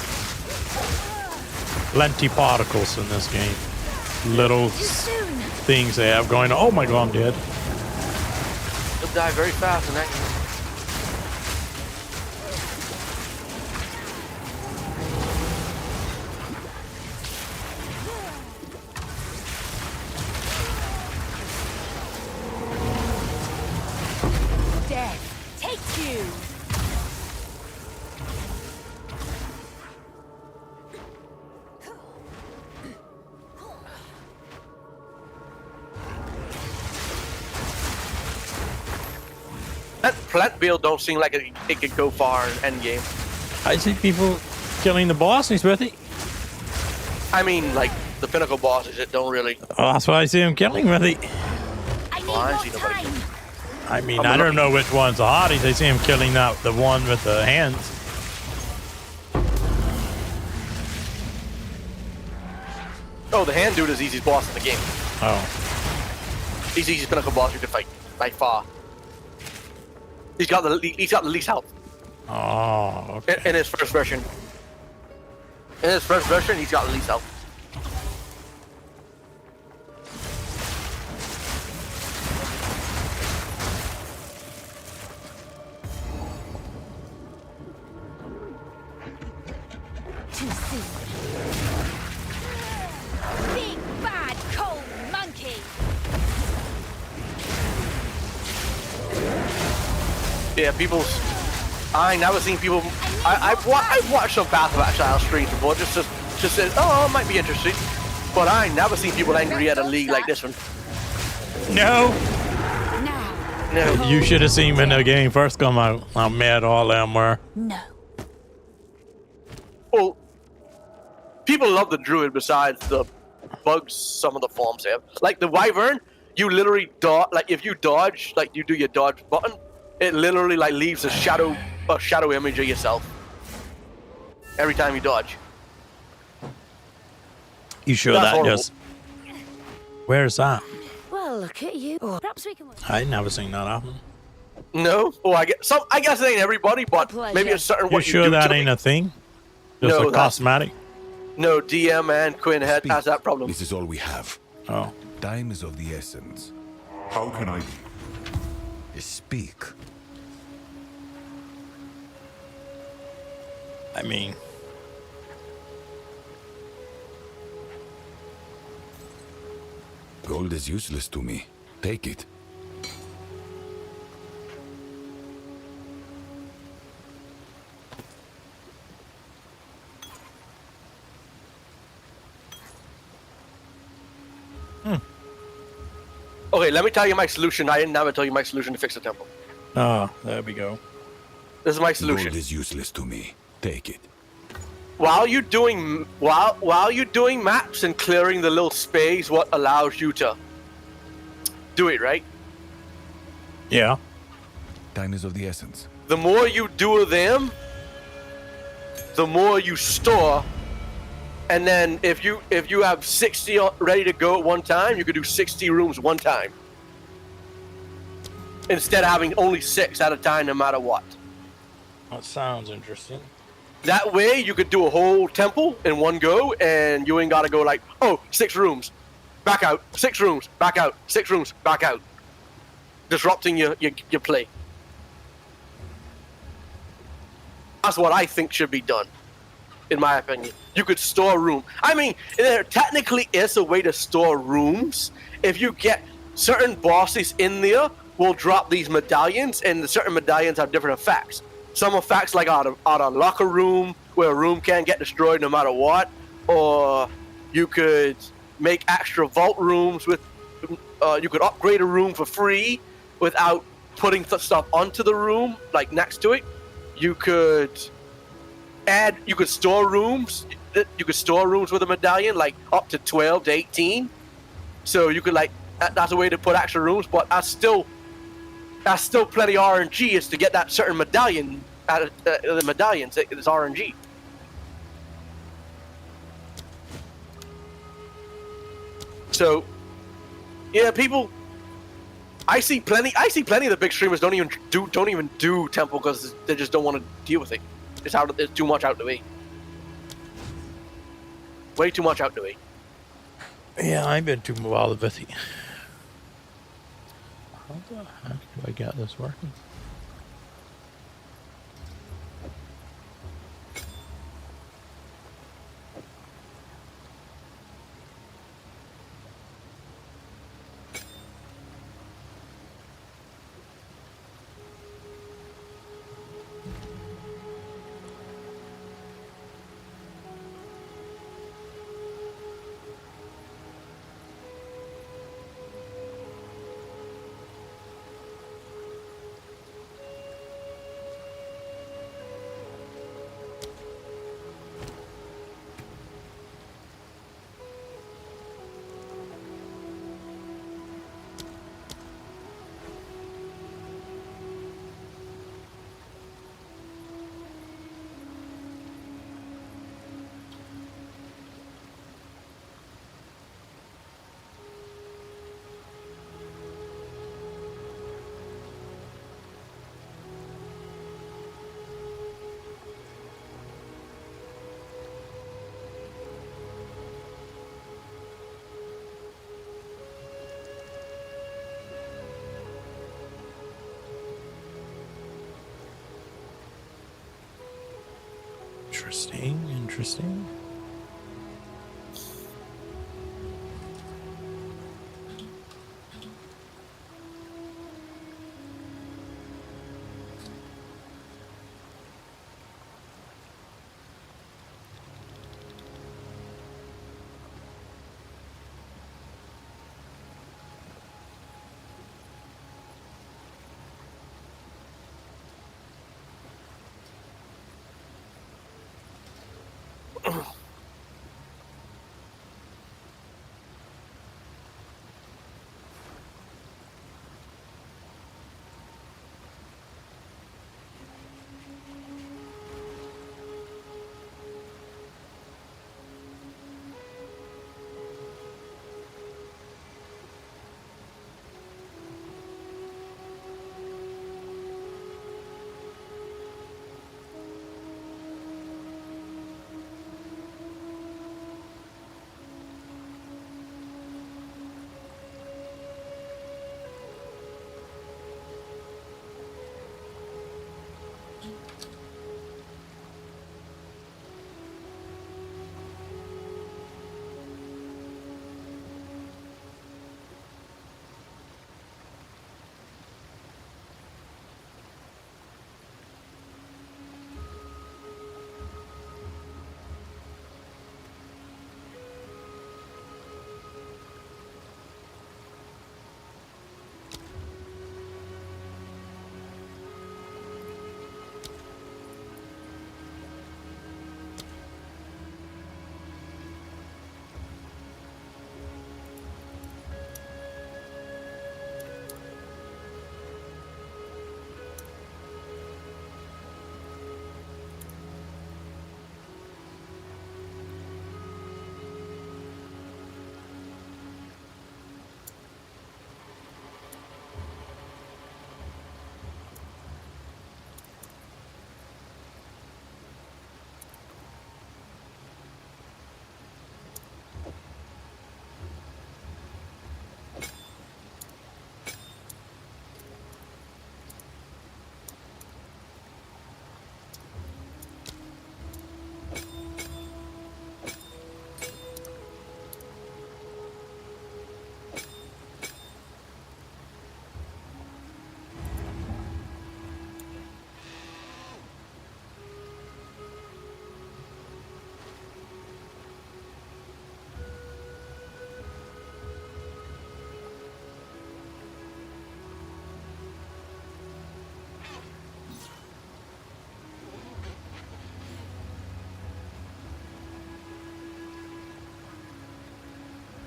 Plenty particles in this game. Little things they have going on. Oh my god, I'm dead. You'll die very fast, and that plant build don't seem like it could go far in endgame. I see people killing the bosses with it. I mean, like, the pinnacle bosses, it don't really... Oh, that's why I see them killing with it. I mean, I don't know which one's the hotties. I see him killing the one with the hands. Oh, the hand dude is the easiest boss in the game. Oh. He's the easiest pinnacle boss you can fight, by far. He's got the least health. Oh, okay. In his first version. In his first version, he's got the least health. Too soon. Big bad cold monkey. Yeah, I never seen people. I've watched some Path of Exile streams before, just said, oh, it might be interesting. But I never seen people angry at a league like this one. No. No. You should have seen when the game first come out. How mad all them were. No. Well, people love the druid besides the bugs some of the forms have. Like the wyvern, you literally dodge. Like if you dodge, like you do your dodge button, it literally like leaves a shadow image of yourself every time you dodge. You sure That's that horrible. just? Where's that? Well, look at you. Perhaps we can. I never seen that happen. No. Oh, I guess it ain't everybody, but maybe a certain. You what sure you do that to ain't me. a thing? Just No, a cosmetic? No, DM and Quinn has that problem. This is all we have. Oh. Time is of the essence. How can I... Speak. I mean... Gold is useless to me. Take it. Okay, let me tell you my solution. I didn't never tell you my solution to fix the temple. Oh, there we go. This is my solution. Gold is useless to me. Take it. While you're doing maps and clearing the little space, what allows you to do it, right? Yeah. Time is of the essence. The more you do of them, the more you store. And then if you have 60 ready to go at one time, you could do 60 rooms one time. Instead of having only 6 at a time no matter what. That sounds interesting. That way you could do a whole temple in one go and you ain't gotta go like, oh, 6 rooms, back out, 6 rooms, back out, 6 rooms, back out. Disrupting your play. That's what I think should be done, in my opinion. You could store room. I mean, there technically is a way to store rooms. If you get certain bosses in there, will drop these medallions, and the certain medallions have different effects. some effects like out of locker room, where a room can't get destroyed no matter what, or you could make extra vault rooms with. You could upgrade a room for free without putting stuff onto the room, like next to it. You could store rooms. You could store rooms with a medallion, like up to 12 to 18. So you could that's a way to put extra rooms, but that's still plenty RNG is to get that certain medallion. The medallions, it's RNG. So, yeah, people. I see plenty of the big streamers don't even do temple because they just don't want to deal with it. It's too much out the way. Way too much out the way. Yeah, I've been too involved with it. How the heck do I get this working? Interesting.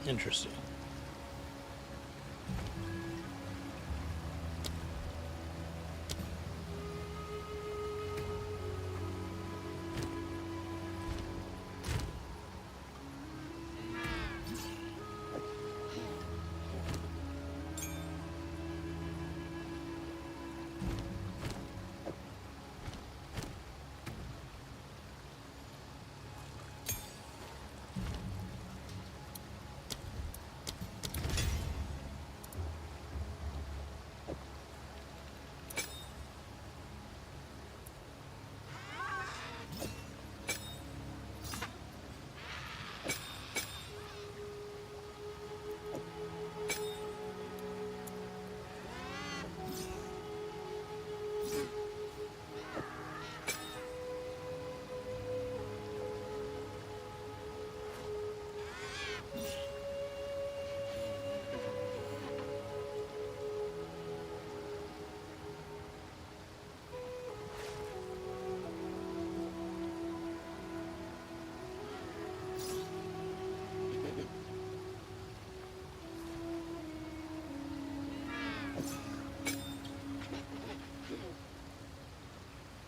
Interesting.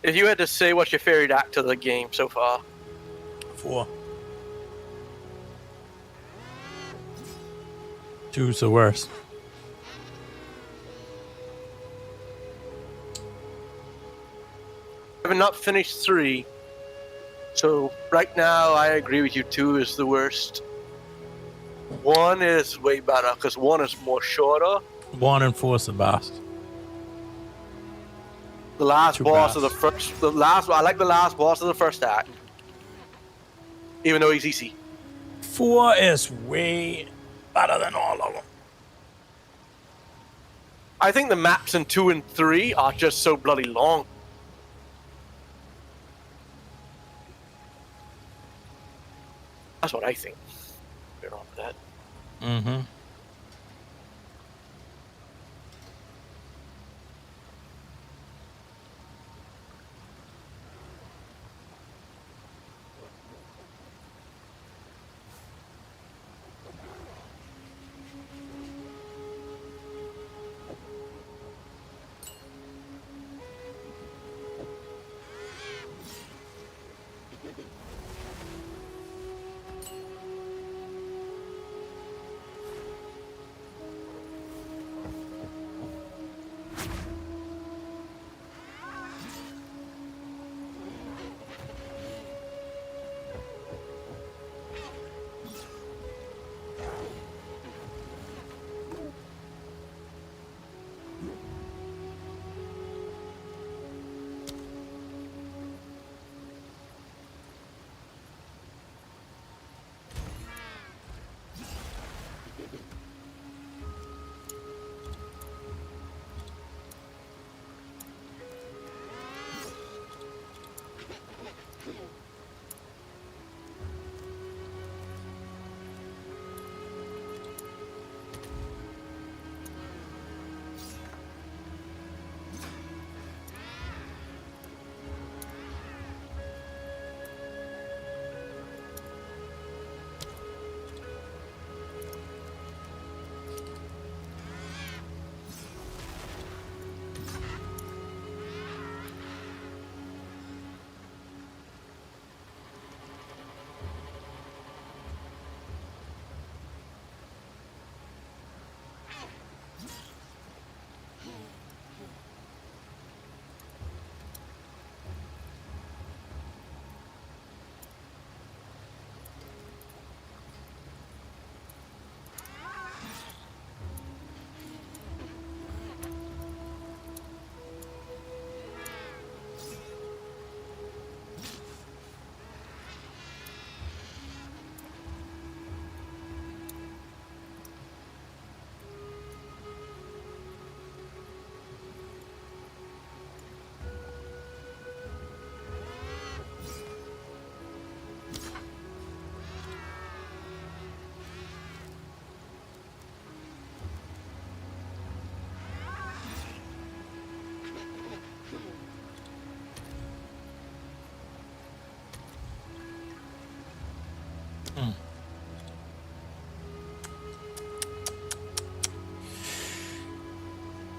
If you had to say what's your favorite act of the game so far? 4. 2's the worst. I have not finished 3, so right now I agree with you. 2 is the worst. 1 is way better because 1 is more shorter. 1 and 4's the best. The last Too boss fast. of the first, I like the last boss of the first act, even though he's easy. 4 is way better than all of them. I think the maps in 2 and 3 are just so bloody long. That's what I think. You're on with that. Mm-hmm.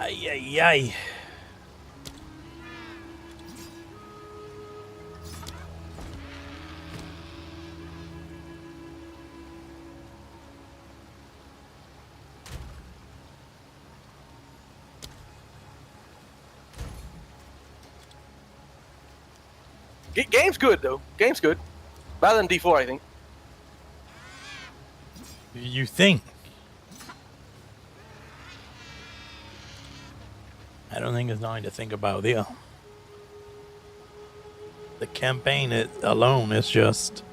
Ay, ay, ay. Game's good though. Game's good. Better than D4, I think. You think? I don't think there's nothing to think about there. The campaign alone is just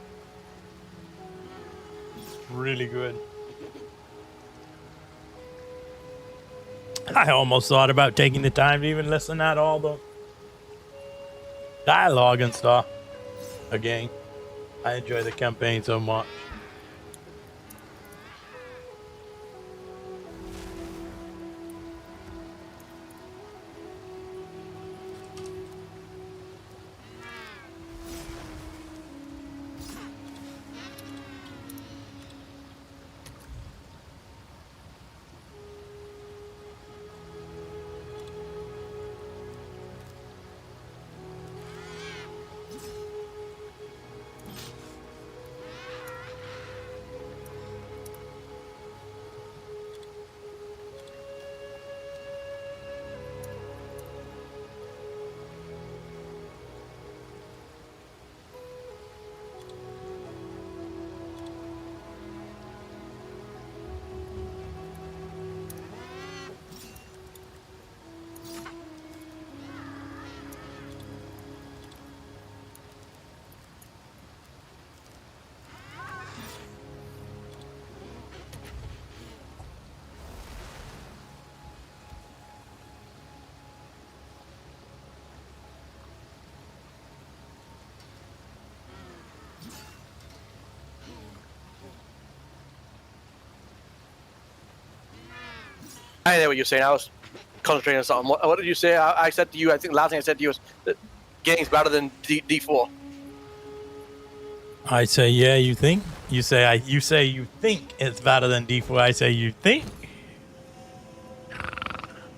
really good. I almost thought about taking the time to even listen at all the dialogue and stuff again. I enjoy the campaign so much. I know what you're saying. I was concentrating on something. What did you say? I said to you, I think the last thing I said to you was that game's better than D4. I say, yeah, you think? You say you think it's better than D4. I say you think.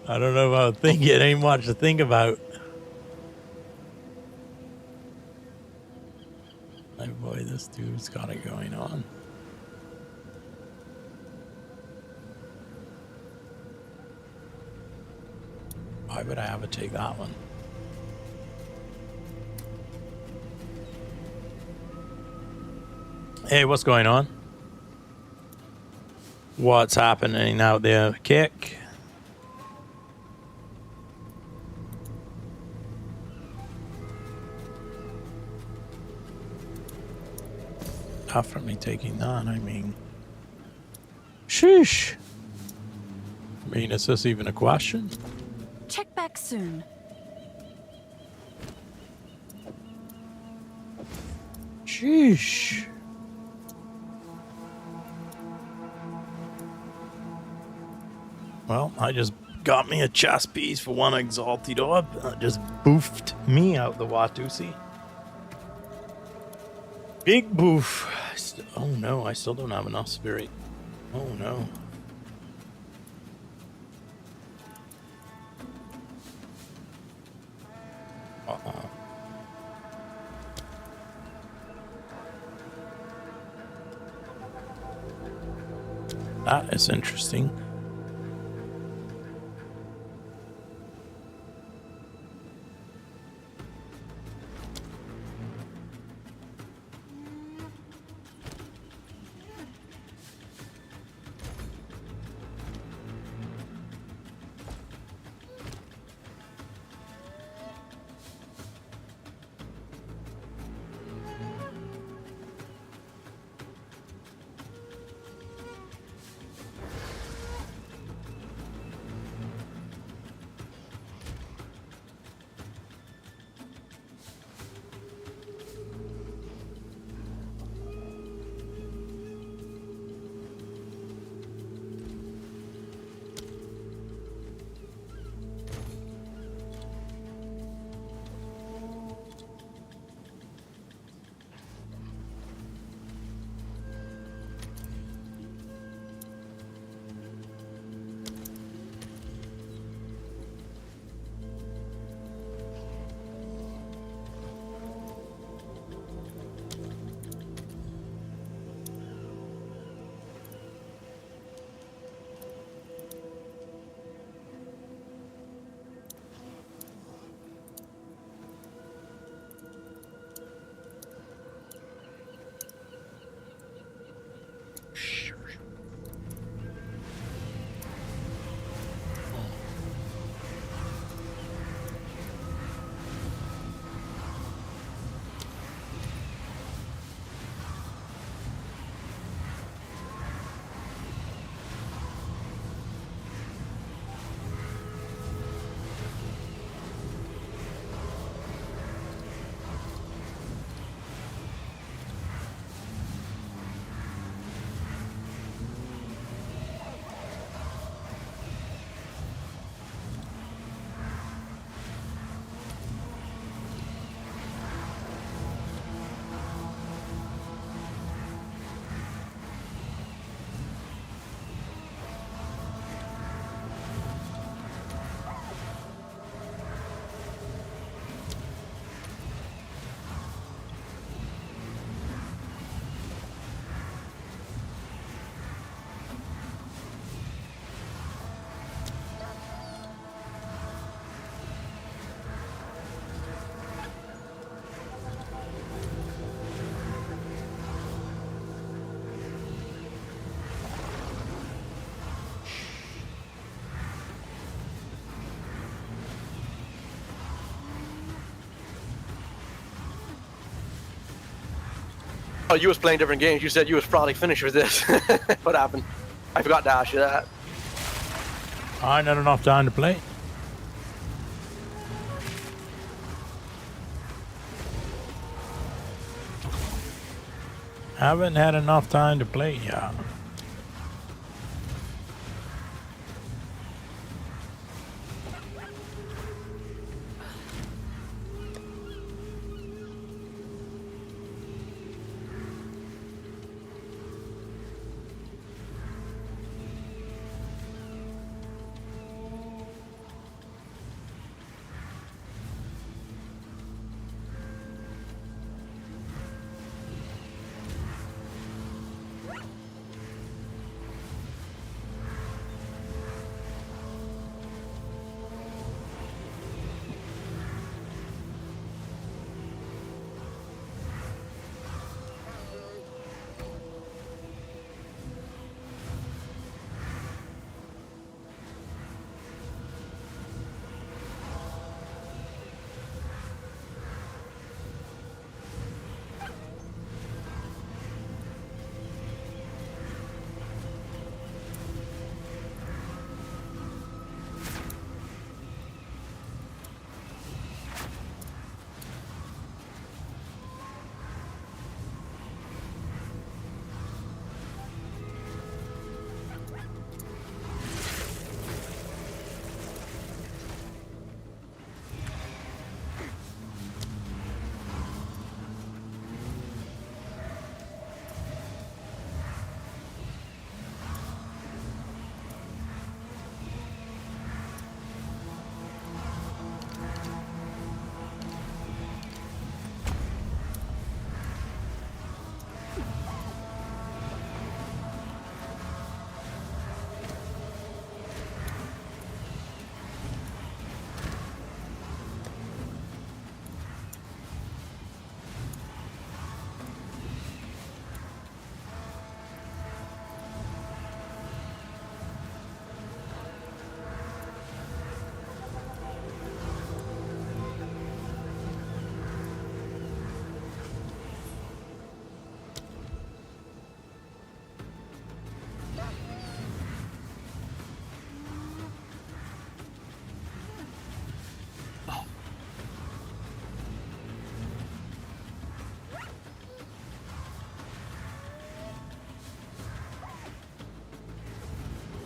I don't know about think. It ain't much to think about. My boy, this dude's got it going on. Why would I ever take that one? Hey, what's going on? What's happening out there, Kick? Definitely taking that, I mean. Sheesh. I mean, is this even a question? Check back soon. Sheesh. Well, I just got me a chess piece for one exalted orb. Just boofed me out the Watusi. Big boof. Oh no, I still don't have enough spirit. Oh no. That is interesting. Oh, you was playing different games. You said you was probably finished with this. What happened? I forgot to ask you that. I ain't had enough time to play. Haven't had enough time to play yet.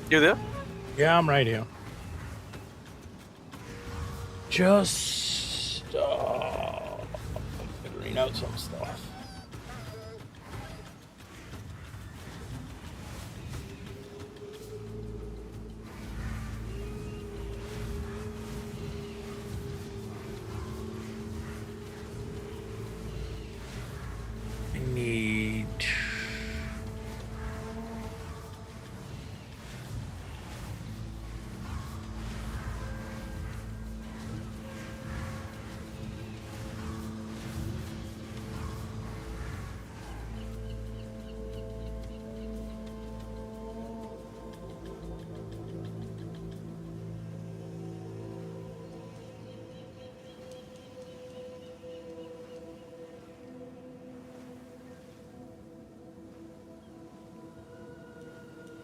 You there? Yeah, I'm right here. Just figuring out some stuff. I need...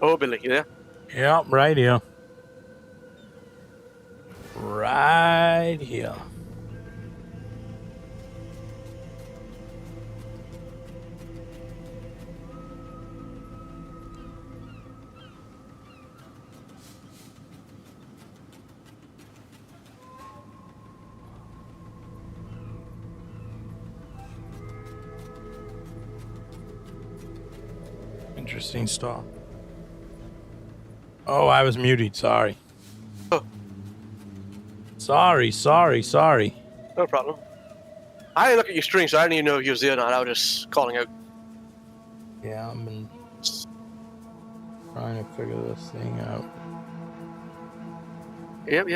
Oh, Billy, you there? Yep, right here. Right here. Interesting stuff. Oh, I was muted. Sorry. Sorry. No problem. I didn't look at your stream, so I didn't even know if you was there or not. I was just calling out. Yeah, I've been trying to figure this thing out. Yep.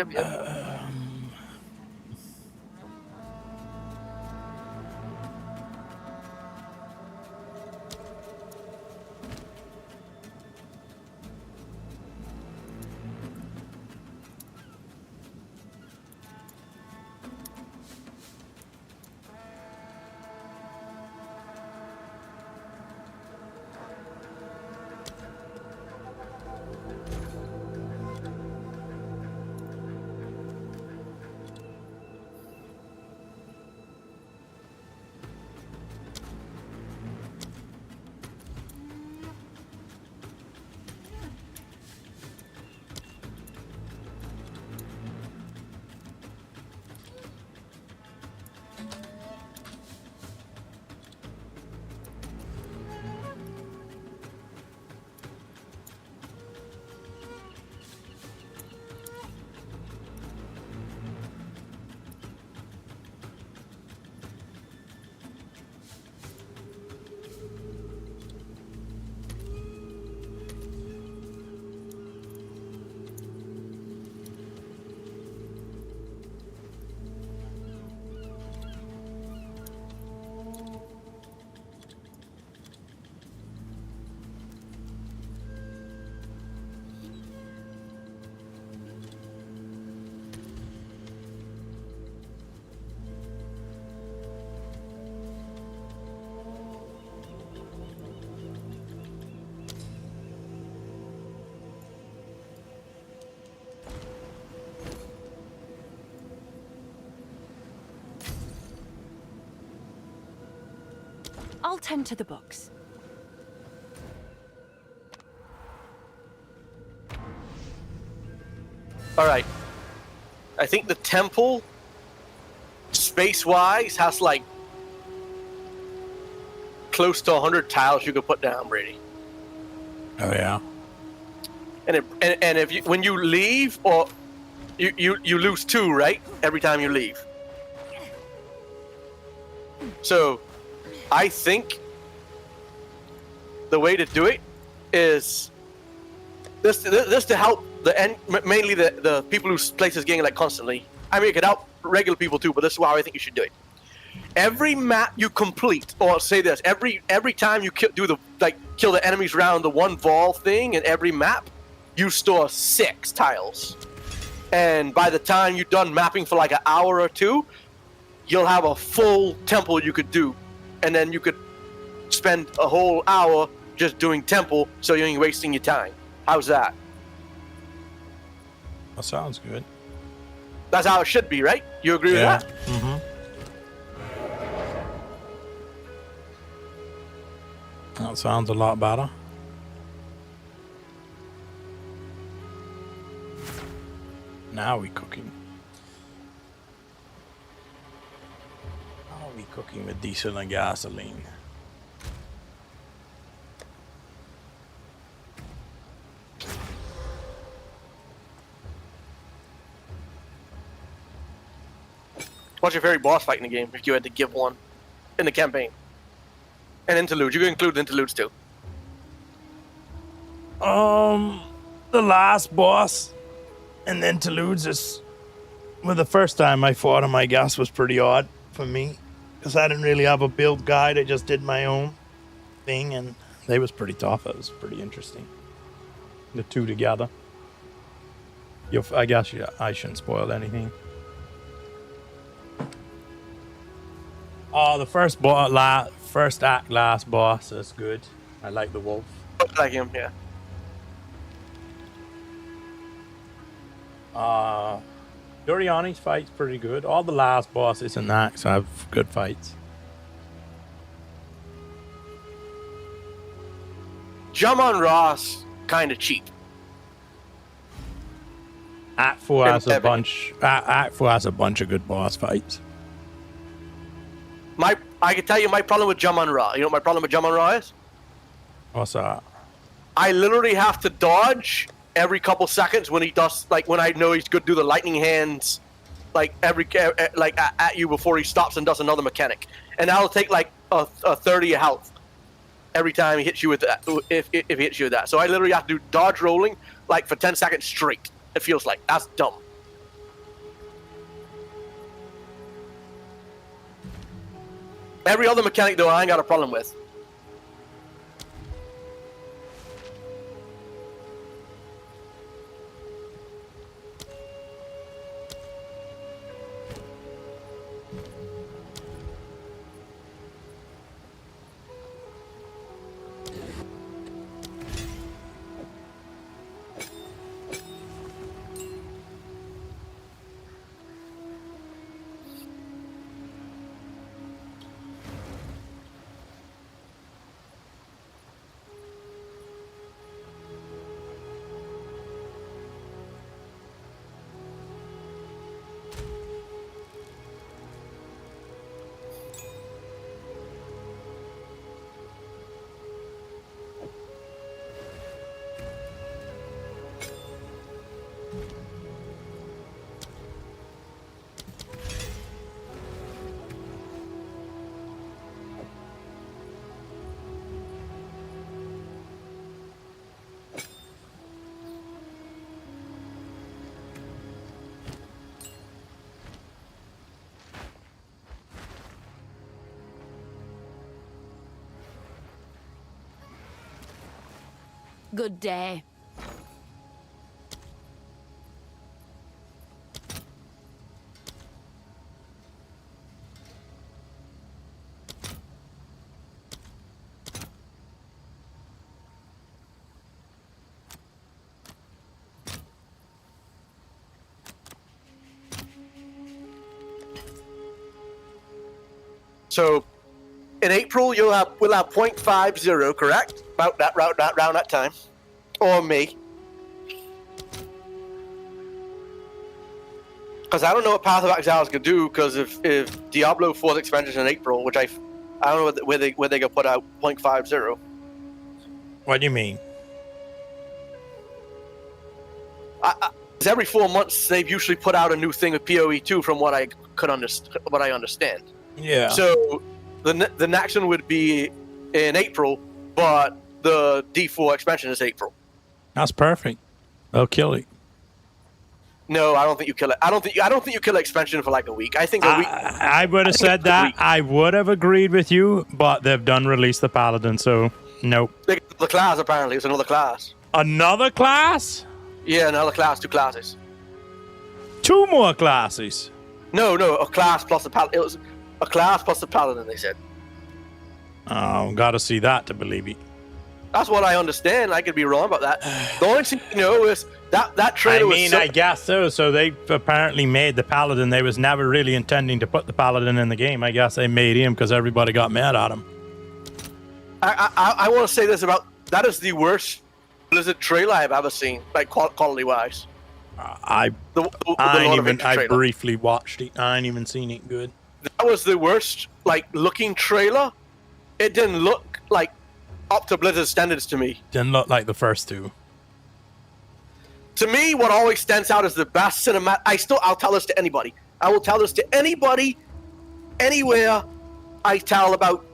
I'll tend to the books. All right. I think the temple, space-wise, has like close to 100 tiles you could put down, Brady. Oh yeah. And if you, when you leave, or you lose 2, right? Every time you leave. So, I think the way to do it is this to help mainly the people who play this game like constantly. I mean, it could help regular people too, but this is how I think you should do it. Every map you complete, or say this, every time you kill the enemies around the one ball thing in every map, you store 6 tiles. And by the time you're done mapping for like an hour or 2, you'll have a full temple you could do, and then you could spend a whole hour just doing temple, so you ain't wasting your time. How's that? That sounds good. That's how it should be, right? You agree with that? Mm-hmm. That sounds a lot better. Now we cooking. Now we cooking with diesel and gasoline. What's your favorite boss fight in the game, if you had to give one in the campaign? And interludes. You can include interludes too. The last boss and the interludes is, well, the first time I fought him, I guess, was pretty odd for me, because I didn't really have a build guide. I just did my own thing, and they was pretty tough. It was pretty interesting. The two together. I guess I shouldn't spoil anything. Oh, the first act, last boss is good. I like the wolf. I like him, yeah. Doriani's fight's pretty good. All the last bosses in that have good fights. Jamon Ross, kind of cheap. Act 4 has a bunch. Act 4 has a bunch of good boss fights. I can tell you my problem with Jamon Ra. You know what my problem with Jamon Ra is? What's that? I literally have to dodge every couple seconds when he does, like when I know he's going to do the lightning hands, like at you before he stops and does another mechanic, and that'll take like a 30 of health every time he hits you with that. If he hits you with that, so I literally have to do dodge rolling like for 10 seconds straight. It feels like that's dumb. Every other mechanic though, I ain't got a problem with. Good day. So, in April we'll have 0.50, correct? About that around that time, or May. Because I don't know what Path of Exile is gonna do. Because if Diablo 4's expansion in April, which I don't know where they gonna put out 0.50. What do you mean? Every 4 months they've usually put out a new thing with PoE 2, from what I understand. Yeah. So the next one would be in April, but the D4 expansion is April. That's perfect. They'll kill it. No, I don't think you kill it. I don't think you kill an expansion for like a week. I think a week. I would have said that. I would have agreed with you, but they've done release the Paladin, so nope. The class apparently it's another class. Another class? Yeah, another class, 2 classes. 2 more classes? No, a class plus a paladin. It was a class plus a paladin. They said. Oh, gotta see that to believe it. That's what I understand. I could be wrong about that. The only thing you know is that trailer was. I guess so. So they apparently made the Paladin. They was never really intending to put the Paladin in the game. I guess they made him because everybody got mad at him. I want to say this about that is the worst Blizzard trailer I've ever seen, like quality wise. I briefly watched it. I ain't even seen it good. That was the worst looking trailer. It didn't look like up to Blizzard standards to me. Didn't look like the first 2. To me, what always stands out as the best cinematic. I'll tell this to anybody. I will tell this to anybody, anywhere. I tell about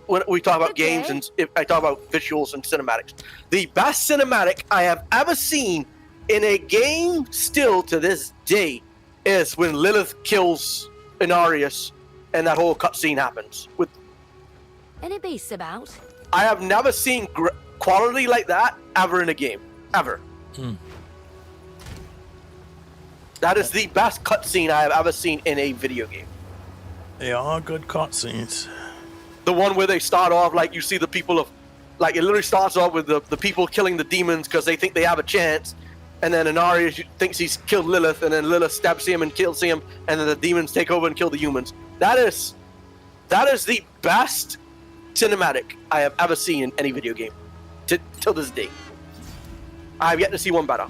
when we talk about games and if I talk about visuals and cinematics. The best cinematic I have ever seen in a game, still to this day, is when Lilith kills Inarius and that whole cutscene happens. With Any beasts about? I have never seen quality like that ever in a game, ever. That is the best cutscene I have ever seen in a video game. They are good cutscenes. The one where they start off you see the people of, it literally starts off with the people killing the demons because they think they have a chance, and then Inarius thinks he's killed Lilith, and then Lilith stabs him and kills him, and then the demons take over and kill the humans. That is the best cinematic I have ever seen in any video game, till this day. I have yet to see one better.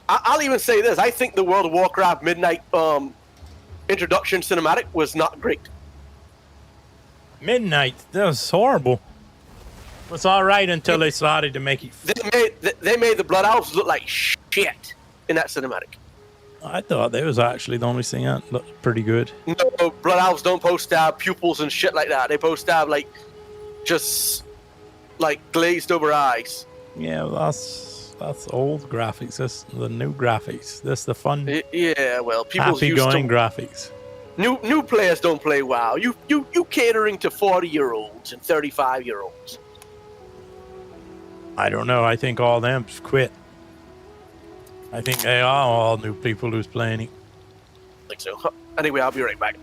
I'll even say this. I think the World of Warcraft Midnight introduction cinematic was not great. Midnight? That was horrible. It was alright until they started to make it... They made the Blood Elves look like shit in that cinematic. I thought they was actually the only thing that looked pretty good. No, Blood Elves don't post pupils and shit like that. They post just glazed over eyes. Yeah, well, that's old graphics. That's the new graphics. That's the fun. Yeah, well, people's happy-going graphics. New players don't play WoW. You catering to 40-year-olds and 35-year-olds. I don't know. I think all them quit. I think they are all new people who's playing it. I think so. Anyway, I'll be right back.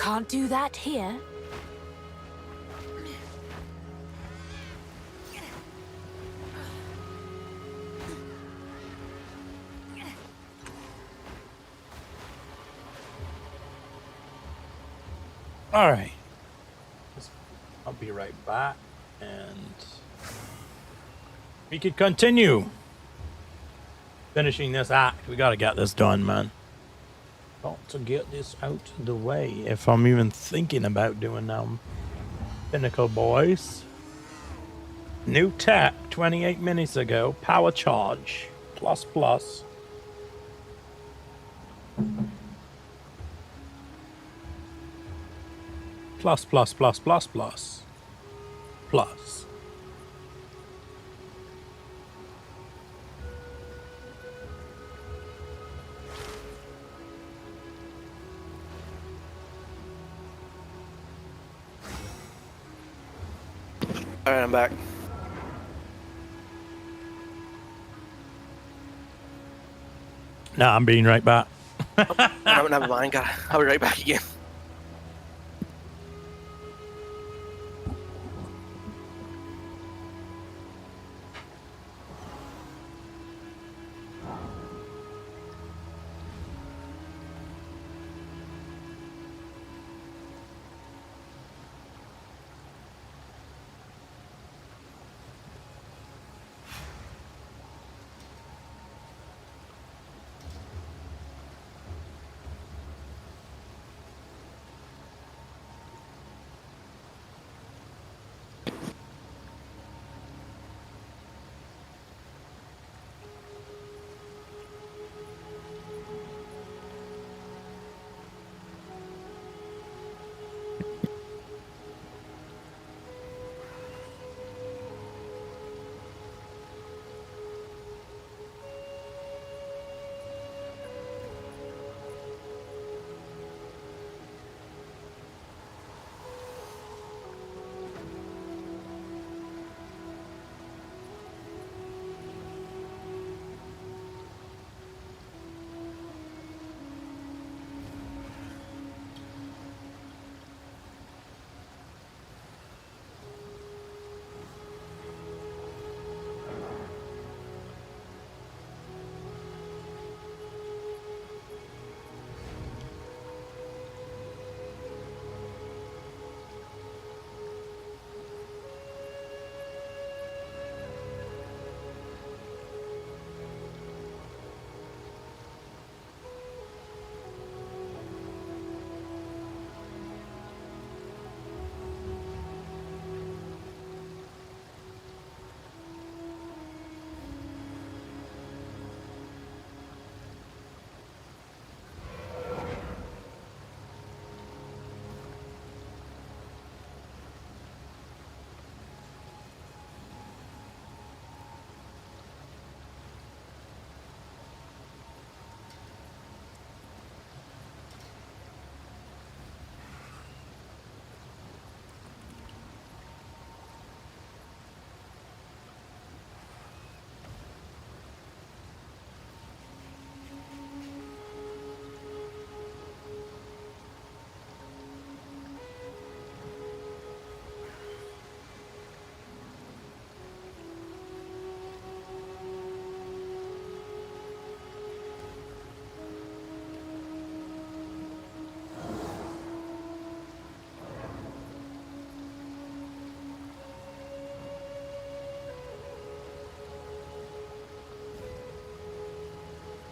Can't do that here. All right. I'll be right back, and we could continue finishing this act. We gotta get this done, man. Got to get this out of the way if I'm even thinking about doing them. Pinnacle boys. New tech 28 minutes ago. Power charge. Plus plus. Plus plus plus plus plus. Plus. All right, I'm back. Nah, I'm being right back. Never mind. I'll be right back again.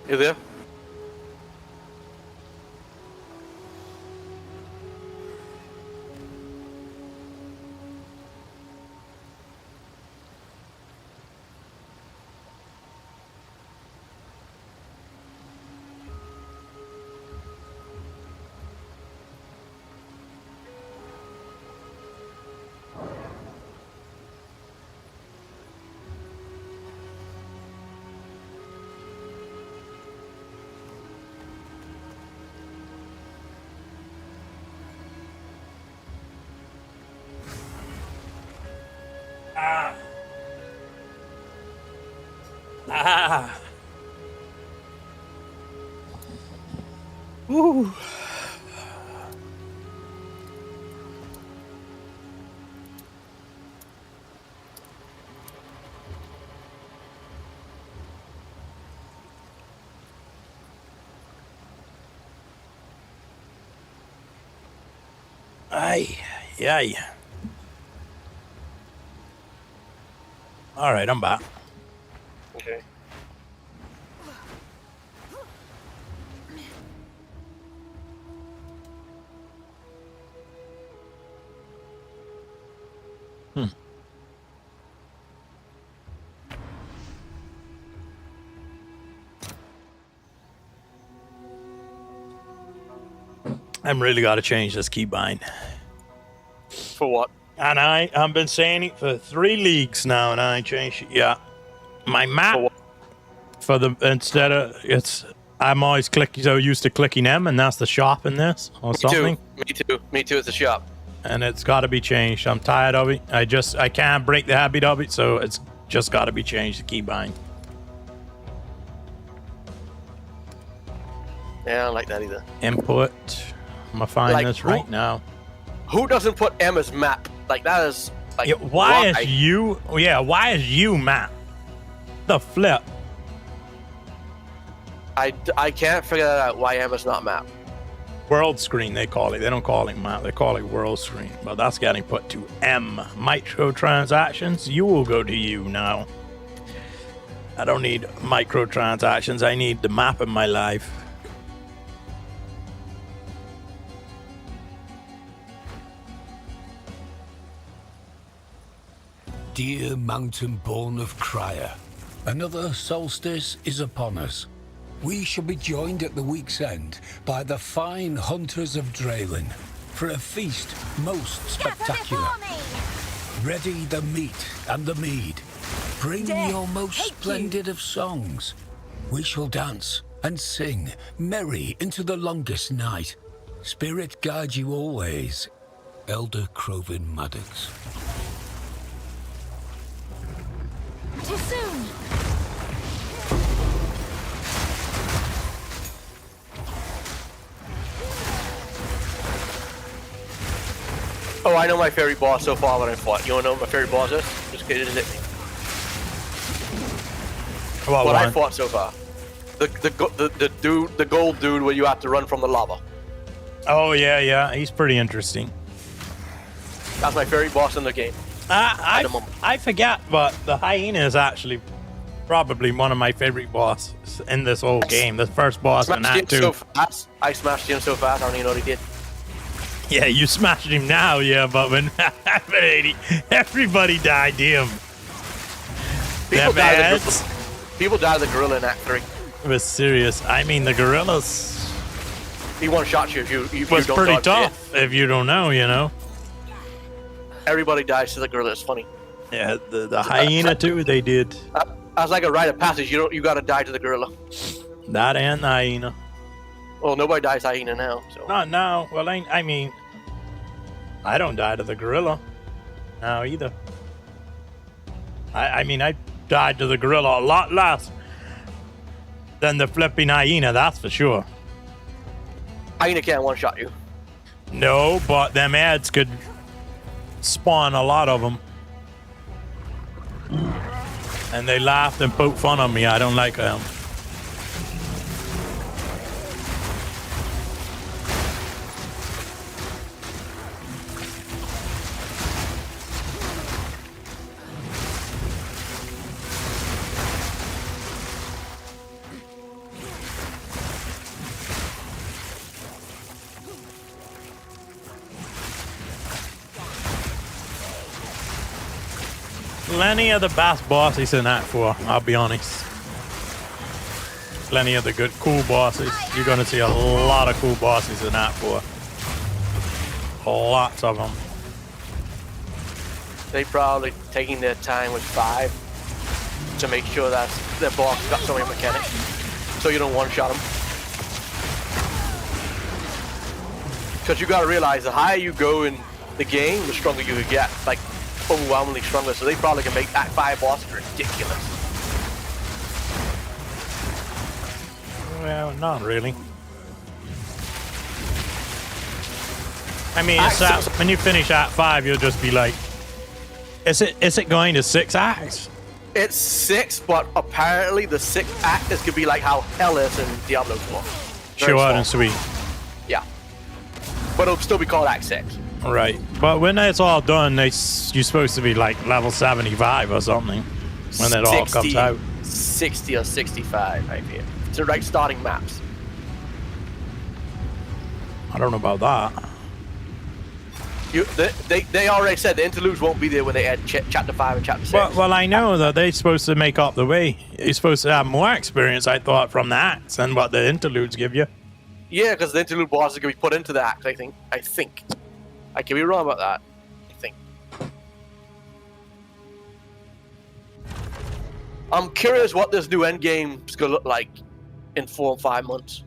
You there? Woo. Aye, yay. All right, I'm back. Okay. I'm really got to change this keybind. For what? And I've been saying it for 3 leagues now, and I ain't changed it. Yeah, my map for the instead of I'm always so used to clicking M, and that's the shop in this or something. Me too. It's a shop, and it's got to be changed. I'm tired of it. I can't break the habit of it, so it's just got to be changed. The keybind. Yeah, I don't like that either. Input. I'm gonna find this right now. Who doesn't put M as map? Like that is like why is you? Yeah, why is you map? The flip. I can't figure that out. Why M is not map? World screen they call it. They don't call it map. They call it world screen. But that's getting put to M. Microtransactions. You will go to you now. I don't need microtransactions. I need the map in my life. Dear mountain born of Crier, another solstice is upon us. We shall be joined at the week's end by the fine hunters of Draelin for a feast most spectacular. Ready the meat and the mead. Bring your most splendid of songs. We shall dance and sing merry into the longest night. Spirit guide you always, Elder Crovin Maddox. Too soon. Oh, I know my favorite boss so far when I fought. You wanna know what my favorite boss is? Just get it hit me. What I fought so far. The gold dude where you have to run from the lava. Oh yeah, he's pretty interesting. That's my favorite boss in the game. I forget, but the hyena is actually probably one of my favorite bosses in this whole game. The first boss in Act 2. I smashed him so fast, I don't even know what he did. Yeah, you smashed him now, yeah, but when everybody died to him. People died of the gorilla in Act 3. It was serious. I mean, the gorillas. He one-shot you if you was don't pretty dodge tough if you don't know, you know. Everybody dies to the gorilla. It's funny. Yeah, the hyena too. They did. As like a rite of passage, you gotta die to the gorilla. That and the hyena. Well, nobody dies hyena now. So. Not now. Well, I mean, I don't die to the gorilla now either. I mean, I died to the gorilla a lot less than the flipping hyena. That's for sure. Hyena can't one-shot you. No, but them ads could spawn a lot of them. And they laughed and poked fun on me. I don't like them. Plenty of the best bosses in Act 4, I'll be honest. Plenty of the good, cool bosses. You're going to see a lot of cool bosses in Act 4. Lots of them. They probably taking their time with 5 to make sure that their boss got so many mechanics, so you don't one-shot them. Because you got to realize the higher you go in the game, the stronger you get. Like overwhelmingly stronger, so they probably can make Act 5 bosses ridiculous. Well, not really. I mean, it's that, when you finish Act 5, you'll just be like, is it going to 6 acts? It's 6, but apparently the 6th act is gonna be like how Hell is in Diablo 4. Short and sweet. Yeah. But it'll still be called Act 6. Right. But when it's all done, you're supposed to be like level 75 or something when it all comes out. 60 or 65, I feel. It's the right starting maps. I don't know about that. They already said the interludes won't be there when they add chapter 5 and chapter 6. Well, I know that they're supposed to make up the way. You're supposed to have more experience, I thought, from the acts than what the interludes give you. Yeah, because the interlude bosses are going to be put into the act, I think. I could be wrong about that. I think. I'm curious what this new endgame is going to look like in 4 and 5 months.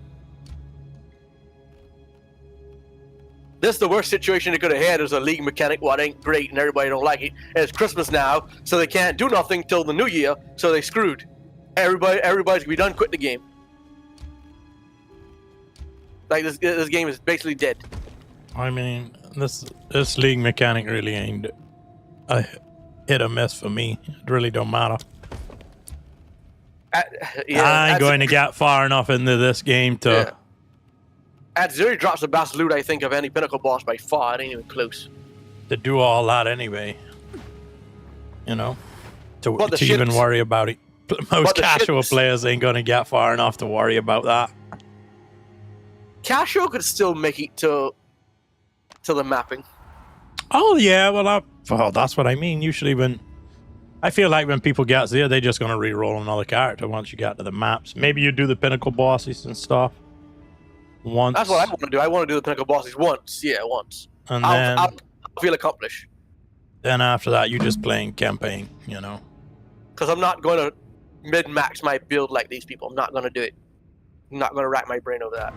This is the worst situation they could have had. Is a league mechanic what ain't great and everybody don't like it. And it's Christmas now, so they can't do nothing till the new year, so they screwed. Everybody's gonna be done, quit the game. Like this game is basically dead. I mean, this league mechanic really ain't a hit or miss for me. It really don't matter. I ain't going to get far enough into this game to... Yeah. Zuri drops the best loot, I think, of any Pinnacle boss by far. It ain't even close. To do all that anyway. You know? To even worry about it. Most casual players ain't going to get far enough to worry about that. Casual could still make it to the mapping. Oh, yeah. Well, that's what I mean. Usually when... I feel like when people get there, they're just going to re-roll another character once you get to the maps. Maybe you do the Pinnacle bosses and stuff. Once. That's what I want to do. I want to do the Pinnacle bosses once. Yeah, once. And then I'll feel accomplished. Then after that, you're just playing campaign, you know. Because I'm not going to mid-max my build like these people. I'm not going to do it. I'm not going to rack my brain over that.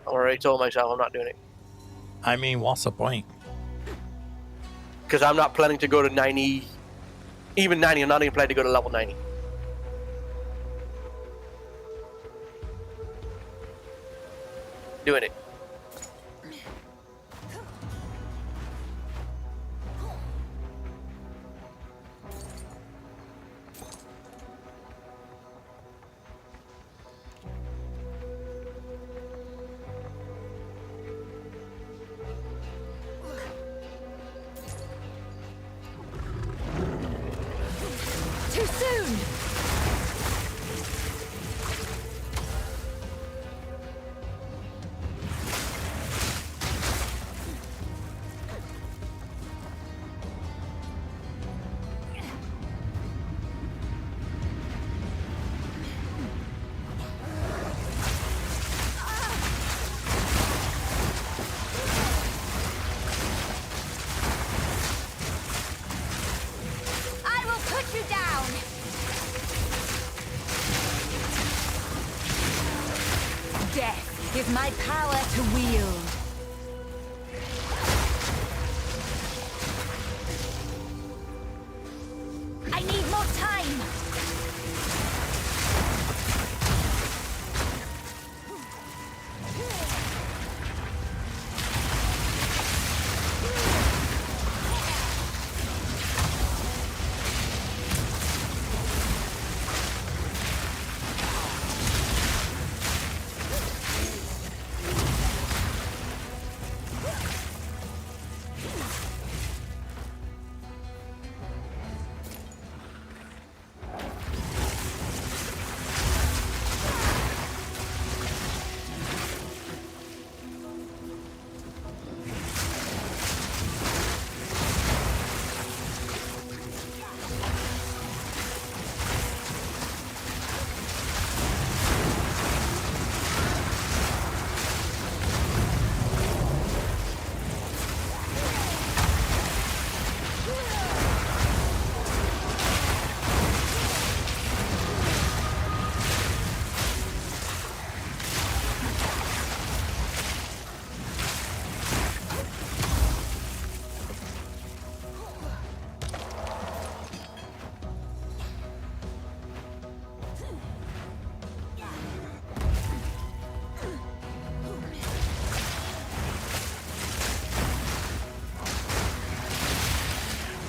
I already told myself I'm not doing it. I mean, what's the point? Because I'm not planning to go to 90. Even 90, I'm not even planning to go to level 90. Doing it. Too soon! I will put you down! Death is my power to wield. I need more time!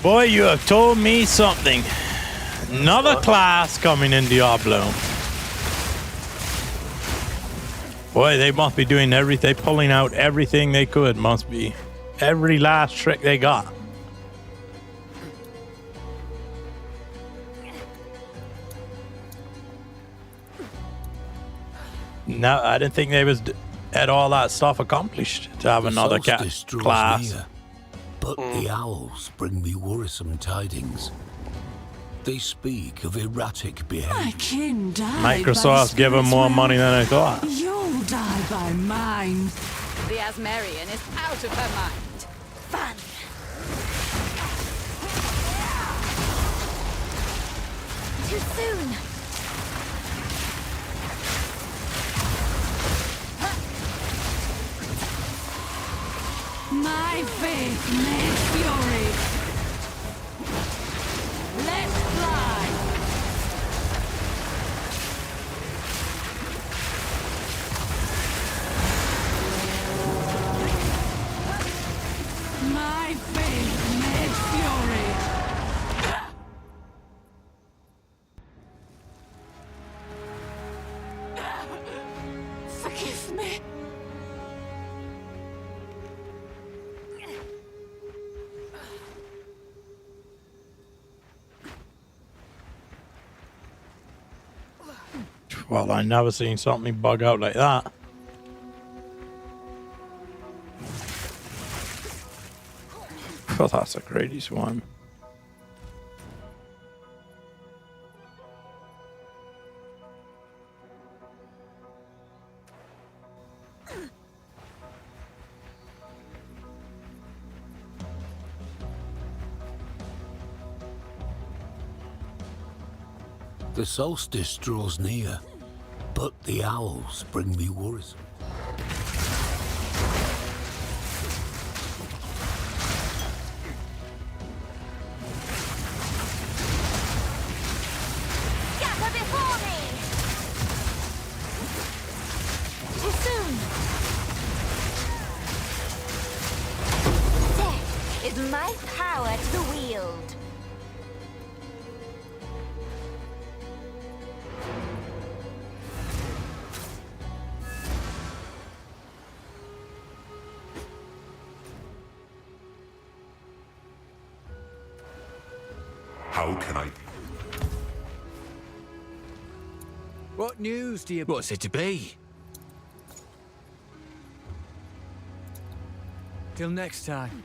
Boy, you have told me something. Another class coming in Diablo. Boy, they must be doing everything, pulling out everything they could, must be. Every last trick they got. No, I didn't think they was had all that stuff accomplished to have another class. Near, but the owls bring me worrisome tidings. They speak of erratic behavior. My kin died. Microsoft's giving more money than I thought. You'll die by mine. The Asmarian is out of her mind. Fun. Too soon. My faith made fury. Let's fly. My faith made fury. Forgive me. Well, I never seen something bug out like that. Well, that's a crazy swarm. The solstice draws near, but the owls bring me worrisome. Gather before me. Too soon. Death is my power to wield. How can I? What news do you... What's it to be? Till next time.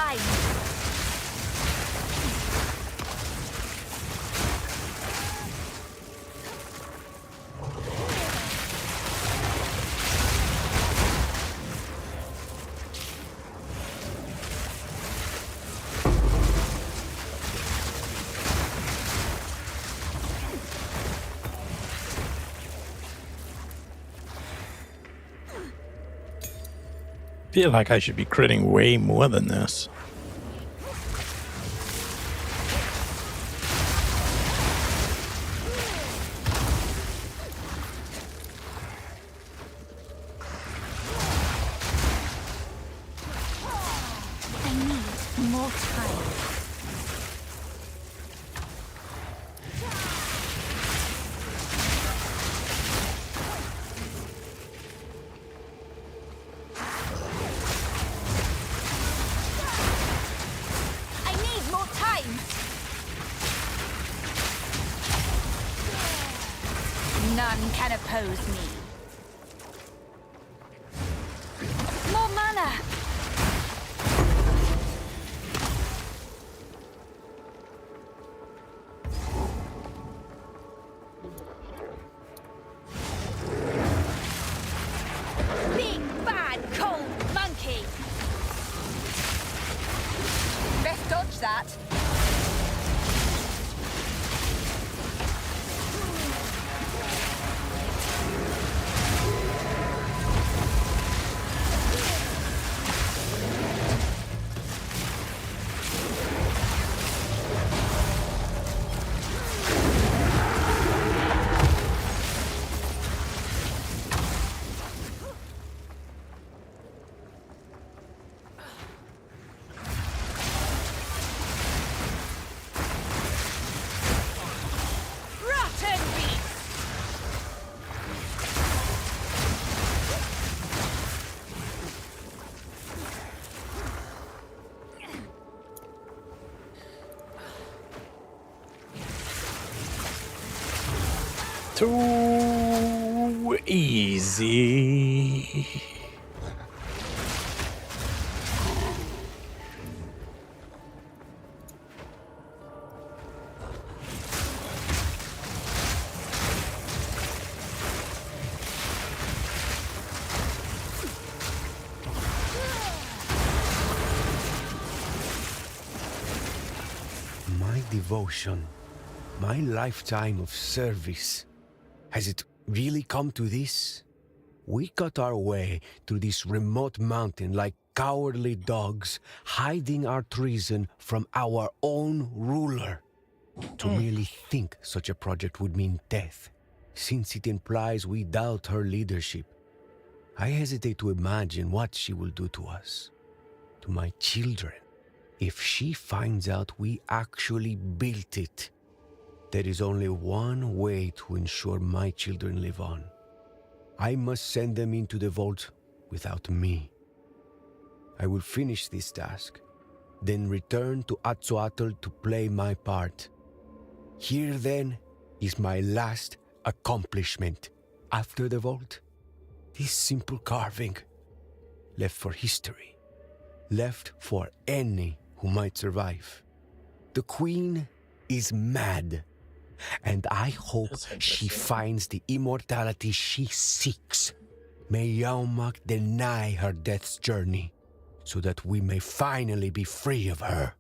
time. Feel like I should be critting way more than this. I need more time. I need more time. None can oppose me. More mana. Big bad cold monkey. Best dodge that. Rotten beast. Too easy. My devotion, my lifetime of service. Has it really come to this? We cut our way through this remote mountain like cowardly dogs, hiding our treason from our own ruler. To merely think such a project would mean death, since it implies we doubt her leadership. I hesitate to imagine what she will do to us, to my children. If she finds out we actually built it, there is only one way to ensure my children live on. I must send them into the vault without me. I will finish this task, then return to Atzoatl to play my part. Here then is my last accomplishment. After the vault, this simple carving, left for history, left for any who might survive. The Queen is mad, and I hope she finds the immortality she seeks. May Yaumak deny her death's journey, so that we may finally be free of her.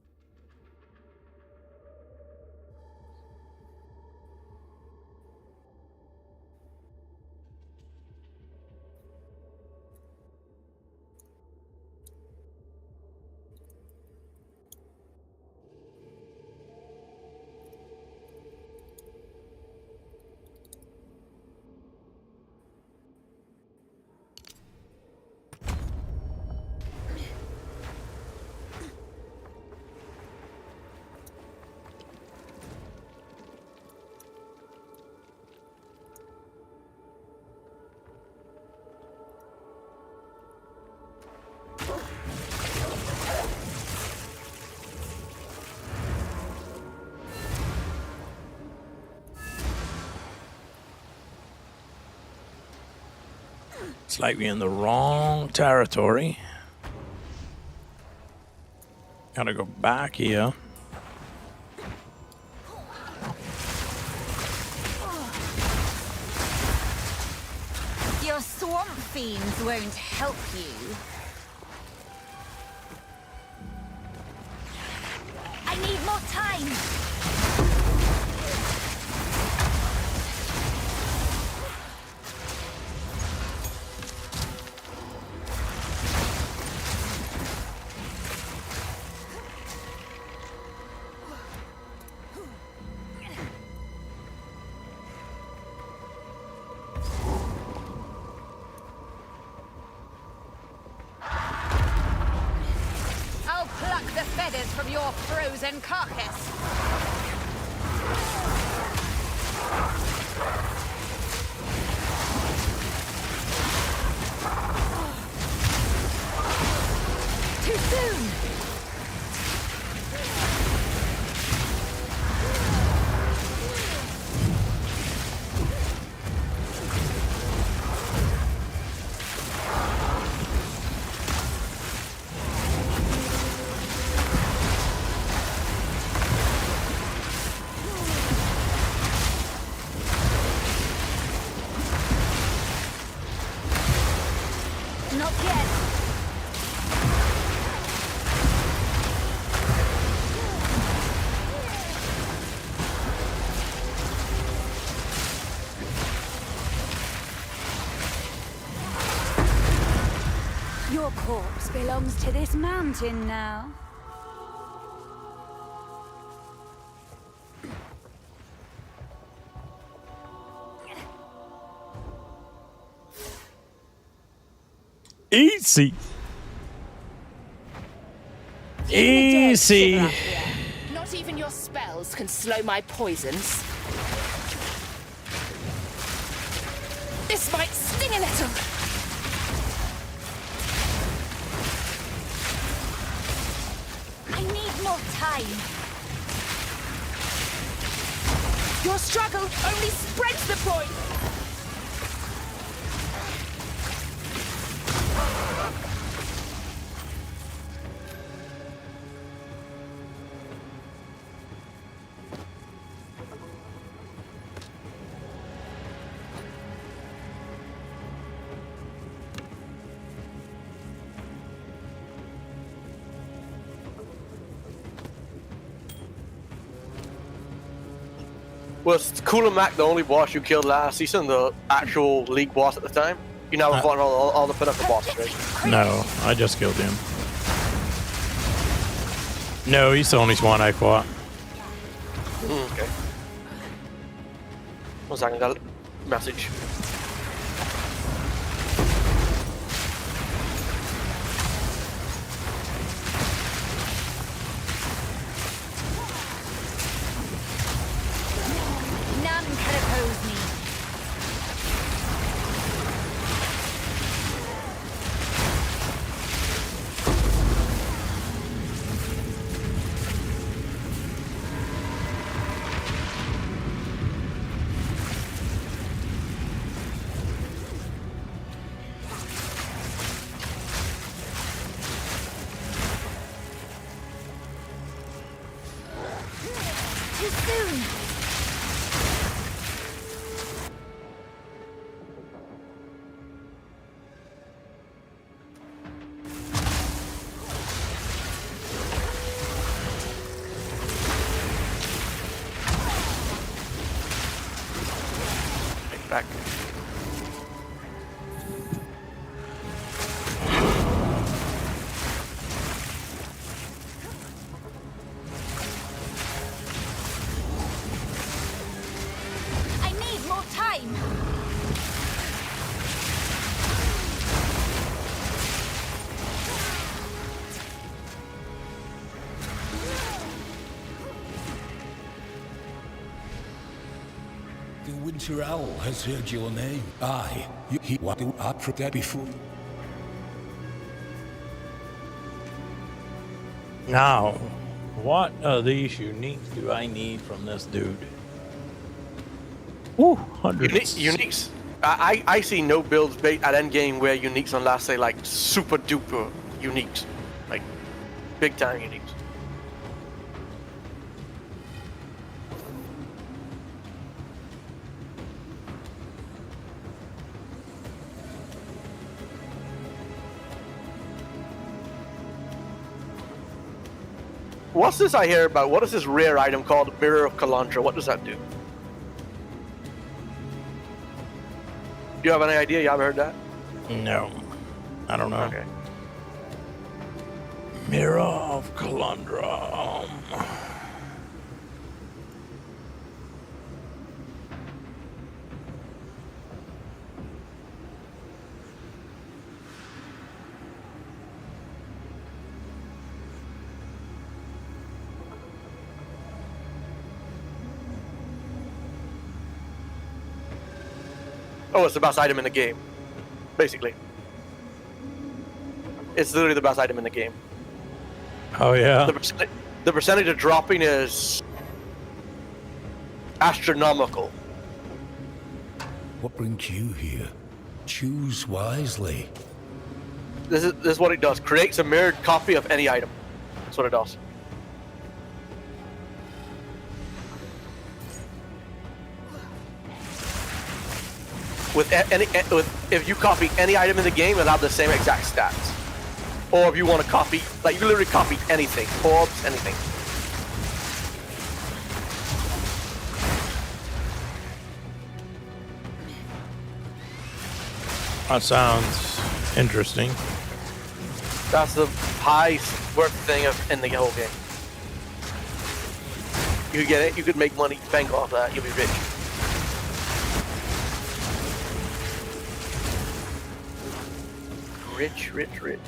It's like we're in the wrong territory. Gotta go back here. Your swamp fiends won't help you. I need more time. I'll pluck the feathers from your frozen carcass. Too soon! Not yet. Your corpse belongs to this mountain now. Easy. Easy. Not even your spells can slow my poisons. This might sting a little. I need more time. Your struggle only spreads the point. Was Cooler Mac the only boss you killed last season, the actual league boss at the time? You never fought all the pinnacle bosses, right? No, I just killed him. No, he's the only one I fought. Okay. 1 second, got a message. None can oppose me. Too soon. Back. I need more time. The Winter Owl has heard your name. Aye, he what do I forget before? Now, what of these uniques do I need from this dude? Ooh, hundreds. Uniques. I see no builds at endgame where uniques unless they like super duper uniques, like big time uniques. What's this I hear about? What is this rare item called Mirror of Kalandra? What does that do? Do you have any idea? You haven't heard that? No. I don't know. Okay. Mirror of Kalandra. Oh, it's the best item in the game, basically. It's literally the best item in the game. Oh, yeah? The percentage of dropping is astronomical. What brings you here? Choose wisely. This is what it does. Creates a mirrored copy of any item. That's what it does. If you copy any item in the game, it'll have the same exact stats. Or if you want to copy, like you can literally copy anything, orbs, anything. That sounds interesting. That's the highest worth thing in the whole game. You could get it, you could make money, bank off that, you'll be rich. Rich, rich, rich.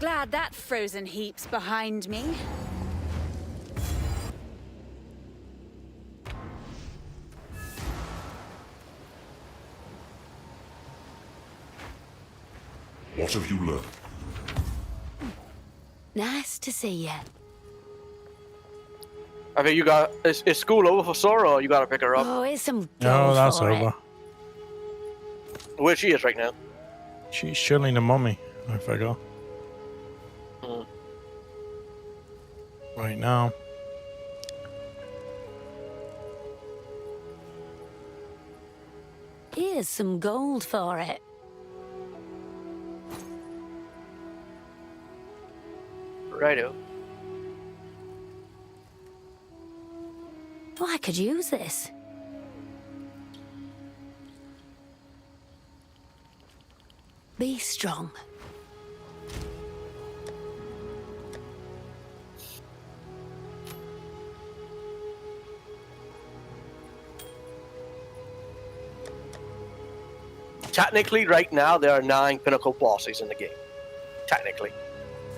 Glad that frozen heap's behind me. What have you learned? Nice to see you. I think you got. Is school over for Sora, or you gotta pick her up? Oh, it's some. No, that's over. Where she is right now? She's chilling the mummy, I figure. Right now. Here's some gold for it. Righto. Oh, I could use this. Be strong. Technically, right now, there are 9 pinnacle bosses in the game. Technically.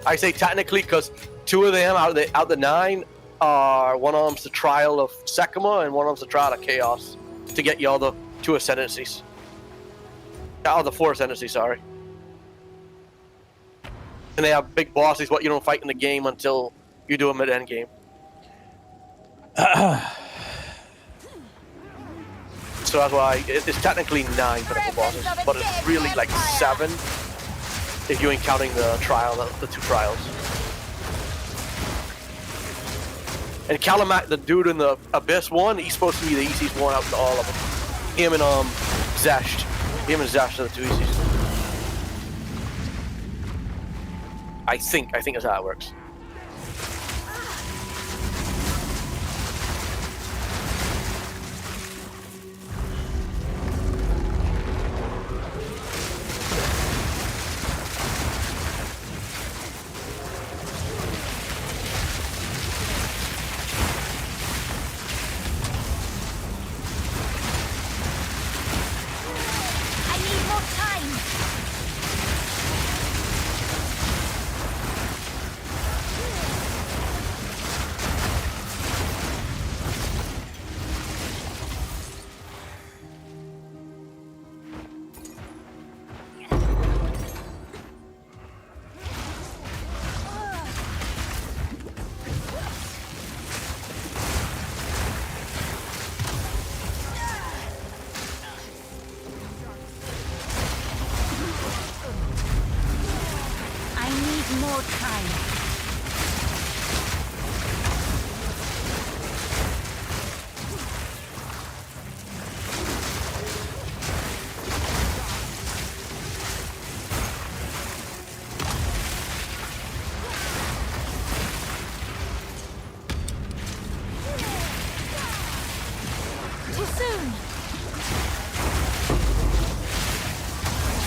I say technically because 2 of them out of the 9 are, one of them's the Trial of Sekima and one of them's the Trial of Chaos to get you all the 2 ascendancies. Oh, the 4 ascendancies, sorry. And they have big bosses, what you don't fight in the game until you do them at end game. So that's why it's technically 9 pinnacle bosses, but it's really like 7 if you ain't counting the trial, the 2 trials. And Kalamak, the dude in the Abyss one, he's supposed to be the easiest one out of all of them. Him and Zesht. Him and Zesht are the 2 easiest. I think that's how it works.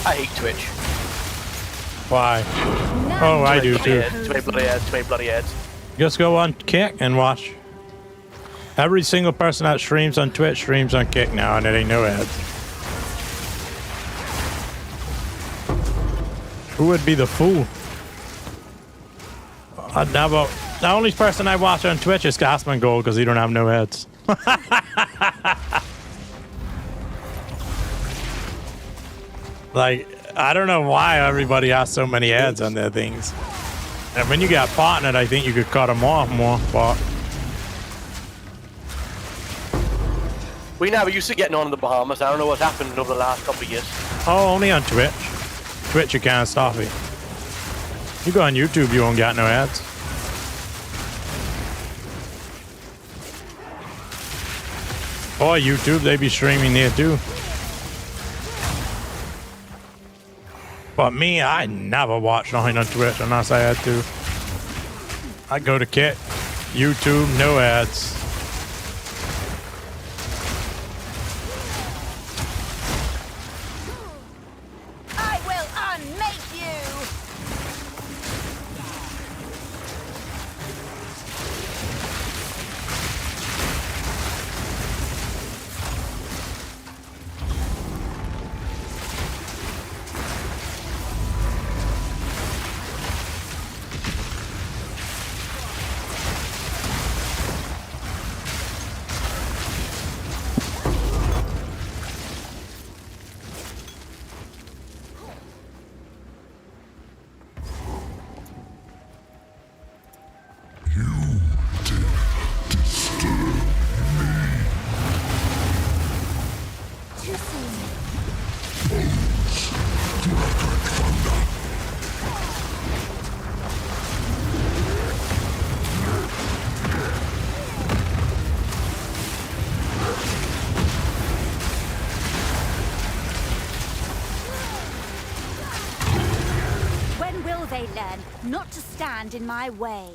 I hate Twitch. Why? Oh, I do too. Too many bloody ads, too many bloody ads. Just go on Kick and watch. Every single person that streams on Twitch streams on Kick now, and it ain't no ads. Who would be the fool? The only person I watch on Twitch is Gasman Gold because he don't have no ads. Like, I don't know why everybody has so many ads on their things. And when you got partnered, I think you could cut them off more, but... We never used to getting on in the Bahamas. I don't know what's happened over the last couple of years. Oh, only on Twitch. Twitch, you can't stop it. You go on YouTube, you won't get no ads. Or YouTube, they be streaming there too. But me, I never watch nothing on Twitch unless I had to. I go to Kit, YouTube, no ads. I will unmake you! When will they learn not to stand in my way?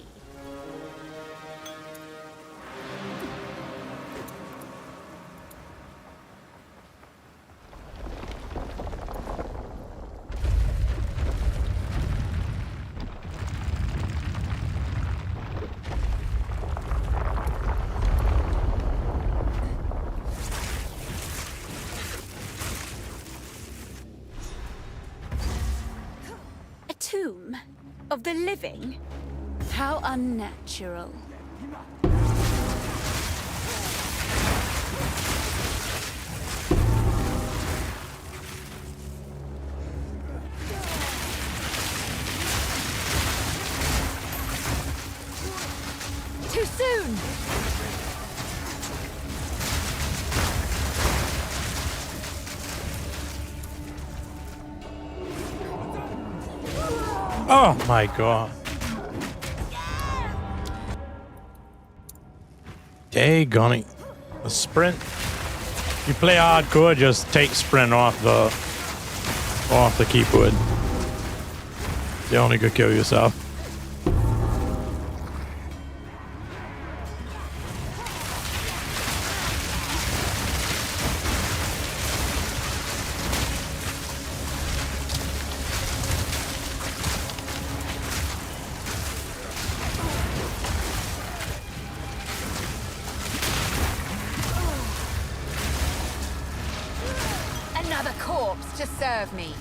A tomb of the living? How unnatural. Too soon! Oh my god. Daggone it. The sprint. You play hardcore, just take sprint off the keyboard. You only could kill yourself. Another corpse to serve me.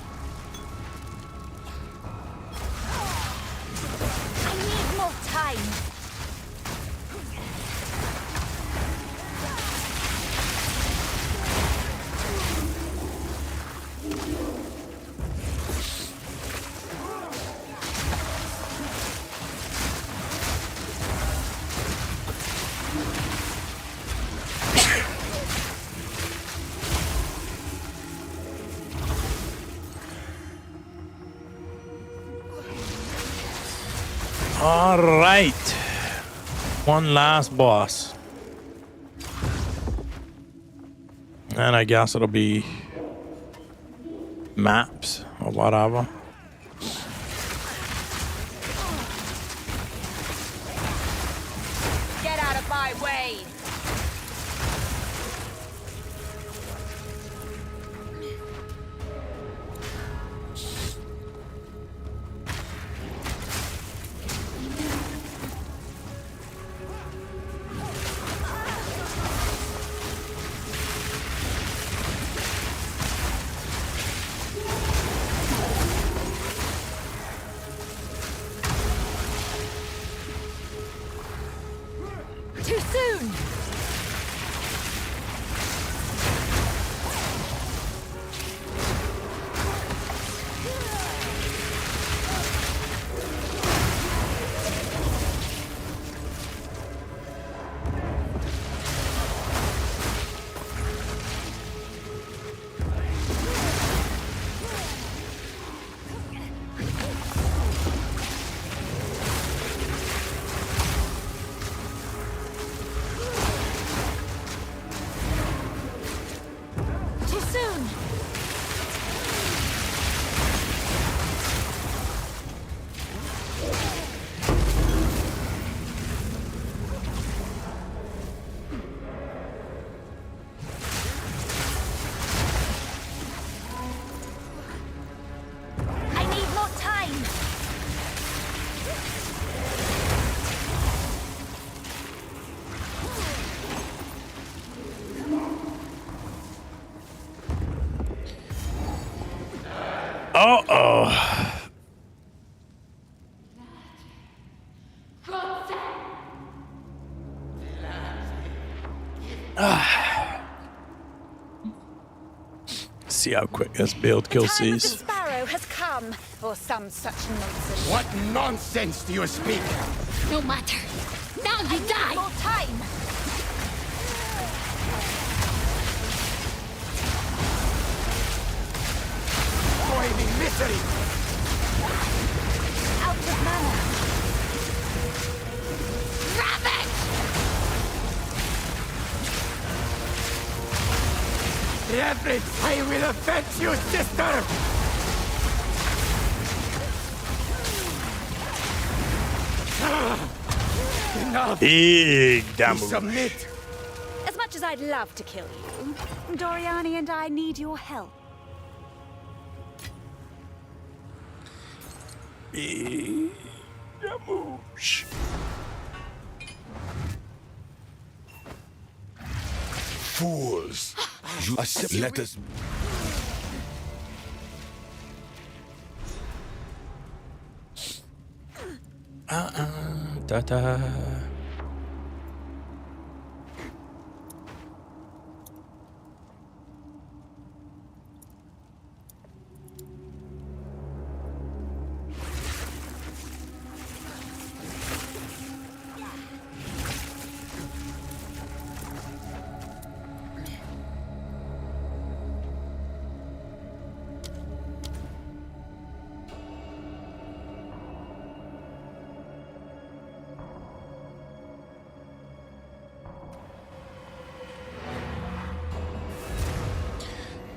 I need more time. All right. One last boss. And I guess it'll be maps or whatever. Get out of my way. Too soon! Too soon! I need more time! Uh-oh. See how quick this build kill Time of the sees. sparrow has come, or some such nonsense. What nonsense do you speak? No matter. Now you die! More time! Boiling misery! Out of mana! Ravage! Reverence, I will avenge you, sister! Enough! Big damage. Submit! As much as I'd love to kill you, Doriani and I need your help. Big damage. Fools! Let us. Da-da.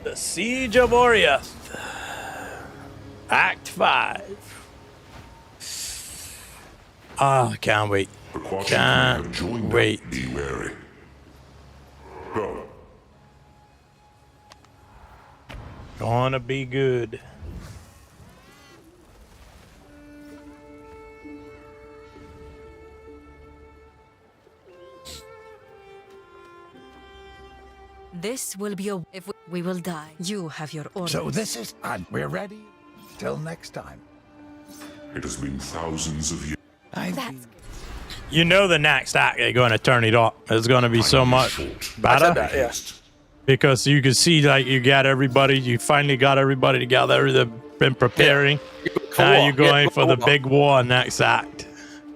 The Siege of Oriath. Act 5. Ah, can't wait. Can't wait. Be wary. Go. Gonna be good. This will be a... If we will die, you have your orders. So this is... And we're ready. Till next time. It has been thousands of years. You know the next act they're going to turn it up. It's going to be so much better. Yeah. Because you can see, like, you got everybody, you finally got everybody together, they've been preparing. Now you're going for the big war next act.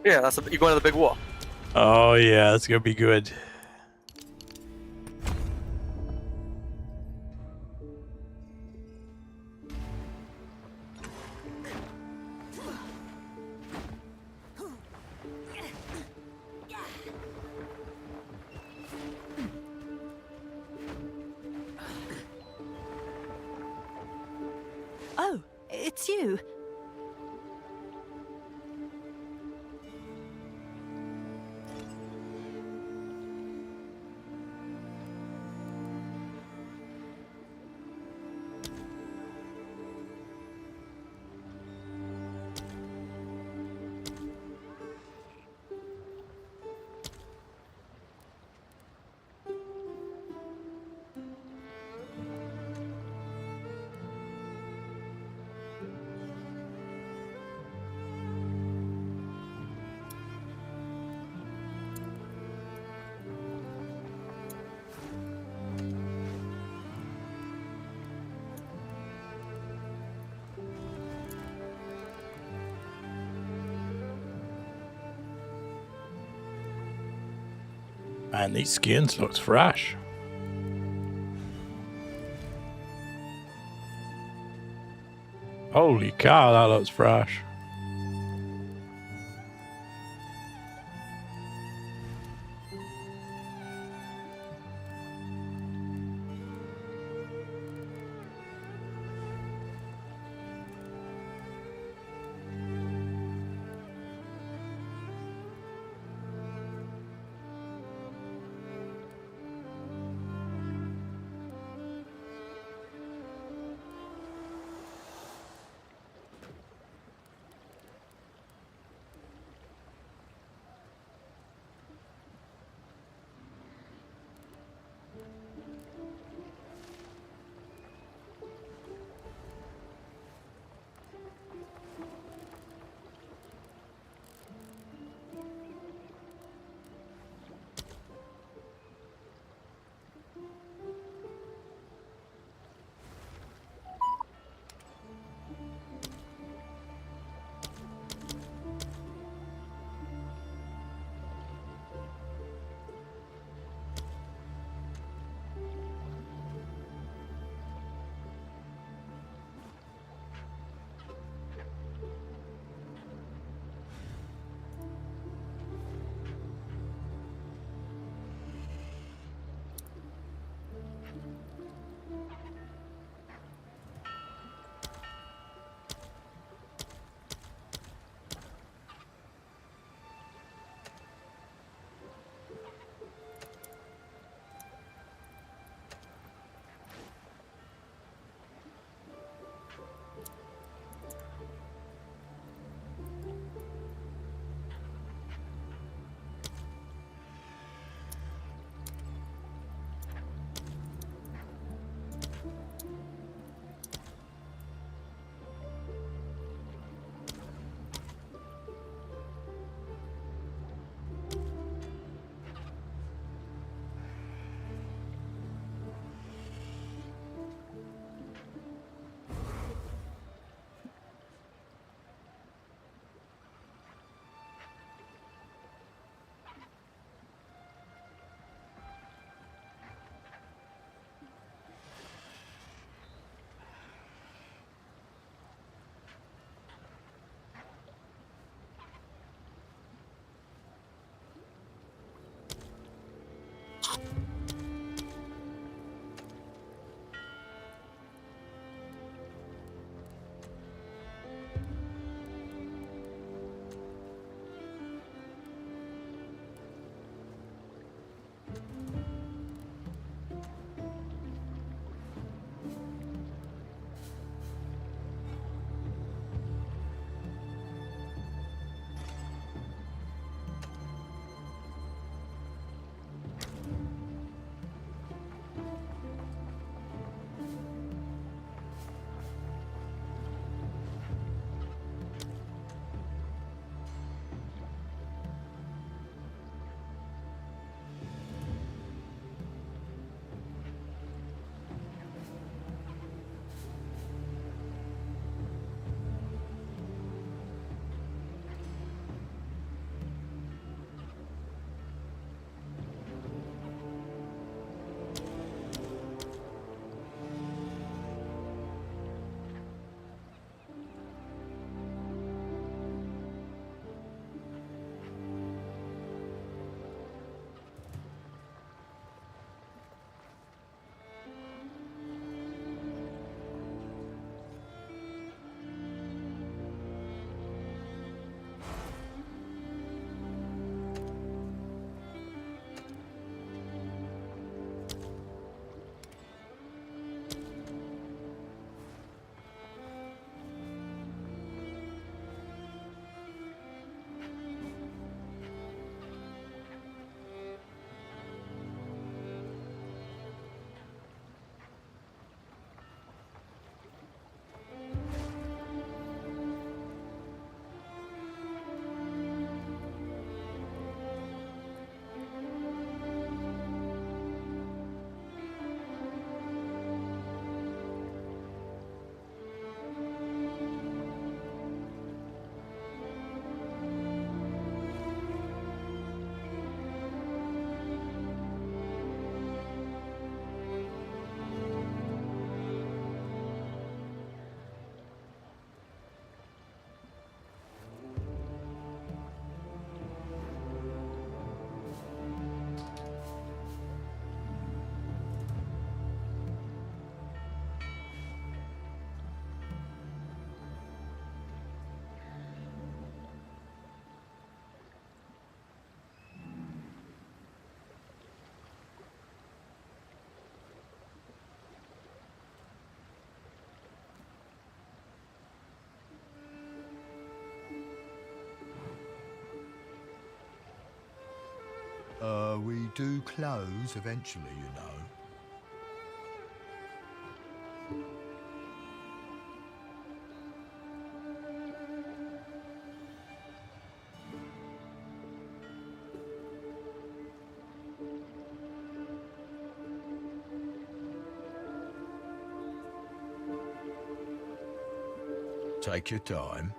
Yeah, you're going to the big war. Oh, yeah, it's going to be good. Oh, it's you. Man, these skins looks fresh. Holy cow, that looks fresh. We do close eventually, you know. Take your time.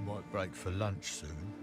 Might break for lunch soon.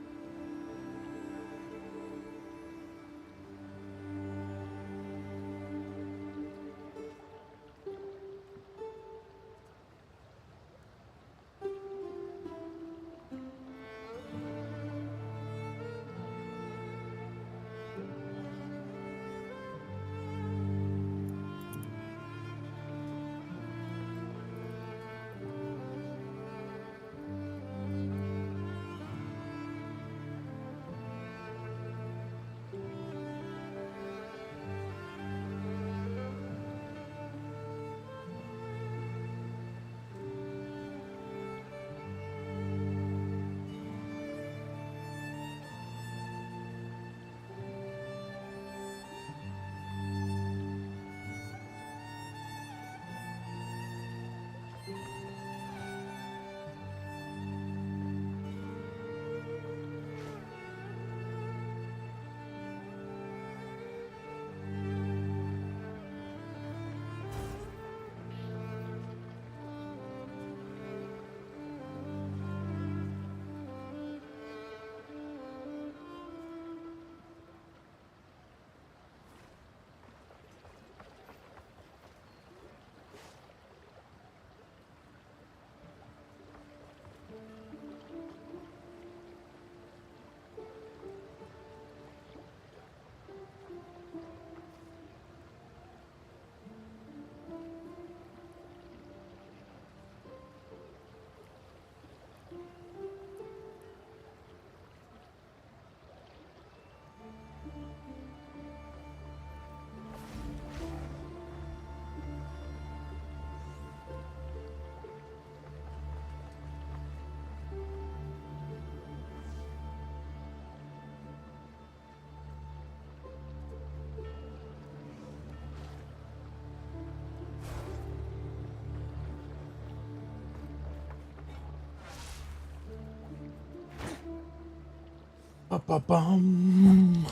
Ba-ba-bum.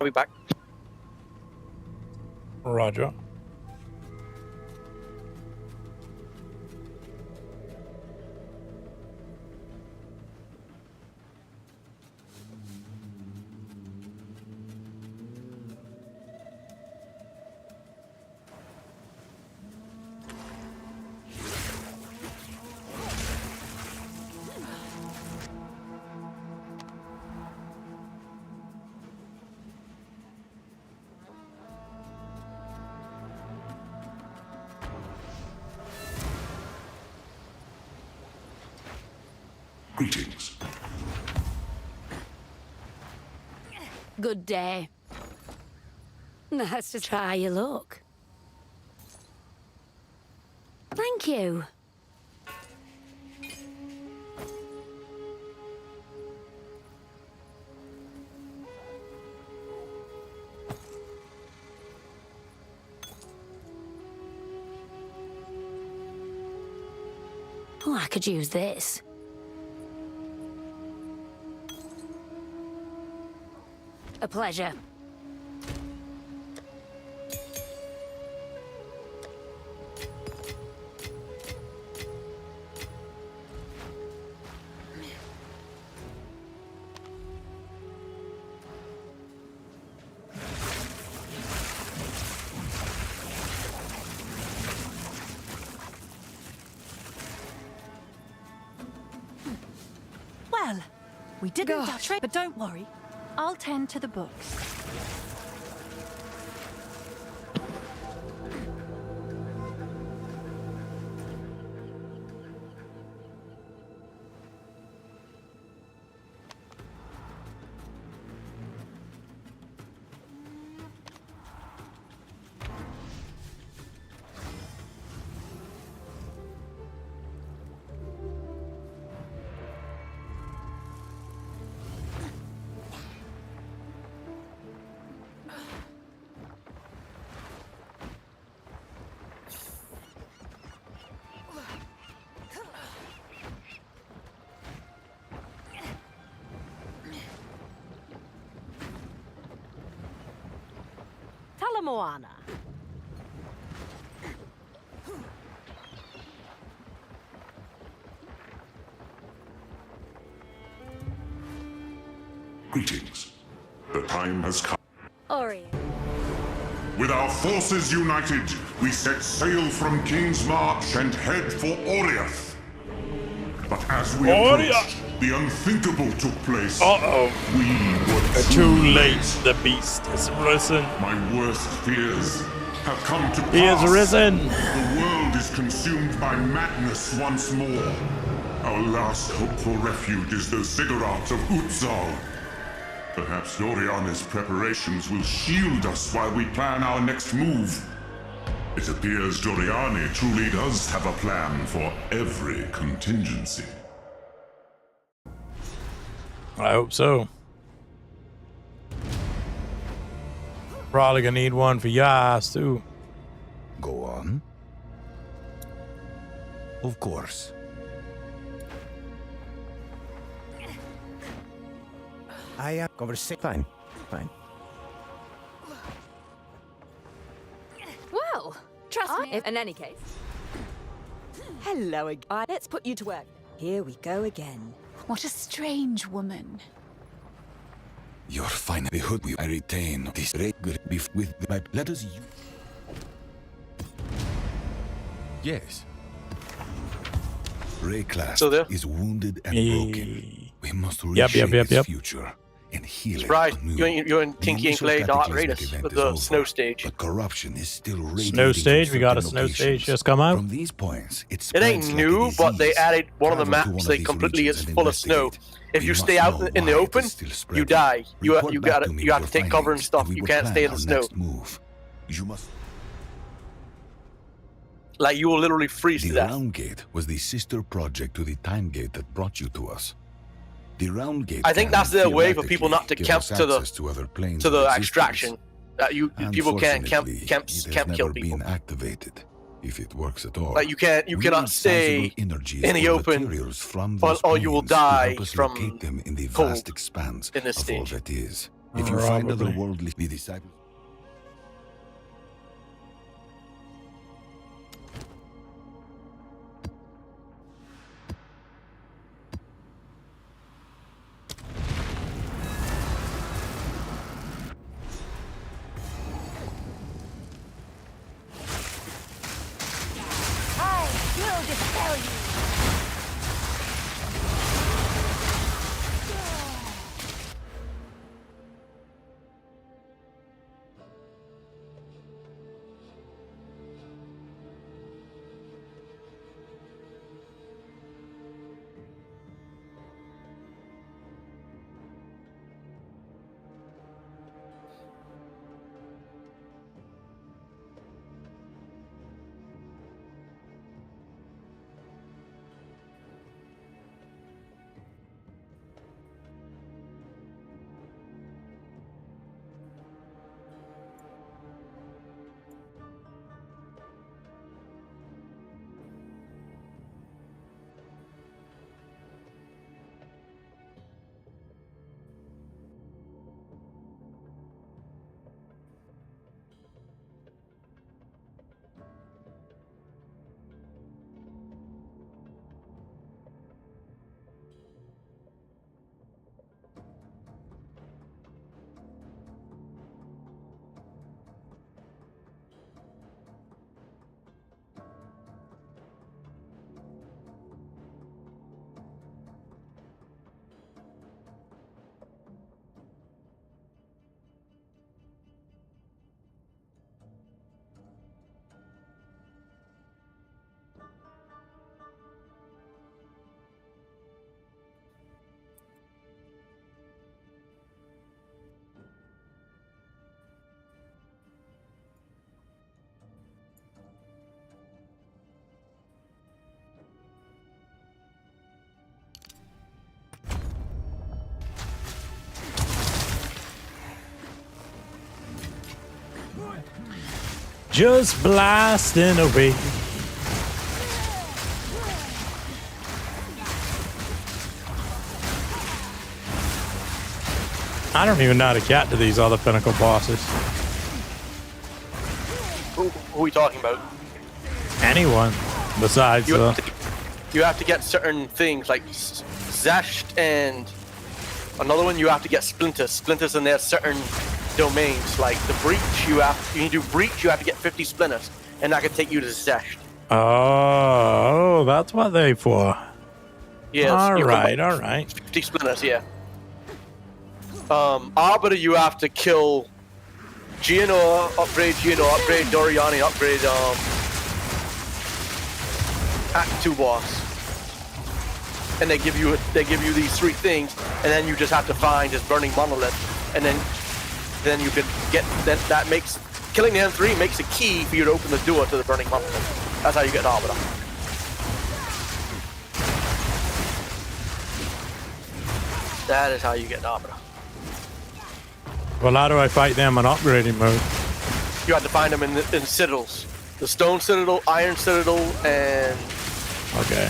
I'll be back. Roger. Greetings. Good day. Let's just try your luck. Thank you. Oh, I could use this. A pleasure. Well, we didn't touch it, but don't worry. I'll tend to the books. Moana. Greetings. The time has come. Ori. With our forces united, we set sail from King's March and head for Oriath. But as we approached, the unthinkable took place. We were too late. The beast has risen. My worst fears have come to pass. He has risen. The world is consumed by madness once more. Our last hope for refuge is the ziggurats of Exile. Perhaps Doriana's preparations will shield us while we plan our next move. It appears Doriani truly does have a plan for every contingency. I hope so. Probably gonna need one for Yas too. Go on. Of course. I am conversation. Fine. Well, trust me. In any case. Hello again. Let's put you to work. Here we go again. What a strange woman. Your final behood I retain this regular beef with my letters. Yes. Ray class is wounded and broken. We must reshape its future and heal Surprise. it. You and Tinky and Clay don't rate us with the snow stage. But corruption is still radiating. Snow stage, from we got a certain snow stage locations. just come out. From these points, it ain't new, but they added one of the maps that completely is full of snow. If you stay out in the open, you die. You have to take cover and stuff. You can't stay in the snow. You must. Like you will literally freeze to The death. Round Gate was the sister project to the Time Gate that brought you to us. The Round Gate. I think that's their way for people not to give camp us to the access to other planes to of the existence. extraction. People can't camp Unfortunately, camp it has camp kill never people. been activated, if it works at all. Like you We cannot need stay sizable energies in the or open, materials from or, those or you will planes to die help us from locate them in the cold vast expanse in this of all stage. that is. If you find Probably. otherworldly, the disciples. I will dispel you. Just blasting away. I don't even know how to get to these other pinnacle bosses. Who are we talking about? Anyone besides You have to get certain things like Zesht and another one. You have to get Splinters. Splinters in their certain domains, like the Breach. You can do Breach. You have to get 50 Splinters, and that can take you to Zesht. Oh, that's what they for. Yes. All right. 50 Splinters, yeah. Arbiter, you have to kill Gianor, upgrade Doriani, upgrade Act 2 boss. And they give you these 3 things, and then you just have to find this burning monolith, and then you can get that makes killing the M3 makes a key for you to open the door to the burning monolith. That's how you get an Arbiter. That is how you get an Arbiter. Well, how do I fight them in upgrading mode? You have to find them in citadels. The Stone Citadel, Iron Citadel, and... Okay.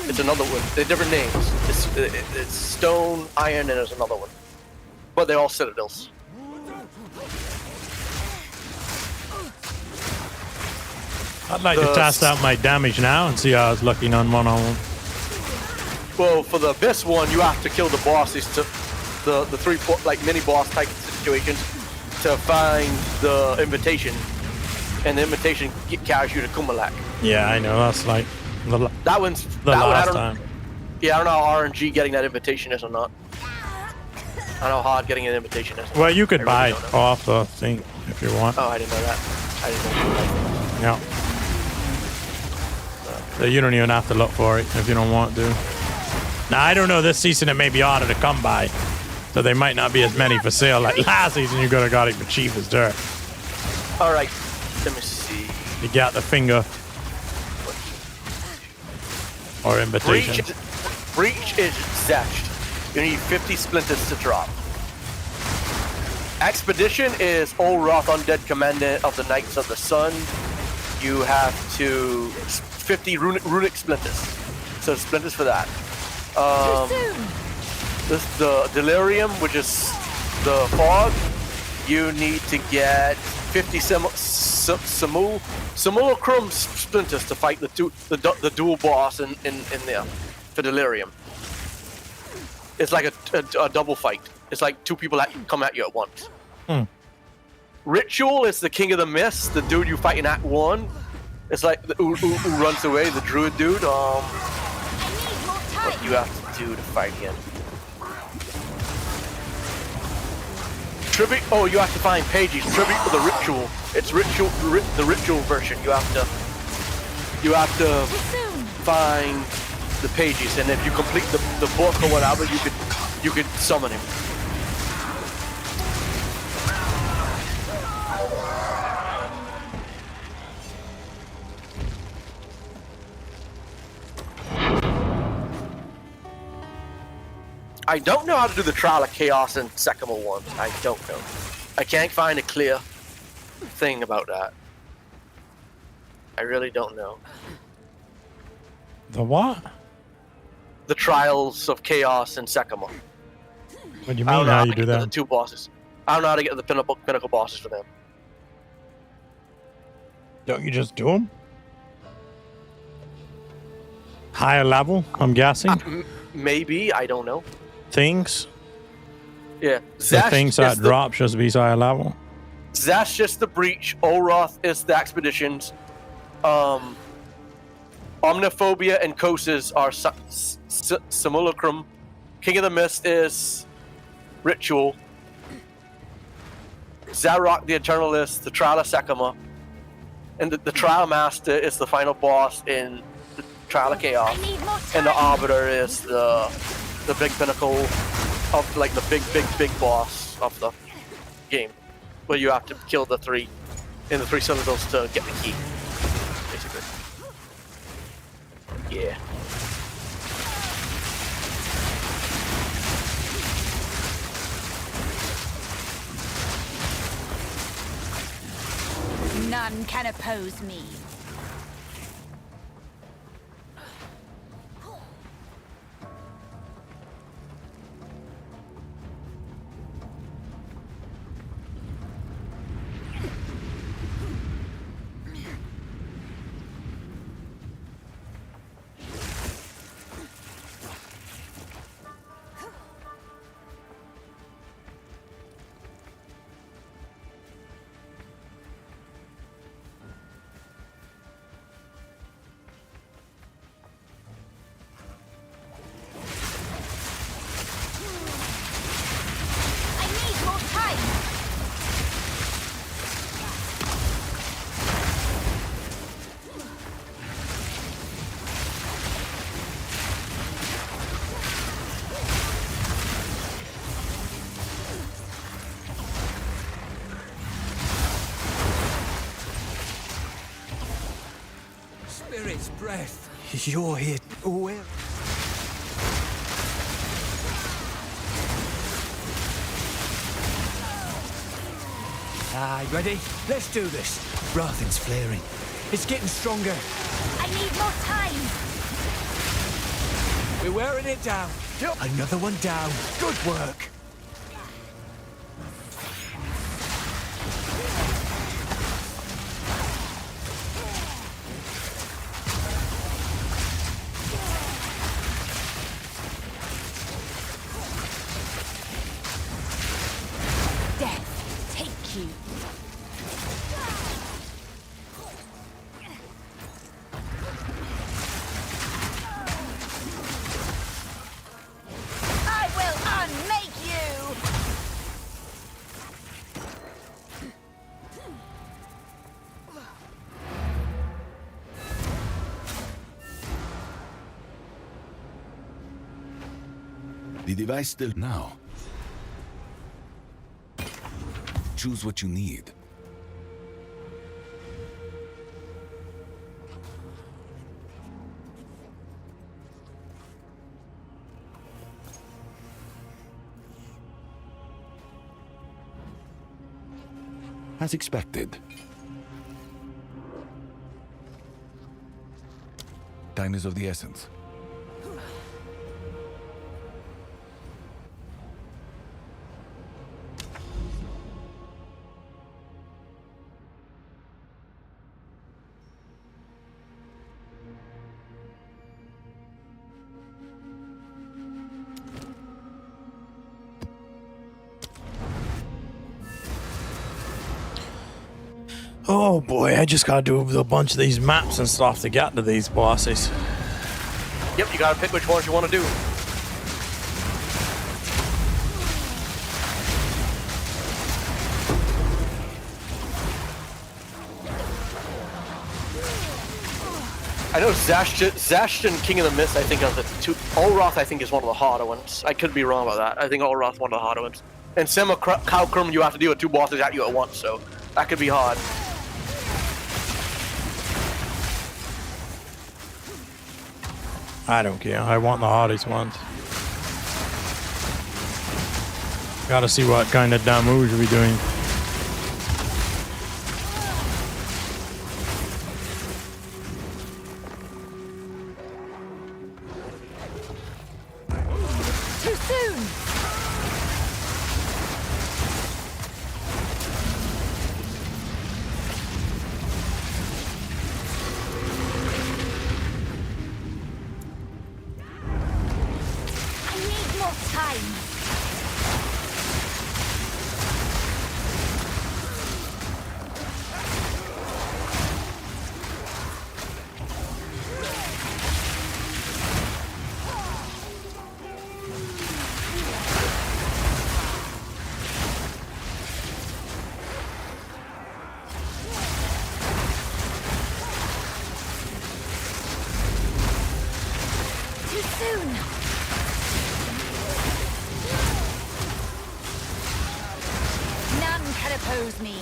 It's another one. They're different names. It's Stone, Iron, and there's another one. But they're all citadels. I'd like to test out my damage now and see how it's looking on one on one. Well, for the Abyss one, you have to kill the bosses to the 3 like mini boss type situations to find the invitation, and the invitation carries you to Kumalak. Yeah, I know. That's like the last time. Yeah, I don't know how RNG getting that invitation is or not. I don't know how hard getting an invitation is. Well, you could buy it off the thing if you want. Oh, I didn't know that. I didn't know that. Yeah. So you don't even have to look for it if you don't want to. Now, I don't know. This season it may be harder to come by. So they might not be as many for sale. Like last season, you could have got it for cheap as dirt. All right, let me see. You got the finger or invitation. Breach is Zesht. You need 50 Splinters to drop. Expedition is Olroth, Undead Commandant of the Knights of the Sun. You have to 50 runic Splinters. So Splinters for that. The Delirium, which is the fog, you need to get 50 Simulacrum Splinters to fight the dual boss in there for Delirium. It's like a double fight. It's like 2 people that come at you at once. Ritual is the King of the Mist, the dude you fight in Act 1. It's like who runs away, the druid dude. What you have to do to fight him. Tribute. Oh, you have to find pages. Tribute for the ritual. It's ritual. The ritual version. You have to find the pages, and if you complete the book or whatever, you could summon him. I don't know how to do the Trial of Chaos in Sekimo 1. I don't know. I can't find a clear thing about that. I really don't know. The what? The Trials of Chaos in Sekimo. What do you mean how you do that? The 2 bosses. I don't know how to get the pinnacle bosses for them. Don't you just do them? Higher level, I'm guessing? Maybe, I don't know. Things? Yeah. The things that drop should be higher level. Zash is the Breach. Olroth is the Expeditions. Omniphobia and Koses are Simulacrum. King of the Mist is Ritual. Zarok the Eternalist, the Trial of Sekima. And the Trial Master is the final boss in the Trial of Chaos. And the Arbiter is the big pinnacle of like the big boss of the game, where you have to kill the 3 in the 3 citadels to get the key, basically. Yeah. None can oppose me. Spirit's breath. You're here. Where? Ready? Let's do this. Rathen's flaring. It's getting stronger. I need more time. We're wearing it down. Another one down. Good work. Death, take you. I will unmake you! The device still now. Choose what you need. As expected. Time is of the essence. Oh boy, I just gotta do a bunch of these maps and stuff to get to these bosses. Yep, you gotta pick which ones you want to do. I know Zashtan, King of the Mist, I think of the two. Olroth, I think, is one of the harder ones. I could be wrong about that. I think Olroth one of the harder ones. And Sema Kalkrum, you have to deal with two bosses at you at once, so that could be hard. I don't care. I want the hardest ones. Gotta see what kind of damage we're doing. Too soon! I need more time. Too soon! None can oppose me.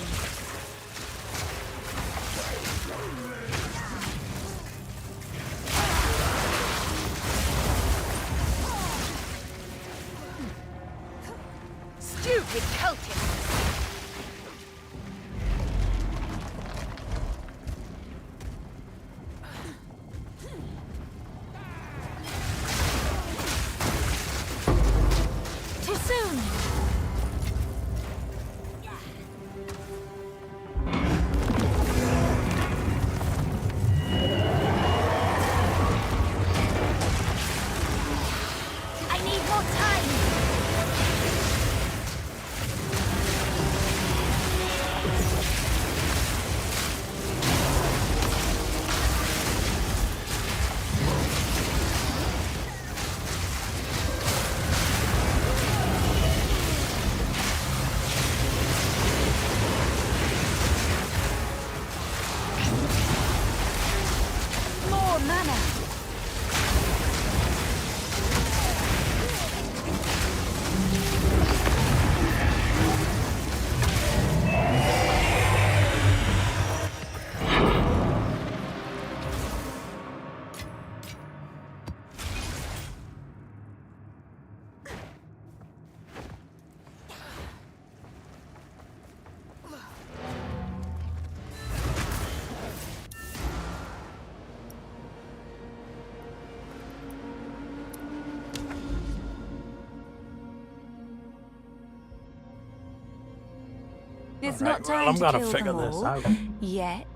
Stupid cultist! It's Alright, not well, time I'm to gonna kill figure them this all out. yet.